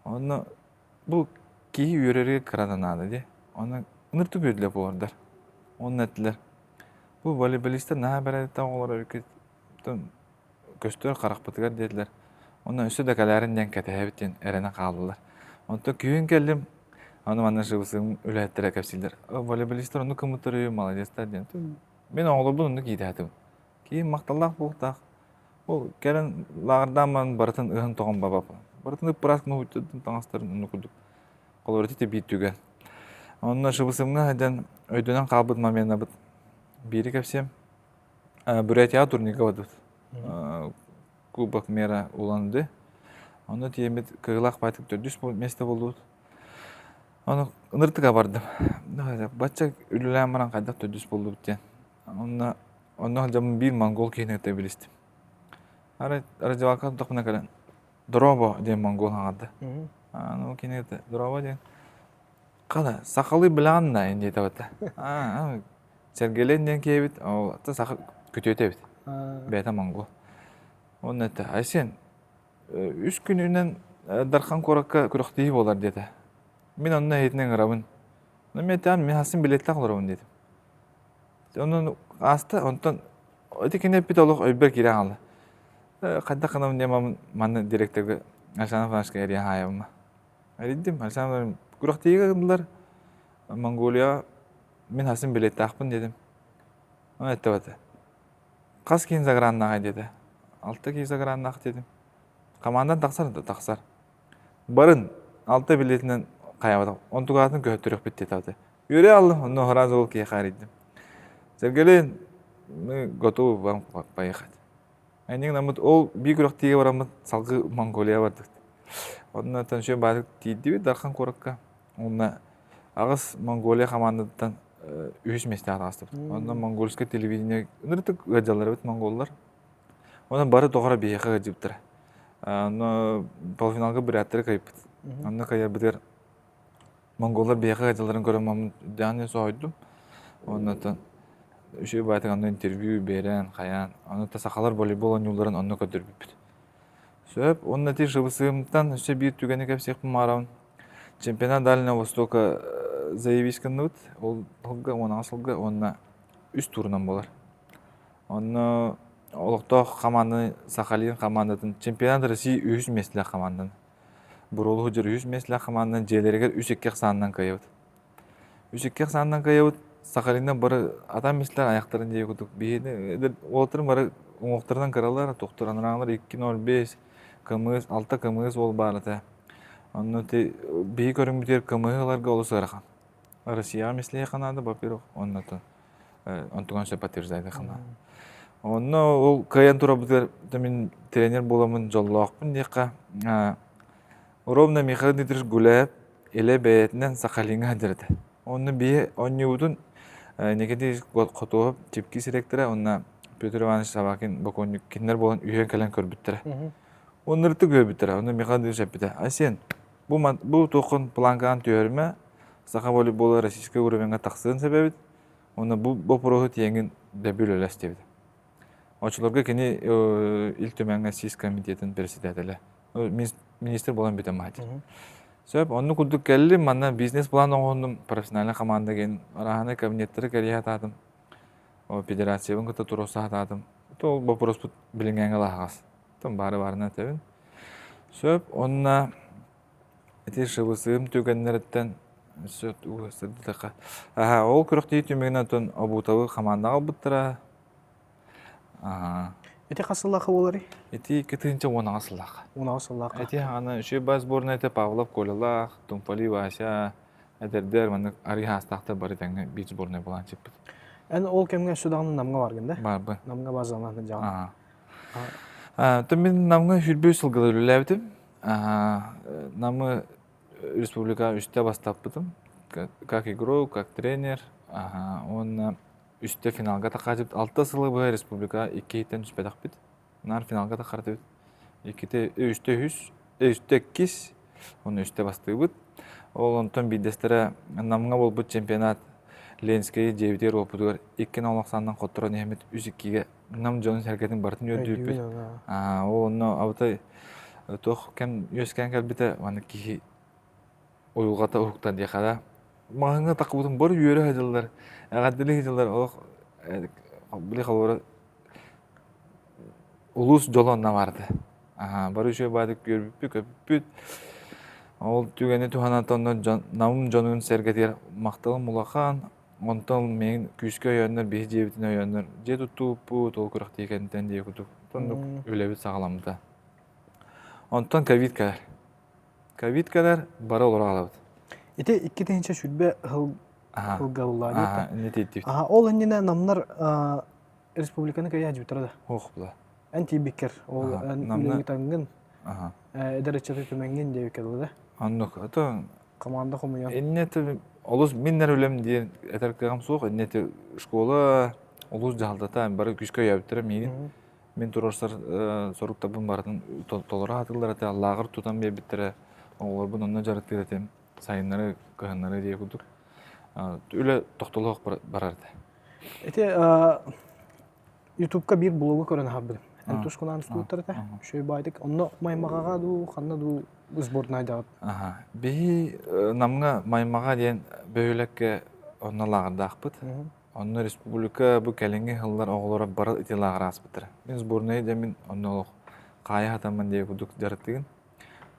Оны бұл кей үйерерге кыраданады де. Оны нырту бөділе повардар. Оны әттілер. Бұл волейболистер наға бәрәдеттен олар көстер қарақпытығар деділер. Оны үсі дәкәләрін ден кәтәйбіттен әріне қалдылар. Онда күйін келдім, оны манна жығысың үләттірі кәпсілдер. Волейболистер оны кымытыры, молодецтер ден. Мен оғылы бұл оны кейдәдім. Кейін мақталақ бұлықтақ. Ол кәрін лағырдан ман барытын ұғын тоғын бабапы. Барытын ұппыраскыны ұйттыдың таңастарын оны күдік. Қолы өрті бейт түген. Онына жығысыңға әден өйденен қалбыт мамена бұд. Бері кәпсем, Бурятия турнига бадыд. Кубок мера уланды. Оны тиемет кығылақ байтық 400 месте болдуд. Оны ыныртыға бардым. Батча үлілән баран қайдақ 400 болду біттен. Оны жамын бір монгол кейін өте білістім. Раджавалқа тұтақпына кәлін. Дробо ден монгол аңады. Оны кейін өте. Дробо ден. Қада, сақалы білағанна енді ете бәтті. Сергелен ден кейбіт, сақы күті өте біт. Бәйті монгол. Оны өте. Айсен, үш күнінен дарқан қораққа күріқтейі болар деді. Мен онына етінен ғырабын. Мен хасын билетті қылырабын дедім. Onun astı, ondan ötekine bir dolu öbür kira aldı. Kadda kanım demem manı direktörü aşağıdan başka yere hayalım. Dedim, aşağıdan kurak diye geldiler. Mongolia, ben hasım bilet takpın dedim. Onu etti batı. Kas kiyin zagrannağı dedi. Altı kiyin zagrannağı dedim. Kamandan taksar. Barın altı biletinden kayamadım. On tuğatın götürük bitti tabi. Yürü aldım, onu horaz ol kiye karidim. Сергелен, мы готовы вам поехать. Они нам ол биграх тие барамыт салгы Монголия бардык. Онна таншы бардык тиди дархан коракка. Онна агыс Монголия командадан 3 месте атастып. Онна монгольское телевидение ныртык гаджалар бит монголлар. Онна бары тогара бияга гаджыптыр. Онна полуфиналга бираттыр кайып. Онна кая битер монголлар бияга гаджаларын көрөм даны сойдум. Оннан Үші байтығанда интервью берен, қаян. Оны тасақалар волейбол ойнуларын оны көтіріп бит. Сөп, оны нәтиж жыбысығымдан үші бір түгені кәпсек бұмарауын. Чемпионат Дальнего Востока заявисканды бұд. Ол ғылға, оны асылға, оны үш турынан болар. Оны олықтақ қаманды, Сахалин қамандатын, чемпионат России 3 меслі қамандын. Бұролығы жыр 3 меслі қамандын, желерігер 3-2 санынан қайауд. 3-2 санынан қайауд. Сахалиннен бары адам мислер аяқтарын жей күдік. Бейді олтырын бары оңықтардан қаралар, тоқтыр аныраңлар 2.05 кымыз, 6 кымыз ол бары. Оны бей көріңбітер кымығыларға олысы ғарақан. Россия мисле қанады, во-первых, онтыған сөп подтверждайды қана. Оны ол қаян тұра бұтер, мен тренер боламын жоллақпын дейқа. Ровно Михаил Дмитриевич Гуляев еле бәйетінен Сахалинға жүрді. Оны бей, оны Негеде қотуып, тепки сиректірі, онына Петр Иванович Сабакин Баконюк кендер болған үйен кәлін көрбіттірі. Онырты көрбіттірі, оны Михаил Шаппеті. Айсен, бұл тоқын планкаан түйеріме, сақа волейболы российская уровенға тақсығын себебет, оны бұл проғы тиеңін дәбіл өләс дебеді. Очыларға кені ил төменгі СИС комитетін председателі. Министр болған бетім мағады. Сөп, оны күлдік кәлі, манна бизнес план оғындым, профессиональный команда ген, арағаны кабинеттері кәлі атадым, федерациябын күті тұросы атадым. Ол вопрос бұд білінгенгі лағас. Бары-барына тәбін. Сөп, онына әте шыбысығым төгенлеріттен сөт ұғыстырды таққа. Ол күріқтей түмегінен түн обутауы командаға бұттыра. Эти қасыллақы болары? Эти кетінші оны қасыллақы. Оны қасыллақы. Эти аны үші бас борын әті Павлов, Колялақ, Тумпали, Вася, әдердер, мәнік ариға астақты бары тәңі бейт борыны болан чеппіт. Әні ол кәмген судағының намға баргында? Бар бұ. Намға базаланды жағын. Түн мен намғы хүрбүй сылғылы үліләбітім. Намғы республика үште бастап бұдым. Как игрок, как тренер. Он Үсте финалға тақажып, 6 сылы бұға республика 2-тен түспедақ бит. Нар финалға тақарды бит. Үсте 2, оны үсте басты бұд. Ол онтон бейдестері намға бол бұд чемпионат Ленская жебитер опудугар иккен олақсандан қоттыран ехмет үзіккеге нам жонын сәркетін бартын өдүйіппет. Ол онно абытай тоқ кәм өскен кәлбіті ваны кихи ойылғата ұруқтан дияқада. Мағыңа тақыбытын бар үйері хадылар, әғадділі хадылар, олық білі қалуары улус жолонна барды. Бары үші бадық көрбіппі, көпіппіт. Ол түгені туханатонно намым жонын сәргетер мақтылым улақан, онтон мен күшкі өйөннер, бейі жебітін өйөннер, же тұттуыппы, тол күріқті екенден дей күтіп, тондық өлебіт сағаламды. Онтон ковид кәлер. Ковид кәлер бары олар алабыд. Ите 2-нче сүрбе хылгалла дейт. Не дейт. Ол әннене намнар республиканы көйә жүтірді. Оқ бұла. Ән тибекер, ол үлеңі таңғын, әдәречеті төменген дейі кәділді. Аннық, аты Команда құмыян. Эннеті, олыс миннер өлем дейін әтәркіғам соқ, эннеті школа олыс жағалдата, бары күшкі өйәбіттірі мейін. Мен тұрарсар соруқтабын бардың толыра атылар әті, лағыр тұтан бейбіттірі, олар бұн онына жарыттыр әтем, сайынлары, қығынлары дейі күдік. Өлі тоқтылық барарды. Эти YouTube-ка бір блогы көрін хаббын. Әнтуш құнан ұстуыттыр әті, шөй байдық. Онны маймағаға ду, қанна ду сборнай дағыд. Бейі намға маймаға дейін бөйлекке онна лағырда ақпыт. Онны республика бұл кәлінгі ғылдар оғылары бары ити лағыр аспыттыр. Мен сборнай дейін онны олық қайы атамын дейі күдік жарыттығын.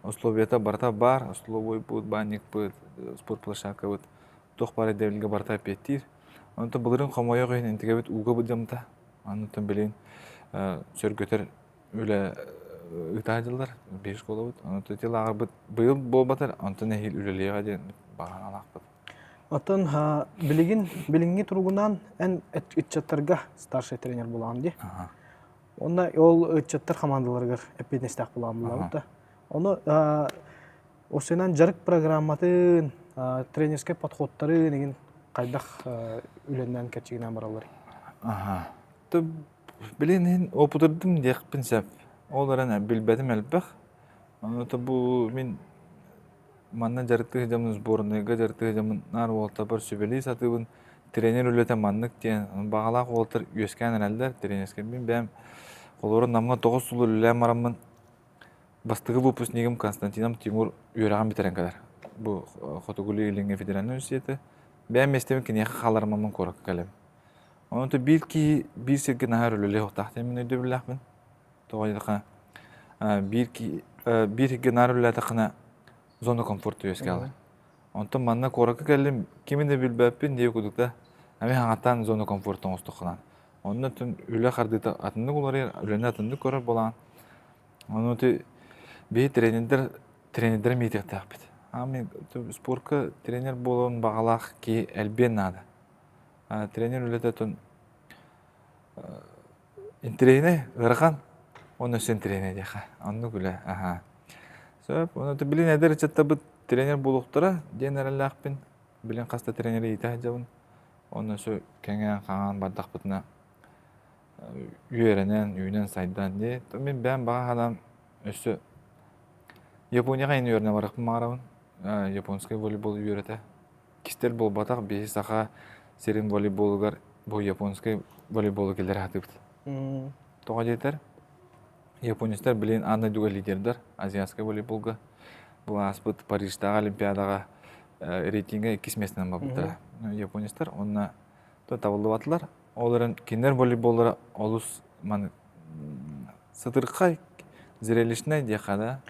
Условията барта бар, условой бұд, банник бұд, спорт площадка бұд. Тоқ бары дәвілге барта петтір. Онты бұлырын қомайы қойын интіге бұд уға бұд жамта. Онты білейін сөргөтер өлі ұйтайдылар, 5 школа бұд. Онты ити лағыр бұд бұйыл бол батыр, онты нәхил өлелеға дейін баған алақ бұд. Отын білінгі тұрғынан ән үтчаттарға старший тренер болам де. Онна ол үтчаттар командаларғар әппетнестақ болам бұлауыда. Оны осынан жарық программатын, тренерске подходтары деген қайдақ үленнен кәтчігінен баралар. Білен опытырдым деқпін сәп. Оларан білбәдім әлбәқ. Бұл мен манна жарықты жамын сборныйға жарықты жамын нар олта бар сөбелей сатыбын тренер үлеті маннық дейін бағалақ олтыр өскен әрәлдер тренерске. Мен бәм қолорын намға 9 сұлы үлі марамын бастығы выпускнигім Константином Тимур үйраған бітерен кәдер. Бұл Хотугулы Илинге федеральный университеті. Бәм местемін кенеқі қаларымамын қорық кәлем. Оны бір серге нағар үлілі оқтақты мен өйді біләқпін. Тоғайдыға бір серге нағар үлі атақына зона комфорты өске алыр. Онтан манна қорақы кәлем кемінде білбәппен дей күдікті әме хаңаттан зона комфорттың ұстықынан. Онына түн үлі қардыйты атынды олар үліні атынды көрір болаған. Оны өте бей тренерлер мейтекті ақпет. Ами спортқа тренер болуын бағалақ ки әлбен нады. Тренер үлеті түн интерейне ғырған, оны өсен тренер деқа. Оны күлі. Оны өте білін әдір чатта бұд тренер болуқтыра, ден әрілі ақпен, білін қаста тренері еті жауын. Оны өсі кәңген қаған бардақ бұтына үйерінен, үйінен сайдан де. Мен бән баға адам өсі Японияға ені өріне барақпын мағарауын. Японскай волейбол үйереті. Кистер бол батақ, бейі сақа серин волейболығар бұл японскай волейболы келдер атыбыд. Тоға жетер. Японистер білейін аны дуға лидердер азиатскай волейболға. Бұл аспыд Париждағы олимпиадаға рейтингі 2 местінен бабыдыр. Японистер онына табылды батылар. Оларын кендер волейболлары олыс сытырқай зрелищнай дияқада.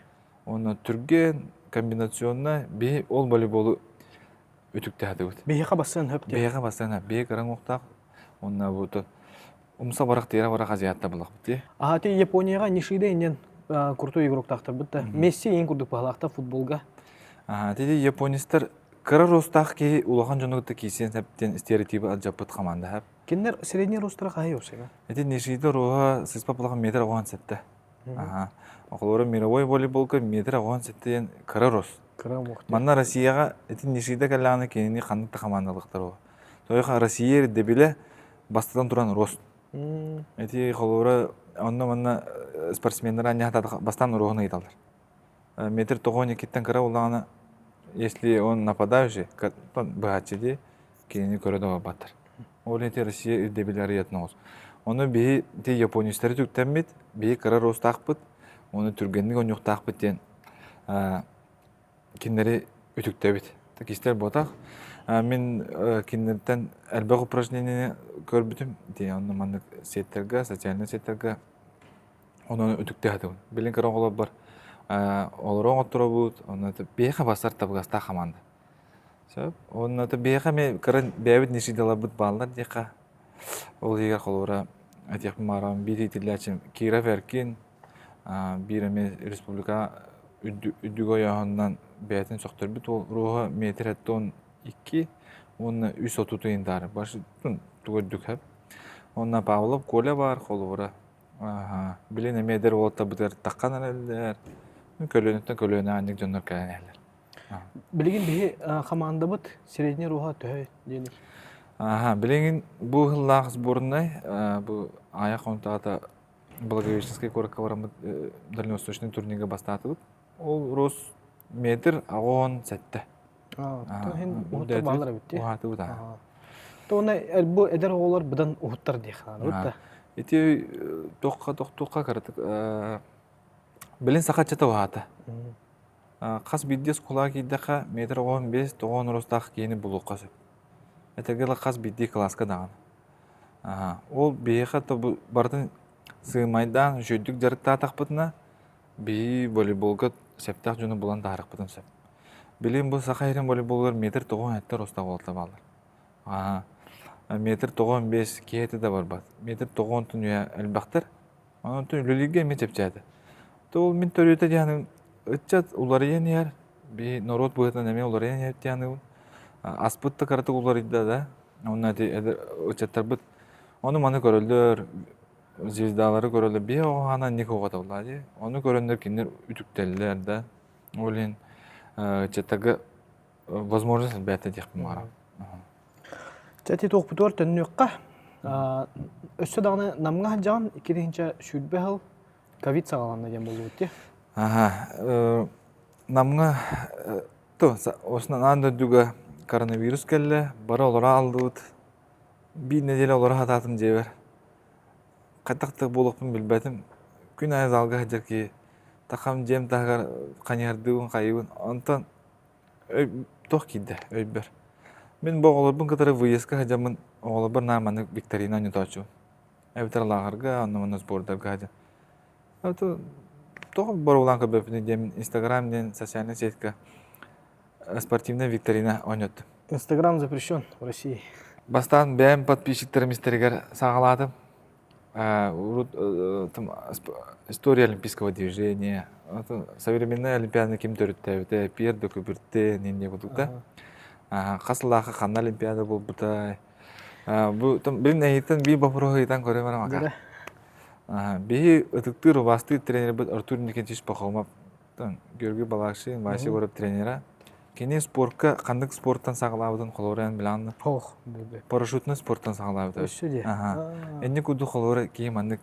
Оны түрген комбинационна бей ол волейболы өтікті әді өт. Бейіға басын өп де. Бейіға басын өп. Бей қараң оқтақ. Онына бұты. Умса барақ дейра барақ азиатта бұлақ бұты. Те Японияға нешейді енен күрту игроктақтыр бұты. Месси ең күрдік бағалақта футболға. Теде японистер кыра ростақ кей улахан жонығыты кейсен сәптен стереотипі аджапыт қаманды әп. Кендер средний ростыра қайы өсеға? Те нешейді руға сыспа бұлақан метр оған сәтті. Оқылары мировой волейболға метр оған сәттен кыра рост. Манна Россияға нешейді кәллағаны кеніне қандықты қамандылықтар оға. Тойға Россия дебілі бастыдан тұран рост. Қолары онна манна спортсмендер анияқтады бастан рухына еталдар. Метр тоғын екеттен кіра олағаны, если он нападающий, бігатчеде, кені көреді баттар. Ол еті Россия ирдебелері ятнауыз. Оны бейі де японистері түктенмет, бейі қырар оз тақпыт, оны түргенлік онюқ тақпыт ден кендері үтіктебет. Кестер ботақ. Мен кендерден әлбәқ упражнение көрбітім. Оны маңдық сеттерге, социальный сеттерге оны үтікте әді. Білін кірін қолы бар. Олырон оттыры бұд. Оны бейқа басар табығаста қаманды. Оны бейқа мен кірін бәйбіт нешедела бұд балдар дейқа. Ол егер қолыра әтеқпін мағырам бейді етілі кейрaf әркен bir республика үдігі ойағынан бәйтін соқтыр біт ол руға метр әтті 12 оны үс оту түйіндары башы түгірдік әп онына бағылып көля бар қолы білен әмедер олатта бұтыр таққан әлілер көлөнеттен көлөне әндік жондар кәлен әлілер Білген бейі қаманды бұд середіне руға түйі дейінер. Білеген бұл ғыллағыз бұрынай бұл аяқ онтағата Благовещенский коракка барамыд дальневосточный турниге бастаты бұд. Ол рос метр ағуын сәтті. Ұғыттар бағылар бітті? Ұғаты бұд. Оны әлбі әдер оғылар бұдан ұғыттар дейхана бұд. Еті тоққа қарадық. Білін сақатчата ұғаты. Қас биддес құлағы кейдіға метр 15-9 ростақ кейіні бұлу қасы. Әтергелі қас бидді класқа дағын. Ол бейіға бардың сыймайдан жөйдік жарықта атақпытына бей волейболға сәптақ жөні бұлан дарық бұтын сәп. Білен бұл сақайрын волейболғар метр 9 әтті роста болты балар. Метр 95 кейеті де бар бат. Метр 9 түн өе әлбақтыр. Оның түн үліліге мен сәпчәді. Ол мен төрөті дейінің үтчат ұлары ен ер. Бей народ бұғытын әме ұлары ен ер дейінің. Аспытты қаратық ұлары еді да. Оның үтчаттар бұд. Оны маны көрілдір. Звездалары көрілді. Бей оғана не қоғат олады. Оны көріндер кендер үтіктелілер да. Олен үтчаттағы возможность бәті дейқпін мара. Чәті тоқ бұтуар түнні өққа. Өссі дағыны намға жағын 2-ші шүлбе ғыл ковид сағаланна ден болу өтте. Намға осынан аңды дүгі коронавирус кәлі, бары олара алды өт. Bir neделе олара хататын жебер. Қаттақты болықпын білбәтім. Күн айыз алға жер ки тақам жем тағар қанярдығын қайыбын. Онтан тоқ кейді өйбір. Мен бұл оларбын қытары выезға жамын оларбыр нарманы викторина ұнытачу. Әбітер лағырға, онымын сбордарға жа. Тоқ бар олан көбөпіне демін Инстаграмден, социальный сетка спортивная викторина ойнетті. Инстаграм запрещен в России. Бастан бәйім подписчиктеріміздергер сағаладым. История олимпийского движения. Современная олимпиада кем төріттәуді, перді көпіртті, ненде бұдықта. Қасылағы қанна олимпиада бұл бұтай. Білін әйттен бей бапырығы етен көре бара мақа. Бей ұтықтыр ұбасты тренер бұд Артур Никентич Пахомап. Георгий Балакшин, Васи көріп тренера. Кене спортқа, қандық спорттан сағылабыдың қолорайын біланды. Парашютны спорттан сағылабыды. Өші де. Әнне күді қолоры кейім андық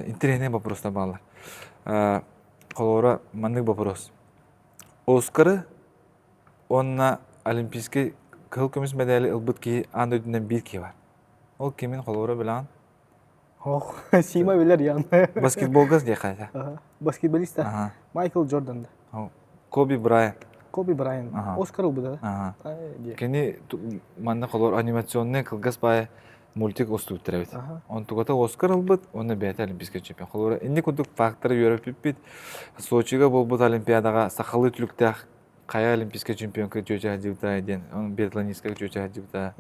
интерене бапыроста бағылар. Қолоры мандық бапырос. Оскары, онына олимпийский қыл көміс медалі ұлбыт кейі аңды өтінден бір кей бар. Ол кемен қолоры білан? Сима білер ян. Баскетболғыз де қайда? Баскетболиста. Майкл Джордан. Коби Брайант. Коби Брайан. Оскар ұлбыда. Кені маңда қолор анимационный қылғыз бай мультик осты өттірі бет. Он тұғыта Оскар ұлбыд, оны бәйті олимпийский чемпион. Қолор әнде күдік факторы өріп бит. Сочиға бұл бұд олимпиадаға сақалы түлікті қая олимпийский чемпионка жөжі әдеуді әден, оның бетланистка жөжі әдеуді.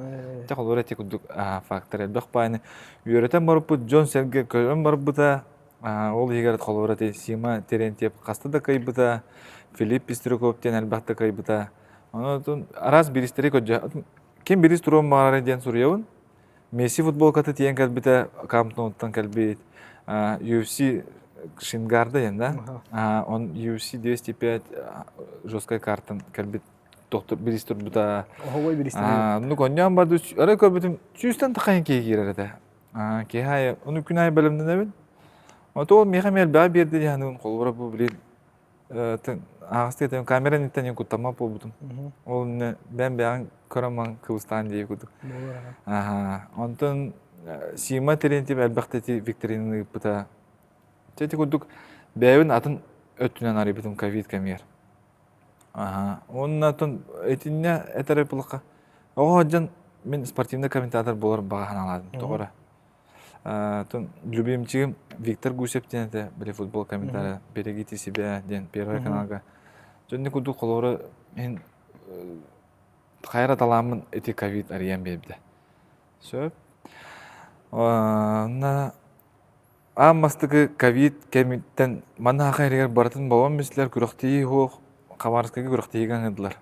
Қолор әте күдік факторы әлбәқ байыны. Өретін барып бұд, Джон Сенге көрін барып бұда. Ол егерет қолор әте Сима Терентьев қасты да кай бұда. Филипп Пестрюковтен әлбәқті кай бұда. Араз бірістері көджі. Кем біріс тұруын мағарары ден сұрияуын? Месси футбол каты тиен кәлбіті, Камптонуттан кәлбейт. UFC Шингарды ен, да? Он UFC 205 жесткай картын кәлбейт. Біріс тұр бұда. Оғылай бірістері. Ну, көнден барды. Ары көрбітім, сүйістен тақайын кей керері. Кей хай, оны күн ай бәлімден әбін. Ол меға мәл бәй берді, қолбыра бұл білейін. Ağızda yetem kamera nitten yen kutama pobudum. Ol ne ben beğen koraman Kıbrıs'tan diye kudum. Aha. Ondan sima terentip elbette ti Viktorina'nı yapıta. Çeti kuduk beğen atın ötünen arayıptım Covid kamiyer. Aha. Onun atın etinne eter yapılıqa. O hocam men спортивный комментатор болар бағахан аладым, тоғыра. Любимчигим Виктор Гусев ден де біле футбол комментарий «Берегите себя» ден первый каналға. Жөнді күді қолоры мен қайра таламын эти ковид ариян бебді. Сөп. Аммастығы ковид кемиттен мана ақайрегер баратын бауан месілер күріқтейі хоқ, Қамарскаға күріқтейген ғыдылар.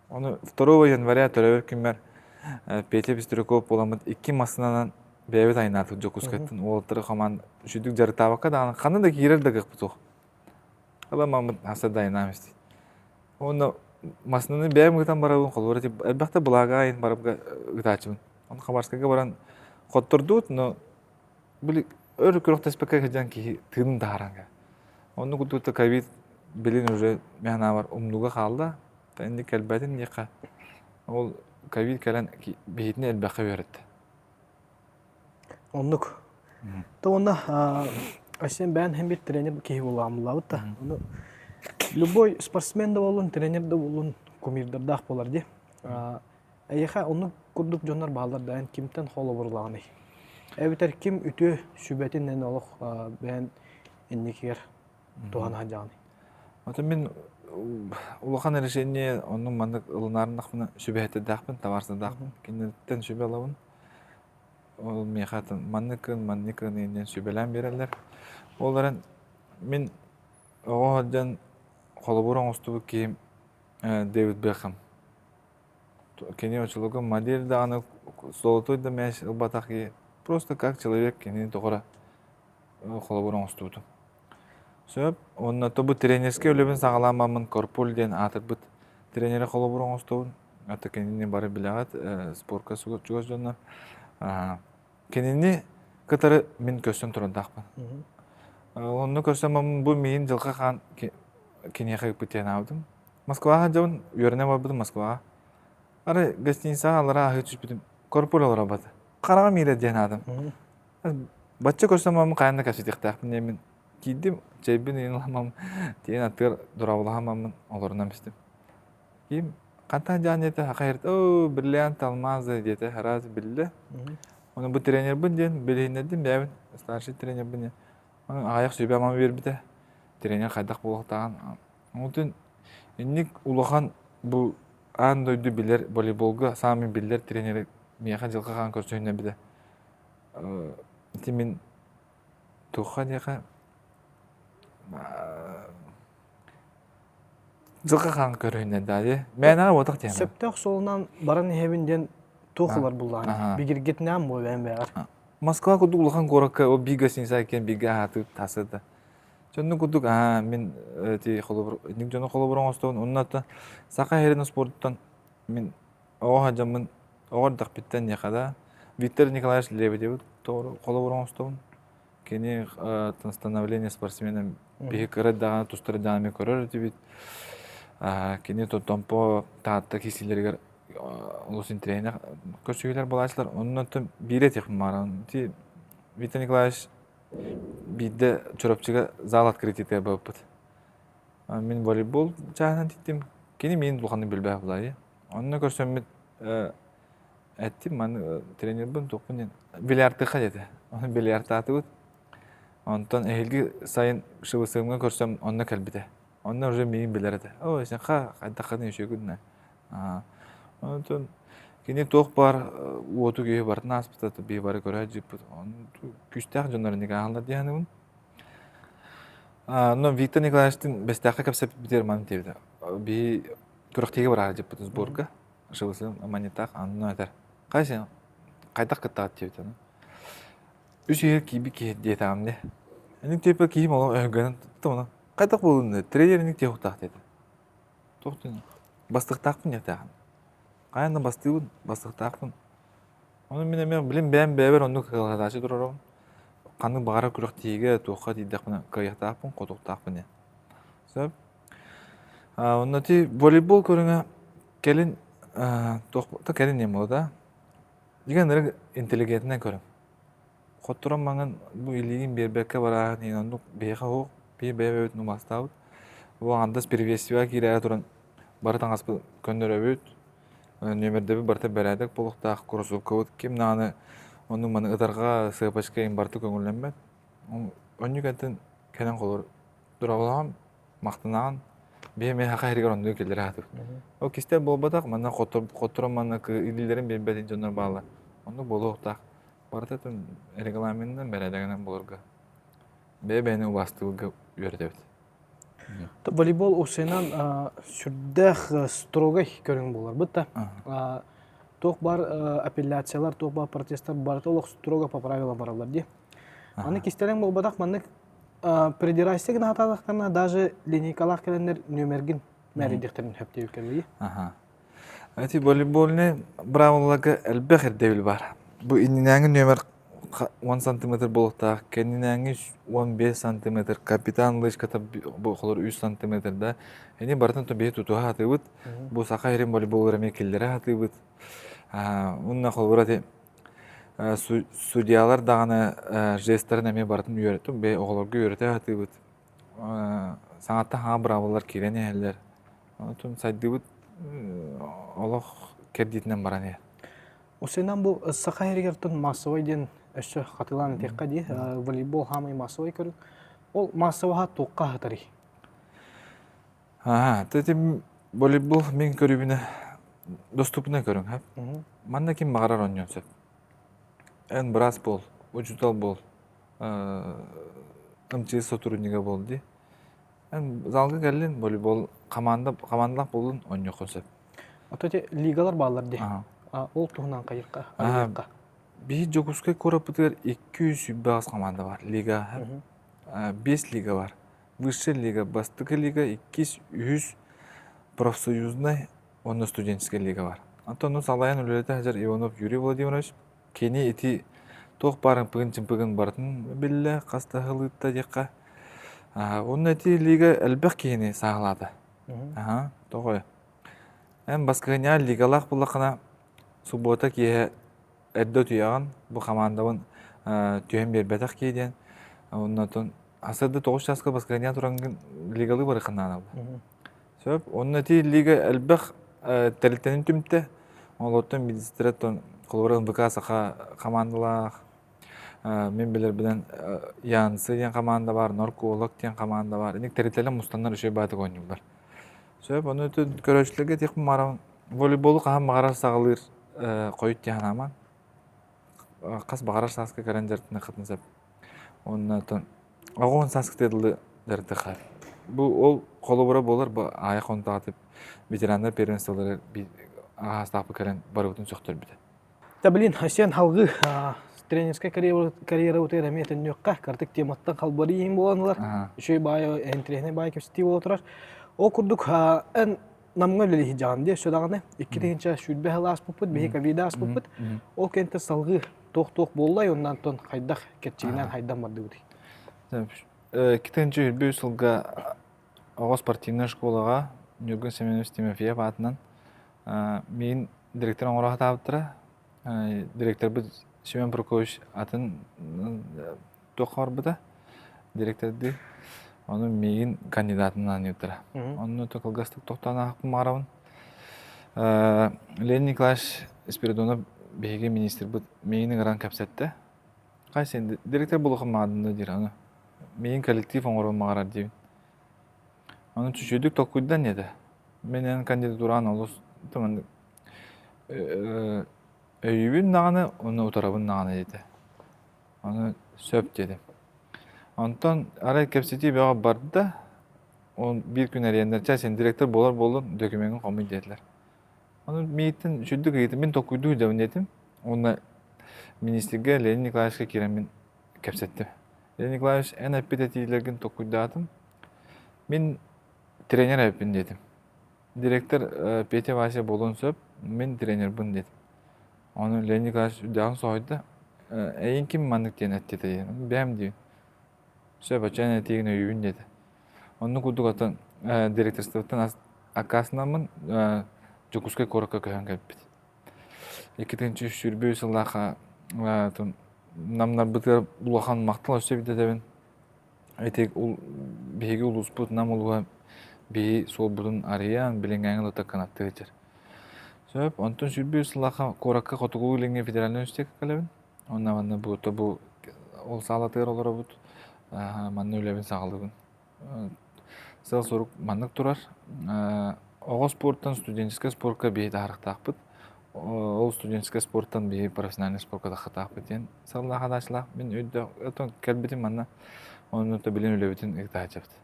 Оны 2 января төрәбір күммер Петя Бестрюков боламыд 2 масынанан бәйбет айнаты жоқ ұскаттын. Олықтыры қаман жүдік жары табаққа дағаны қаны да кейрер да қық бұтуқ. Қала мамыд хаса дайынам істейді. Оны масынаны бәйім ғытан барабын қолуыры деп, әлбәқті бұлаға айын барабға ғытачымын. Оны Қамарскаға баран қоттырдуыд, но бұл өр күріқтеспекке ғыжан кей тыным тағаранға. Оны күтті ковид білін уже мәна бар ұмдуға қалды. Тәнді кәлбәтін неқа. Ол ковид кәлін бейітіне әлбәқі өрітті. Оннук. То онна асен бән hem bir тренер кейі боламылауыд та. Любой спортсмен да болун, тренер да болун, кумирдардақ болар де. Әйеха онны күрдік жонар бағалар дайын кимтен холы бұрылағаны. Әбітер ким үті сүбәтін нән олық бән еннекер туған хажағаны. Ото мен улахан решение оның мандық ылынарындақпын сүбәті дақпын, таварсы дақпын. Кенеттен сүбә алауын. Ол мейхатын манныкын енен сүбәлән берелер. Оларын мен оғадан қолыбырын ұстығы кейім Дэвид Бекхэм. Кене очылығы модель да аны золотой да мәш ұлбатақ ке. Просто как человек кенен тоғыра қолыбырын ұстығы. Сөп, онна тобу тренерске өлебін сағаламамын Корпульден атыр бұд тренері қолыбырын ұстығын. Аты кенені бары білағат спортқа жүгіз жонна. Кенені кітары мен көстен тұрындақпын. Онны көрсемін бұл мейін жылға қан кенеқі бұтен аудым. Москваға жауын өріне бабыдым Москваға. Ары гостиницаға алыра ағы түш бітім. Корпуль алыра бады. Қараға мейлі ден адым. Батча көрсемін қайында кәсетіқтақпын емін. Кейдім, жайбін ең оламам. Дейін аттығыр дұрауылағамамын оларынан бістім. Кейім, қантан жан еті қайырды. О, бриллиант алмазы деті әразы білді. Оны бұл тренер бұн ден, білейін әдім бәуін. Старший тренер бұн ден. Оны аяқ сөйбе амам бербіді. Тренер қайдақ болықтаған. Оңтын, еннік ұлыған бұл ан дойды білер, волейболғы самын білер тренері мияқа жылқаған көрсөйіне біді. Мен тұққа деқа жылқаған көрсөйіне дәді. Мен аға отық деймін. Сөптөк солынан барын хебінден тұқылар бұллағын. Бігіргетінен бұл бән бәғар. Москва күдік ұлыған қораққа о бига сенса екен бига атып тасыды. Жонны күдік, мен ник жоны қолыбырын остауын, оның аты Сақа Херина спорттан мен оға жамын, оғар дақпеттен неқада Виктор Николаевич Лебедев қолыбырын остауын. Кені становление спортсмена бейі көрет дағаны тұстыры дағаны көрер дебет. Кені тұттампо тағатта кесілергер ұлысын тренер көрсігілер болашылар. Оның аты бейрет еқін маған. Виктор Николаевич бейді чөрөпчіға зал открытиеті болып бұд. Мен волейбол жағынан дейдім. Кені мен бұлғаны білбәй бұлай. Онына көрсөммет әттім, тренер бұн тоқпын. Бильярдтыға деді. Оны бильярдты аты бұд. Онтан әйелгі сайын шывысығымға көрсөм, онына кәлбіді. Онына уже менің білерді. О, сен қайдаққадың өше күдіне. Онтан кені тоқ бар, уоту күйе бардың аспытаты, бей бары көрі жеп бұд. Күштәқ жонлары неге ағалар дейіні бұн. Но Виктор Николаевичтің бәстәққа кәпсәп бітер маңын тевді. Бей күріқтегі бар ағы жеп бұд сборға. Шывысығым, аманетақ, анына өтер. Қай сен қайдақ кіттағат тевді. Үш егер кейбі кейді дейті ағымде. Әнік тепі кейім олау өңгенін тұтты мұны. Қайдақ болуында тренерінік те ұқтақ деді. Тоқтың, бастықтақпын ете ағым. Қайында бастығын, бастықтақпын. Оны мен білім бән бәбір онды қылғадашы тұрарауын. Қанның бағара күріқтегі тоққа дейдіқпін, қайықтақпын, қотуқтақпын. Сөп, Онна ти волейбол көріңе келін тоқпақта келін ем ол да. Деген ыры интеллигентінен көрім. Қоттыран маңын бұл илігін бербекке барағын ең ондық бейқа оқ, бей өтін ұмастауыд. Бұл андас перевестіва кейлері тұрын бары таңаспы көндір өбіт. Нөмірдебі барты бәрәдік болуқтақ курсовка өт. Кем нағаны оның маны ұтарға сығапашқа ең барты көңілленмет. Онны кәнтін кәнен қолыр дұрабылаған, мақтынаған, бейме хақа әрігер онды келдері атып. Ол кестер болбадақ, мана қоттыран мана илілерін бейбәтін жонар бағылар. Онды болуқтақ. Барты түн регламентін бәрәдігінен болырға. Бейбәйні ұбастығылға үйердебет. Волейбол осынан сүрдәқ строгай көрің болар. Бұтта тоқ бар апелляциялар, тоқ бар протесттар бар, толық строго по правилам баралар де. Аны кестерен болбадақ, манны придирайсты гына аталықтарына даже линейкалақ келендер нөмерген мәридектерін хөптеу келді. Әти волейболны бравылығы әлбәқ әрдевіл бар. Бұл иннәңі нөмер 10 сантиметр болуқтақ, кәнінәңі 15 сантиметр, капитан лыжката бұл қолыр 3 сантиметр да. Әне бартын тұбейі тұтуға атығыд, бұл сақа ерен волейбол өрәме келдері атығыд. Онына қолғыраты судьялар дағаны жесттарын әме бартын үйретті, бей оғылырғы үйреті атығыд. Саңатта хаға бравылар керене әлдер. Оның сайдығыд олық кердейтінен баран е. Осынан бұл сақа ерегердің массовай ден өші қатыланы текқа де, волейбол хамай массовай көрін. Ол массоваға тоққа ғытары. Тәті волейбол мен көрібіне доступына көрін. Манда кем мағарар оньон сөп. Ән біраз бол, ұжутал бол, ұмчығы сотруднига бол де. Ән залғы кәлін волейбол командалақ болын оньон сөп. Отөте лигалар бағалар де. Ол туғынан қайыққа? Бейі Жокускай Корапытығар 200 бағыз команда бар. Лига, 5 лига бар. Высшая лига, Бастықы лига, 200 профсоюзный, онны студенческая лига бар. Антону салайын үлелеті Хажар Иванов Юрий Владимирович, кені еті тоқ барын пығын бартын білі, қаста ғылытта деққа. Оның еті лига әлбәқ кені сағылады. Тоғой. Ән басқығыня лигалақ бұлақына суббота кие әрді түйяған, бұл командауын түйен бербетақ кейден. Оннатын асырды 9 жасқа басқығыня тұраңын лигалы бары қыннан алды. Сөп, оның әті лига әлбәқ тәрілтенін түмтті. Ол оттан медистраттан қолбырын бұқа сақа командалақ. Мен білер білен Янсы ден команда бар, Норколог ден команда бар. Енек тәрілтелі мұстандар үші бәтік ойнылдар. Сөп, оны өтін көрәшілігі тек марауын волейболы қаған мағарар сағылыр қойыт ден аман. Қас бағарар сағысқа кәрен жартына қытын сөп. Оның өтін ағуын сағысқа деділді жәрді қар. Бұл ол қолы бұра болар, аяқ оны тағатып ветерандар первенстволары ағастақпы кәрен бары өтін сөқтір біді. Білін, сен халғы тренерская карьера өтер әметін нөққа, картық тематтан қалбары ең боланылар. Үшөй байы, әнтрехіне байы көпсетей отырар. О күрдік ән намға өлелі жағынде сөдағаны, 2-тігінші шүрбе ғылы аспыппыд, бейі ковида аспыппыд. Ол кенті салғы тоқ-тоқ боллай, ондан тон қайдақ кетчігінен қайдан барды өтей. 2-тігінші шүрбе үсілға оғы спортивный школаға Нюрген Семенович Тимофеев атынан мен директорын ораға табыттыра. Директор біз Семен Прокович атын тоққа бар бұда. Директорды оны мейін кандидатынан өттіра. Оны тоқылғастық тоқтан ақпын мағырауын. Леонид Николаевич Спиридонов бейге министр бұд мейінің ұран кәпсетті. Қай сен директор болуқын мағадында дейір. Мейін коллектив оңырын мағарар дейін. Оны түшедік тоққыйдан еді. Менен кандидатураны олыс өйібін нағаны, оны ұтарабын нағаны деді. Оны сөп деді. Онтан арай кәпсеті беға барды да, бір күн әрендер, сен директор болар документін қомын деділер. Оны мейттін үшілдік ейтім, мен тоққыйды өйдәуін дедім. Оны министрге Леонид Николаевичқа керемін кәпсетті. Леонид Николаевич ән әппет әтейлерген тоққыйды атым. Мен тренер әппін дедім. Директор Петя Вася болуын сөп, мен тренер бұн дедім. Оны Леонид Николаевич үдіғын соғайды. Әйін кем маңдық ден әтті дедім. Бәм дейін. Сөп, әчән әтегін өйібін деді. Оны күрдік атын директорстығыттан акасынамын жукускай коракка көһөн кеппит. Екетинчи сүрбүй сыллаха намнар бытыр булахан мактал өсөп дедебин. Этек ул биги улуспут нам улуга би сол будун ариян билингәңгә таканатты жер. Сөп онтон сүрбүй сыллаха коракка котугу ленге федеральный университет калебин. Онна бу ол салатыр олора бут. Манны үлебин сагалдыбын. Сыл сорук маннык турар. Ого спорттан студенческий спортка бейт арықтақпыт. Ол студенческий спорттан бейт профессиональный спортка тақытақпыт. Ен сылла қадашлақ. Мен өйді кәлбетім манна оны да білен үлебетін иқтағачапты.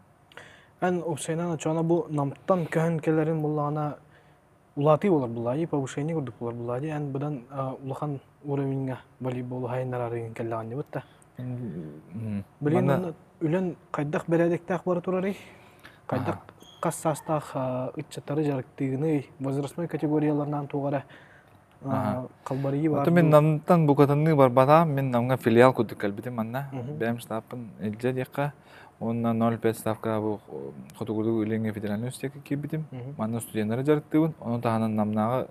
Ән Усейнан ачуана бу намтан көһөн келерин буллагана улаты болар буллай, повышение көрдүк болар буллай. Ән будан улахан уровеньга волейбол хайнарарын келлаган дебетта. Билен үлен кайдак бередектак бары турары. Кайдак кас састах итчаттары жарыктыгыны возрастной категорияларынан тугара калбарыйы бар. Мен намтан букатынны бар бата, мен намга филиал кудук калбитим манна. Бәм штапын элже декка. Онна 0,5 ставка бу котугуду Ленге федеральный университетке кибитим. Манна студенттары жарыктыбын. Оны таханын намнагы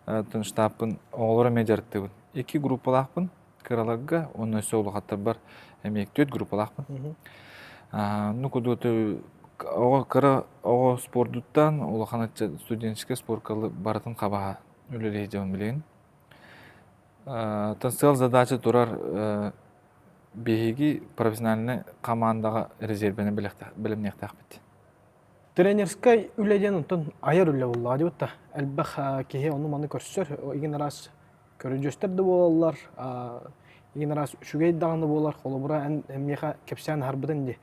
тын штапын оолора ме жарыктыбын. 2 группалакпын. Кыралага, оны соолугаттар бар. Эми 4 группалакпын. Ну кудуты ого спорттан улахана студенческий спорткалы баратын кабаға үлелей жауын білейін. Тансел задача турар бейги профессиональный командаға резервені білімнектақ бітті. Тренерскай үледен онтон айыр үле болла дебетта. Әлбәқ кеге оны маны көрсөр, еген раз көрүжөстөрдү болалар, еген раз үшүгей дағаны болар, қолы бұра әммеға кепсиян харбыдын де.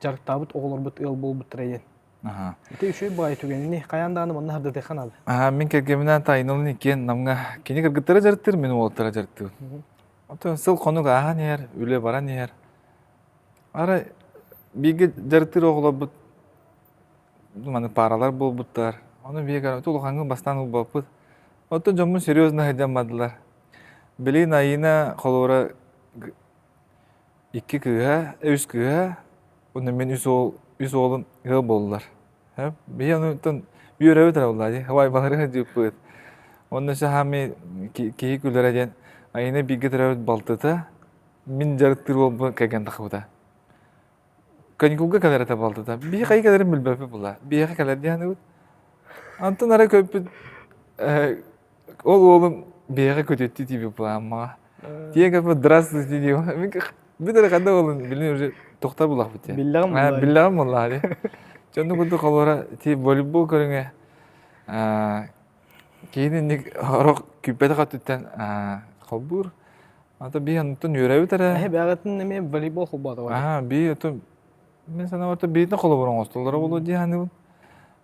Жарықтабыт оғылырбыт ыл болбыт трейден. Ите үшөй бай түгенini қаяндағаны манна харды текхан ады. Мен кергемінен тайынылын екен, намға кені кіргіттері жарыттыр, мені олыттыра жарыттыр. Отын сыл қонуға аған ер, үле баран ер. Ара биге жарыттыр оғылабыт, маны паралар болбыттар. Оны биге тұлғаңы бастан ұл болбыт. Отын жомын серьезно хайдамадылар. Білейін айына қолуыра 2 кыға, 3 кыға, оны мен үз оғылын ғыл болдылар. Бейін оны бүйір өтір олады, хавай балары жүк бұд. Оны шахами кейі күлдер әден айына биге тұрауыд балтыда, мен жарыттыр болбы кәген тақыбыда. Каникулға кәлер әті балтыда. Бейі қай кәлерін білбәпі бұла. Бейі қай кәлер дейін өт. Антын ара көппіт, ол оғылым бейіға көтетті дейбі бұла амаға. Тие көппіт здравствуйте дейбі. Бідері қанда олын білін уже тоқта бұлақ біте. Биллағым олар. Жонды күнді қолуара тей волейбол көріңе кейінен орақ күппеті қаттыттен қолбұр. Ата бей анықтын үйрәу тәрі. Бәғатын неме волейбол қолбады бар. Бей отын мен сана барта бейтін қолы бұрын остолары болу дейіні бұл.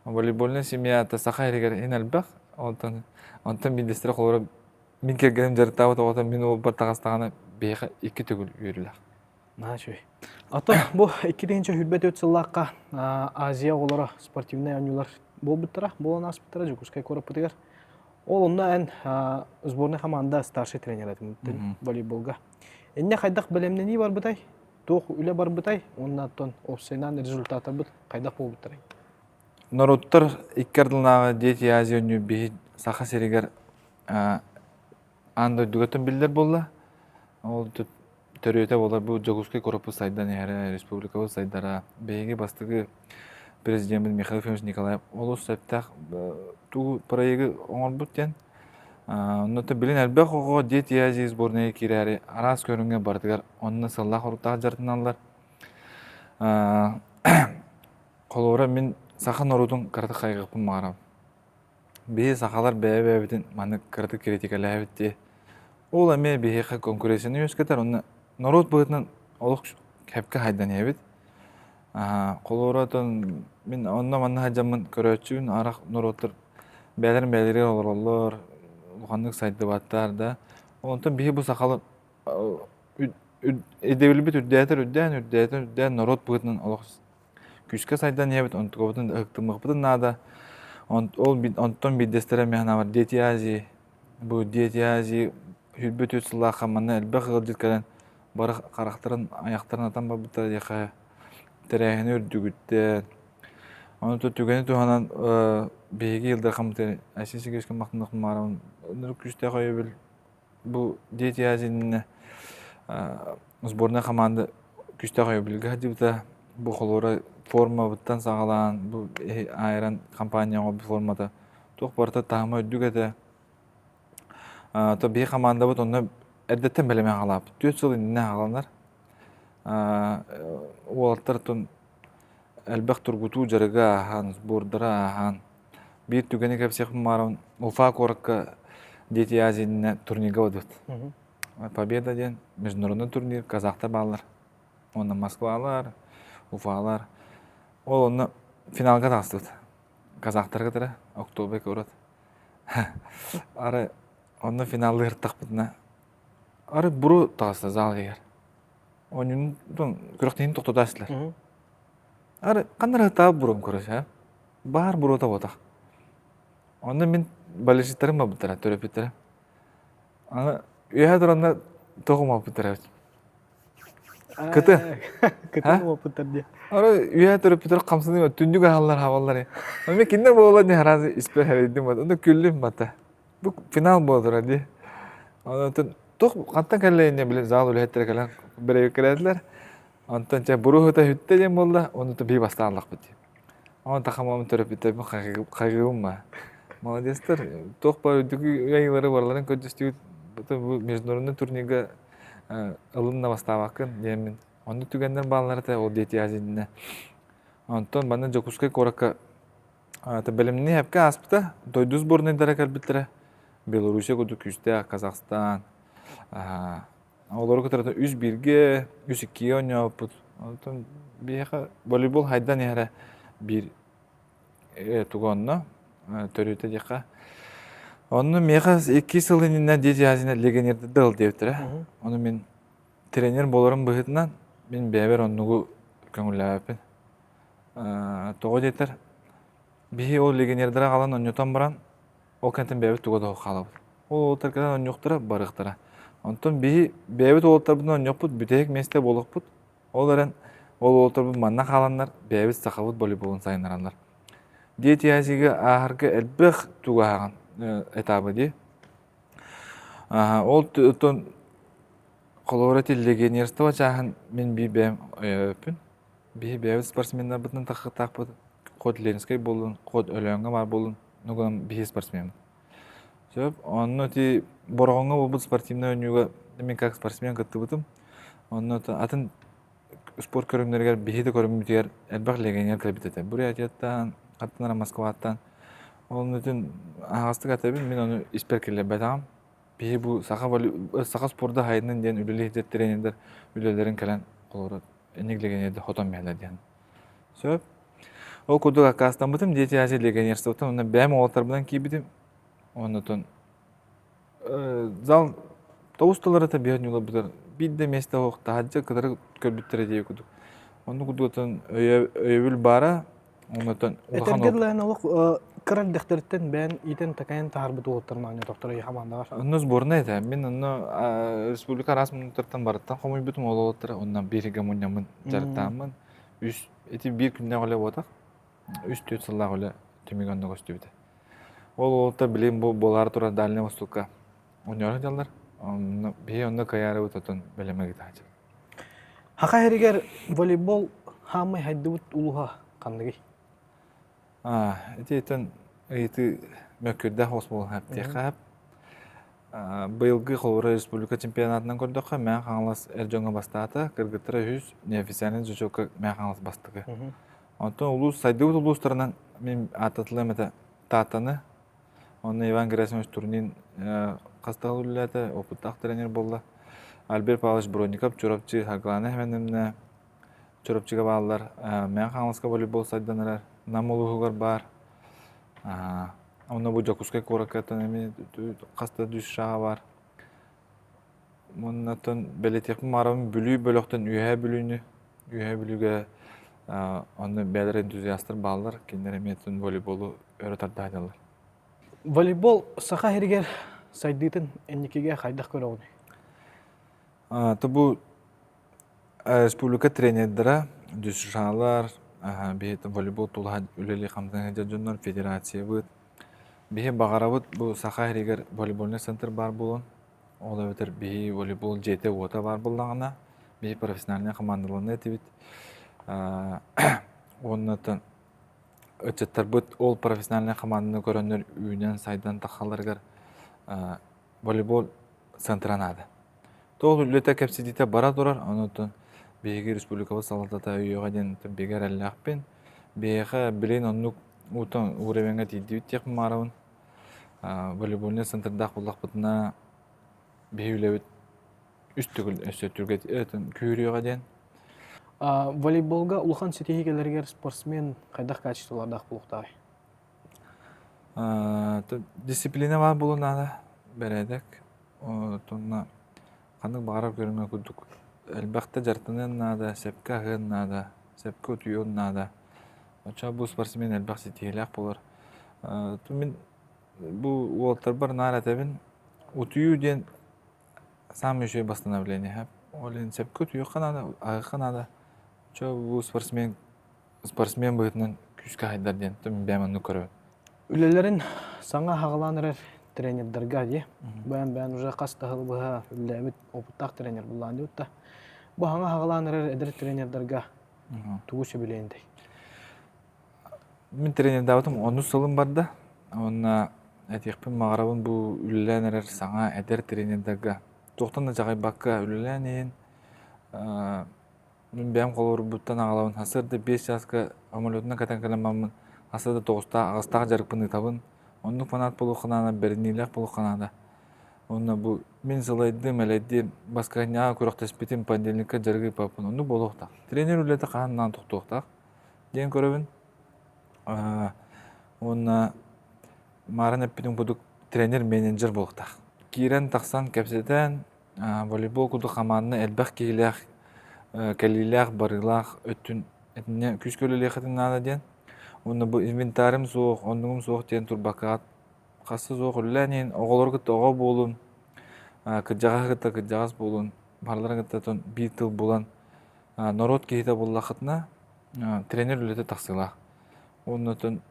Волейболын семья тасақа ерегер ең әлбәқ. Онтан бейдестері қолуара мен кергенім жарықтауыт оғытан мен ол бар тағастағаны бейға 2 түгіл үйрілі. Нашой. Ата, бұл 2-ші хүрбет өтсіллаққа Азия олары спортивный ойнулар бол бұттыра, болан ас бұттыра, жүкізкай көріп бұтығар. Ол онда ән сборный команда старший тренер әтімді волейболға. Әнне қайдақ білемнені бар бұтай, тоқ үлі бар бұтай, оннаттан опсайнан результаты бұт, қайдақ бол бұттырай. Народтар иккардылнағы дети Азия өню бейт сақа серегер анда дүгетін білдер болла. Ол төрөйте болар бұл Жогускай корпус сайдан әрі республикалы сайдара бейге бастығы президент Михаил Федорович Николаев ол сәптақ ту проегі оңыр бұттен. Онды білін әлбәқ оғы дети Азия сборная керәрі арас көрінге бардығар онны сыллақ ұрттағы жартыналар. Қолуыра мен сақын ұрудың қарды қайғықпын мағарам. Бейі сақалар бәйбәбетін маны қарды керетикәлі әбітте. Ол әме бейхе конкуренцияны өскетер, оны народ бұғытынан олық кәпкі хайдан ебет. Қолуыратын мен онна манна хаджамын көрәтшігін арақ народтар бәлерін олар, ұғандық сайды баттар да. Онтан бейхе бұл сақалы едевілі бет үрдәйтір, народ бұғытынан олық күшке сайдан ебет, онтық обытын ұқтымық бұтын нада. Онтан бейдестері механа бар, дети Азия, бұл дети Азия, Хүлбет өтсіллаға маны әлбәқ ғылдет кәлін бары қарақтарын аяқтарын атан бабыттар деқа тәрәйіні үрдігіттен. Onu tügeni tuhanan beygi yıldır kamıtı aşısı geçken maktınlık maram. Onları küste koyuyor bu diyet yazınına sborna komanda küste koyuyor bilgi. Hadi bu da bu kolora forma buttan sağlanan bu ayran kampanya o bir formada. Çok barta tahmin ödüge de tabii komanda bu onu erdetten beleme alap. 4 yıl ne alanlar. O altırtın elbette turgutu jarga han bordara han bir tügeni kapsaq maran ufa korka deti yazинне турнирга өтөт. Победа ден международный турнир Казахта баллар. Онда Москвалар, Уфалар. Ол оны финалга тастыт. Казахтарга тара Октобек урат. Ары оны финалды ыртакпытна. Ары буру тасты зал егер. Онун күрөктен токтотасызлар. Ары кандай таап бурум көрөш, бар бурота отак. Onda min balışıtlarım mı bıtıra, törepütürüm. Ana, üye duranda tohuma bıtıra. Kıtı. Kıtı mı pıtır diye. Ara üye törepütür kamsın değil mi? Tündük ağlar havalar. Ama kinder bu olan ne herhalde isper herhalde. Onda küllüm batı. Bu final bu olur hadi. Onda toh katta kallayınca bile zal öyle ettere kalan bire yüklediler. Ondan çay buru hıta hütte diye molla. Onu da bir basta Allah bıtı. Ama takamamın törepütür bu kaygım mı? Молодецтер. Тоқ бар үдігі ұяйлары барларын көдістеуіт бұл международный турнирға ылынна бастабақын деймін. Онды түгендер балалары да ол дети азиніне. Онтон баны жокускай коракка біліміне әпке аспыта дойду сборныйдара кәлбіттірі. Белоруссия көді күсті, Казахстан. Олары көтірді 3-1-ге, 3-2-ге ойны опыт. Онтон бейеқа волейбол хайдан ері бір туғанына. Төрüte дика. Onu meyxas 2 sılınına dedi yazına legionerdə dal deyibdir. Onu men trener bolarum bıhıtından men beraber onu köngülləpin. Toğa deyter. Bihi o legionerdə qalan onyotan baran o kantin beraber toğa da qalab. O tarkadan onyoqtıra barıqtıra. Ondan bihi beraber oltardan onyoput bütek meste boluqput. Olaran ol oltar bu manna qalanlar beraber saqavut voleybolun saynaranlar. Diyet yazıga ahırga elbək tuğağın etabı di. Ol tütün kolorati legionerstva çağın men bir bəm öpün. Bir bəyəv sportsmenler butun taqı kod lenskay bolun, kod ölöngə var bolun. Nugun bir sportsmen. Söp onu ti borğonga bu sportivna oynuga men как спортсмен qıtdı butum. Onu atın spor körümlerger bir de körümütər elbək legioner kabitete. Buraya aytdan Attılar Moskva'dan. Onun için ağızlık atabim, ben onu isperkirle bedağım. Bir bu sağa sporda haydının diyen üleli trenerler, ülelerin kalan kolorot. Eniglegene yerde hoton meyler diyen. Söp. O kuduk akastan butum, diyeti yazı legionerste butum. Ondan bəyəm oğultarımdan ki bidim. Onun için zal tavustalara tabi yön yola budur. Bir de mesle oğuk, tahacca kadar körbüttire diye kuduk. Onu kuduktan öyevül bara, Этергерлен олық кырар дәхтерттен бән итен такайын тағарбыты олыттарына аны доктора yaxamanda var. Onu сборная это. Мен onu республика расмунтардан бараттан қомой бүтім ол олыттары. Ondan bir гамонямын жарықтамын. Эти bir күнне оле отақ. 3-4 сыллақ оле түмегенді көстебеді. Ол олыттар білейін болары тұра Дальний Востокқа. Ойнары жалдар. Бей онда каяры өтетін білемеге тағачы. Хақа herigер волейбол хамай хайдыбыт улуға қандығы? Это мөккөрдә хос бол хәптәхәп. Быелгы Холора Республика чемпионатынан көрдөккө мен хаңлас Эрҗоңга бастата, кыргыттыра 100 неофициальный жучокка мен хаңлас бастыгы. Онтон улус сайдыбыт улустарынан мен ататлым это татаны. Оны Иван Герасимович Турнин касталуллата, опыттак тренер болду. Альберт Павлович Бронников, Чоропчы Хаглана хәменемне Чоропчыга балалар, мен хаңласка волейбол сайданылар. Намолуғығар бар. Оны бұл жакускай коракатын әме қаста дүс шаға бар. Мұннатын бәлетекпін марамын бүлі бөліқтен үйе бүліні. Үйе бүліге оны бәлір энтузиастыр балылар. Кендер әметтің волейболу өрітарды айдалар. Волейбол сақа herigер сайдыйтын әнекеге қайдақ көрі оғыны? Бұл республика тренердері дүс шағалар, Бихи волейбол тулаха үлели камтан жоннор федерация быт. Бихи багарабыт бу Саха-Хиригер волейбольный центр бар булун. Ола бетер бихи волейбол жете ота бар буллагана. Бихи профессиональный командаларны этибит. Оннотон өчөттөр быт ол профессиональный команданы көрөннөр үйнен сайдан тахаларгар волейбол центранады. Тоол үлете кепсидите бара турар, онотон беги республикабыз салатата үйөга ден бегер әлләкпен. Бега билен оннук утон уревенге тидибит тек марабын. Волейбольный центрдах буллак бутына беюлебит үстүгүл өсөтүргө күйрүгө ден. Волейболга улахан сетихигелергер спортсмен кайдах качестволардах булуктагы? Дисциплина бар булунада бередек. Тонна кандык багарап көрүнгө күдүк. Элбакта жартынын нада, сепка гын нада, сепка утуйон нада. Оча бу спортсмен элбак сетихилак болор. Мен бу уолтар бар наратабин утую ден сам еще восстановление. Олен сепка утуйон канада, агы канада. Оча бу спортсмен быытынан күскө хайдар ден мен бәманны көрөбүн. Үлелерин саңа хагаланырыр тренердерге де. Бән уже кастахыл быха үлелебит опыттак тренер буллан диутта. Бу хаңа хагаланырыр эдер тренердерге тугушу билейиндей. Мен тренерде абытым 10 сылым барда. Онна этикпин магарабын бу үлелерер саңа эдер тренердерге. Тоқтанда жагай бакка үлеленин. Мен бәм колор буттан агалабын хасырды 5 жаска амалотуна катан каламамын. Асада 9-та агыстагы жарыкпын табын. Оннук фанат болу канада, бернилек болу канада. Онна бу мен сылайдым, элейдим, басканя көрөктеспетим понедельникке жаргы папын. Онну болуктак. Тренер үлети канынан токтоктак. Ден көрөбүн. Онна марын эппитин кудук тренер менеджер болуктак. Кирен таксан кепсетен волейбол кудук команданы элбек кийлек, келилек, барылак, өттүн этине күскөлөлек нада ден. Онна бу инвентарым соқ, ондугум соқ ден турбакат. Касы соқ үлләнин, оголор гыт ого болун, кыджага гыт кыджагас болун, барлар гыт тон битыл булан. Народ кийте буллакытна тренер үлете таксыла. Оннотон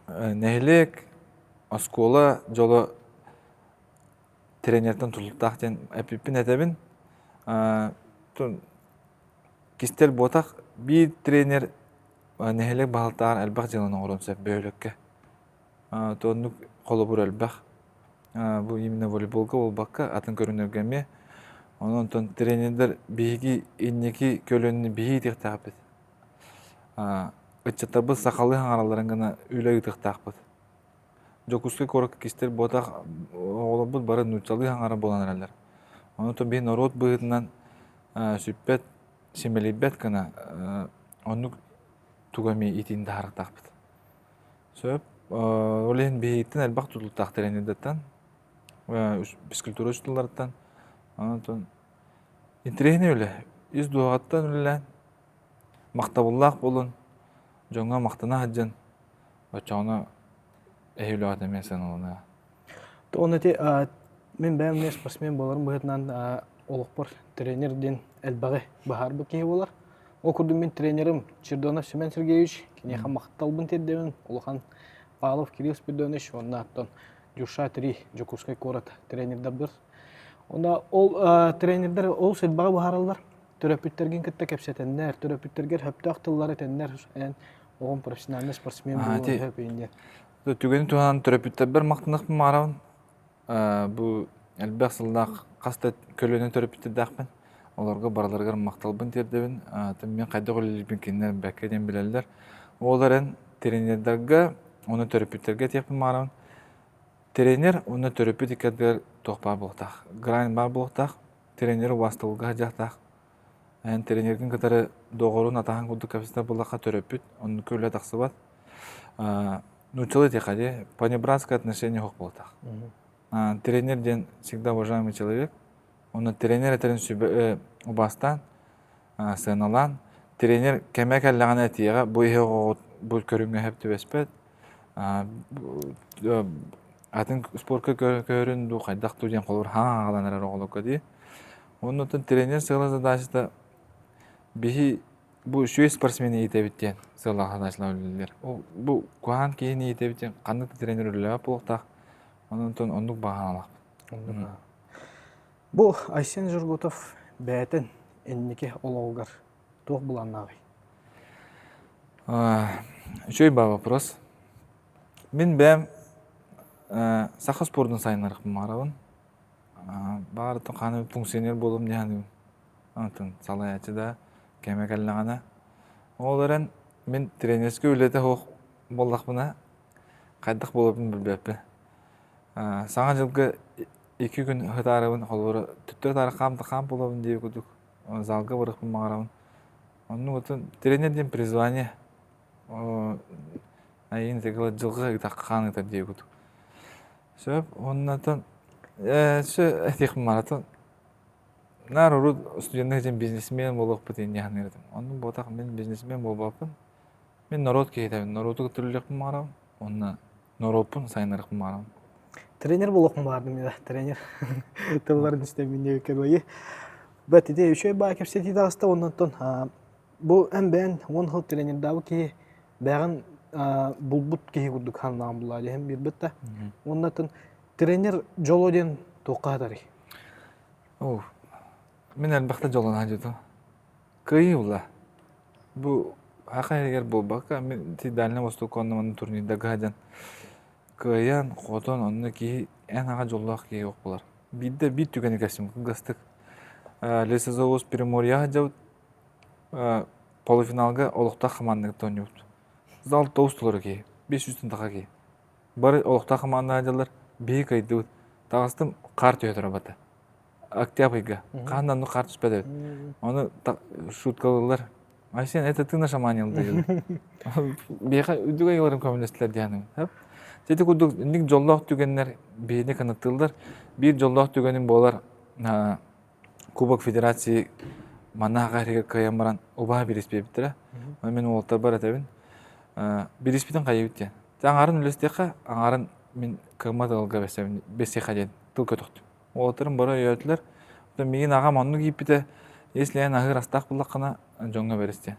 нехлек оскола жоло тренерден тулуктак ден эпипин этебин. Тон кистел ботак bir тренер нехлек балтар элбак жылын оронсеп бөлөккө. Тоннук колобур элбак. Бу именно волейболга ол бакка атын көрүнөргөме. Онон тренерлер биги иннеки көлөнү биги тактапыт. Ыччатабы сакалы араларын гана үлөй тактапыт. Жокуска корок кистер ботак олобут бары нучалы аңара болан элелер. Онон би народ быытынан сүппет семелибет гана оннук тугами итин дарыктапыт. Сөп олен биитин элбак тутултак тренерден физкультура учителлардан анан интерене үле из дуаттан үле мактабуллак болун жоңа мактана хаджан очоно эйлөө демесен оны. Тонати мен бәм спортсмен боларым быһытнан олукпор тренерден элбаге бахар бекей болар. Окурдум мен тренерим Чердонов Семен Сергеевич, кене хамакталбын тердебин, улахан Павлов Кирилл Спиридонович, оннан Жуша 3 Жокускай корот тренердер бір. Онда ол тренердер ол селбага бахаралар. Төрөпүттерген кытта кепсетендер, төрөпүттергер хөптөк тыллар этендер, оғын профессиональный спортсмен болуы хөпейіндер. Түгені туғанан төрөпүттер бір мақтынық марабын. Бу әлбәк сылдақ қасты көлөнен төрөпүттер дақпын. Оларға бараларғар мақталбын тердебін. Мен қайда қолелербін кенер бәккеден білелдер. Оларын тренердерге, оны төрөпүттерге текпін марабын. Тренер оны төрөпүт икәдер тоқпа болуқтақ. Грайн бар болуқтақ. Тренер бастылға жақтақ. Тренердің катары доғырын атахан күлді капситар болаққа төрөпүт. Оны көлі тақсы бат. Нучалы текаде понебратское отношение хоқ болуқтақ. Тренер ден всегда уважаемый человек. Оны тренер әтерін убастан, сыналан. Тренер кәмәк әлләғана әтиеға бұл көріңе әп төбеспет. Атын спортқа көрін ду қайдақ туден қолыр хаң ағаланар оғылыққа дей. Оның тренер сығылы задачыда бихи bu şu sportsmeni yetebitten sığla arkadaşlar bildiler. Bu kuhan kiyini yetebitten kandık trener öyle bulukta. Onun ton onduk bahanalak. Bu Айсен Жургутов бәтін эннеке олаугар тоқ бұланнағы. Еще один вопрос. Мен бәм сақы спордың сайынларық маравын. Бағырытын қаны функционер болым дегенім. Антын салаячы да кәмек әліғана. Оларын мен тренерске өлеті хоқ болдақ бұна қайдық болыпын білбеппі. Саңа жылғы 2 күн хытарыбын қолбыры түттір тары қамды болыпын дейі күдік. Залға бұрықпын мағарабын. Оның өтін тренерден призвание айын текілі жылғы таққан етер дейі күдік. Сөп, оның өтін әтекім маратын нар ұрud студенттің жен бизнесмен болып бітейін яғын ердім. Оның бұтақ мен бизнесмен болбапын. Мен народ кейтабын. Народы күтірілікпін мағарабын. Оны народпын сайынырықпын мағарабын. Тренер болуқпын бардым еді. Тренер тылларын істемін не өкер ойы. Бәтіде үшөй бай кепсеті дағысты оннан бұл әмбән 10 жыл тренер дабы кейі бәғін бұлбұт кейі күрдік ханнағын бұлады. Әм бір бітті. Оннан тренер жолоден тоққа атары. Мен әлбәқті жолын ажыды. Күйі ұла. Бұл ақай егер бұл баққа, мен Дальний Восток онның турнирді ғадан күйян, қотон, онны кейі ән аға жоллақ кейі оқ болар. Бидді бит түгені кәсім қығыстық. Лесозовоз Приморьяға жауд полуфиналға олықта қамандығы тоңып. Зал 9 тұлары кейі, 500 тақа кейі. Бары олықта қамандығы жалар бейік айды өт. Тағыстым қар түйетір абаты. Октябрьга. Қандан қар түспеді. Оны шуткалылар. Айсен, это ты наша манилды. Бейқа үдігі еларым көмілестілер дейінім. Сеті күдік, індік жоллақ түгенлер бейіне қанаттылдар. Bir жоллақ түгенім болар Кубок Федерации мана ғарыға қайын баран ұбаға бір еспей біттірі. Мен олықтар бар әтәбін. Bir еспейден қайы бітті. Аңарын үлестеқі, аңарын мен қымады ғылға бәсеқа деді. Тыл көтіқтім. Олықтарым бара өйтілер. Меген ағам оны кейіп біті, если ән ағыр астақ бұлаққына жоңға бәрісті.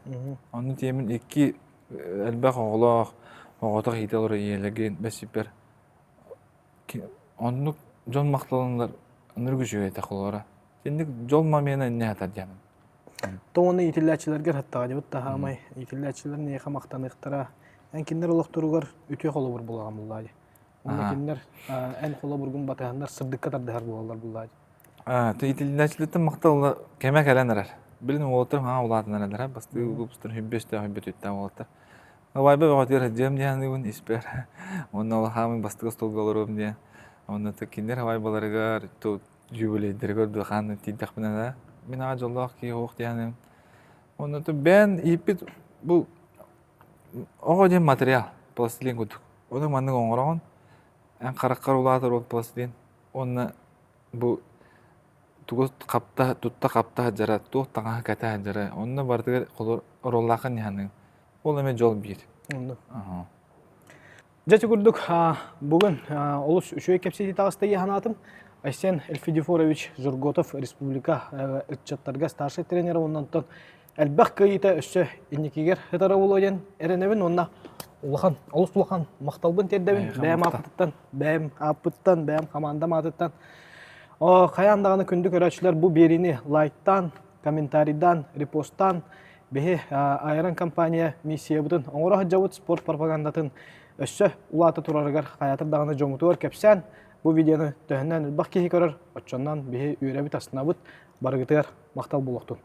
Оны теймін екі әлбәқ оғылақ, оғытық етелері елеген бәсіпер. Оны жон мақталынлар нүргі жүйеті қолуара. Сендік жол мамені не атар жаным? Тоғыны етілләтшілерге хаттаға жебіт тағамай. Етілләтшілер неға мақтанықтыра. Әнкендер олықтыруғар үте қолы бұр болаған бұллады. Әнкендер ән қолы бұрғын батағандар сырдыққа тардығар болалар бұллады. Етілләтшілеттің мақталыны кәмәк әлән әрәр. Білін олықтырым аға олатын әрәлер. Басты ұлғыпстыр хүббешті хүббет өтті олықтыр. Вайбы бағатыр әдем дейін іспер. Оны олақамын бастығы столға олырым дейін. Оны тәкендер вайбаларығар жүйбілейдер көрді қаны тейдіқпіне да. Мен аға жолдақ кей оқ дейінім. Оны бән епет бұл оға дейін материал, пластилин көтік. Оның маңның оңырағын, ән қараққар олатыр ол пластилин. Оны бұл тұтта қапта жара, тұқ таңа кәті жара. Оны бардығыр қолыр оролақын яның. Ол әме жол бір. Жәті күрдік, бүгін олыс үшөй кепсеті тағысты еханатым. Айсен Эльфидифорович Журготов республика үтчаттарға старший тренері оннантан әлбәқ күйеті үсі енекегер хытары олойден әрінебін онна олыс ұлақан мақталбын тердебін бәйім апыттан, бәйім команда матыттан. Қаяндағаны күнді көрәтшілер бұл беріні лайктан, комментарийдан, репосттан, бәйі айран компания миссия бұтын оңырағы жауыт спорт пропагандатын өсі ұлаты тұрарығар қаятырдағаны жоңытуар кәпсән. Бұл видеоны төхіннен үлбақ кейі көрір, отчоннан бейі үйрәбі тасына бұд, барығытығар мақтал болуқтың.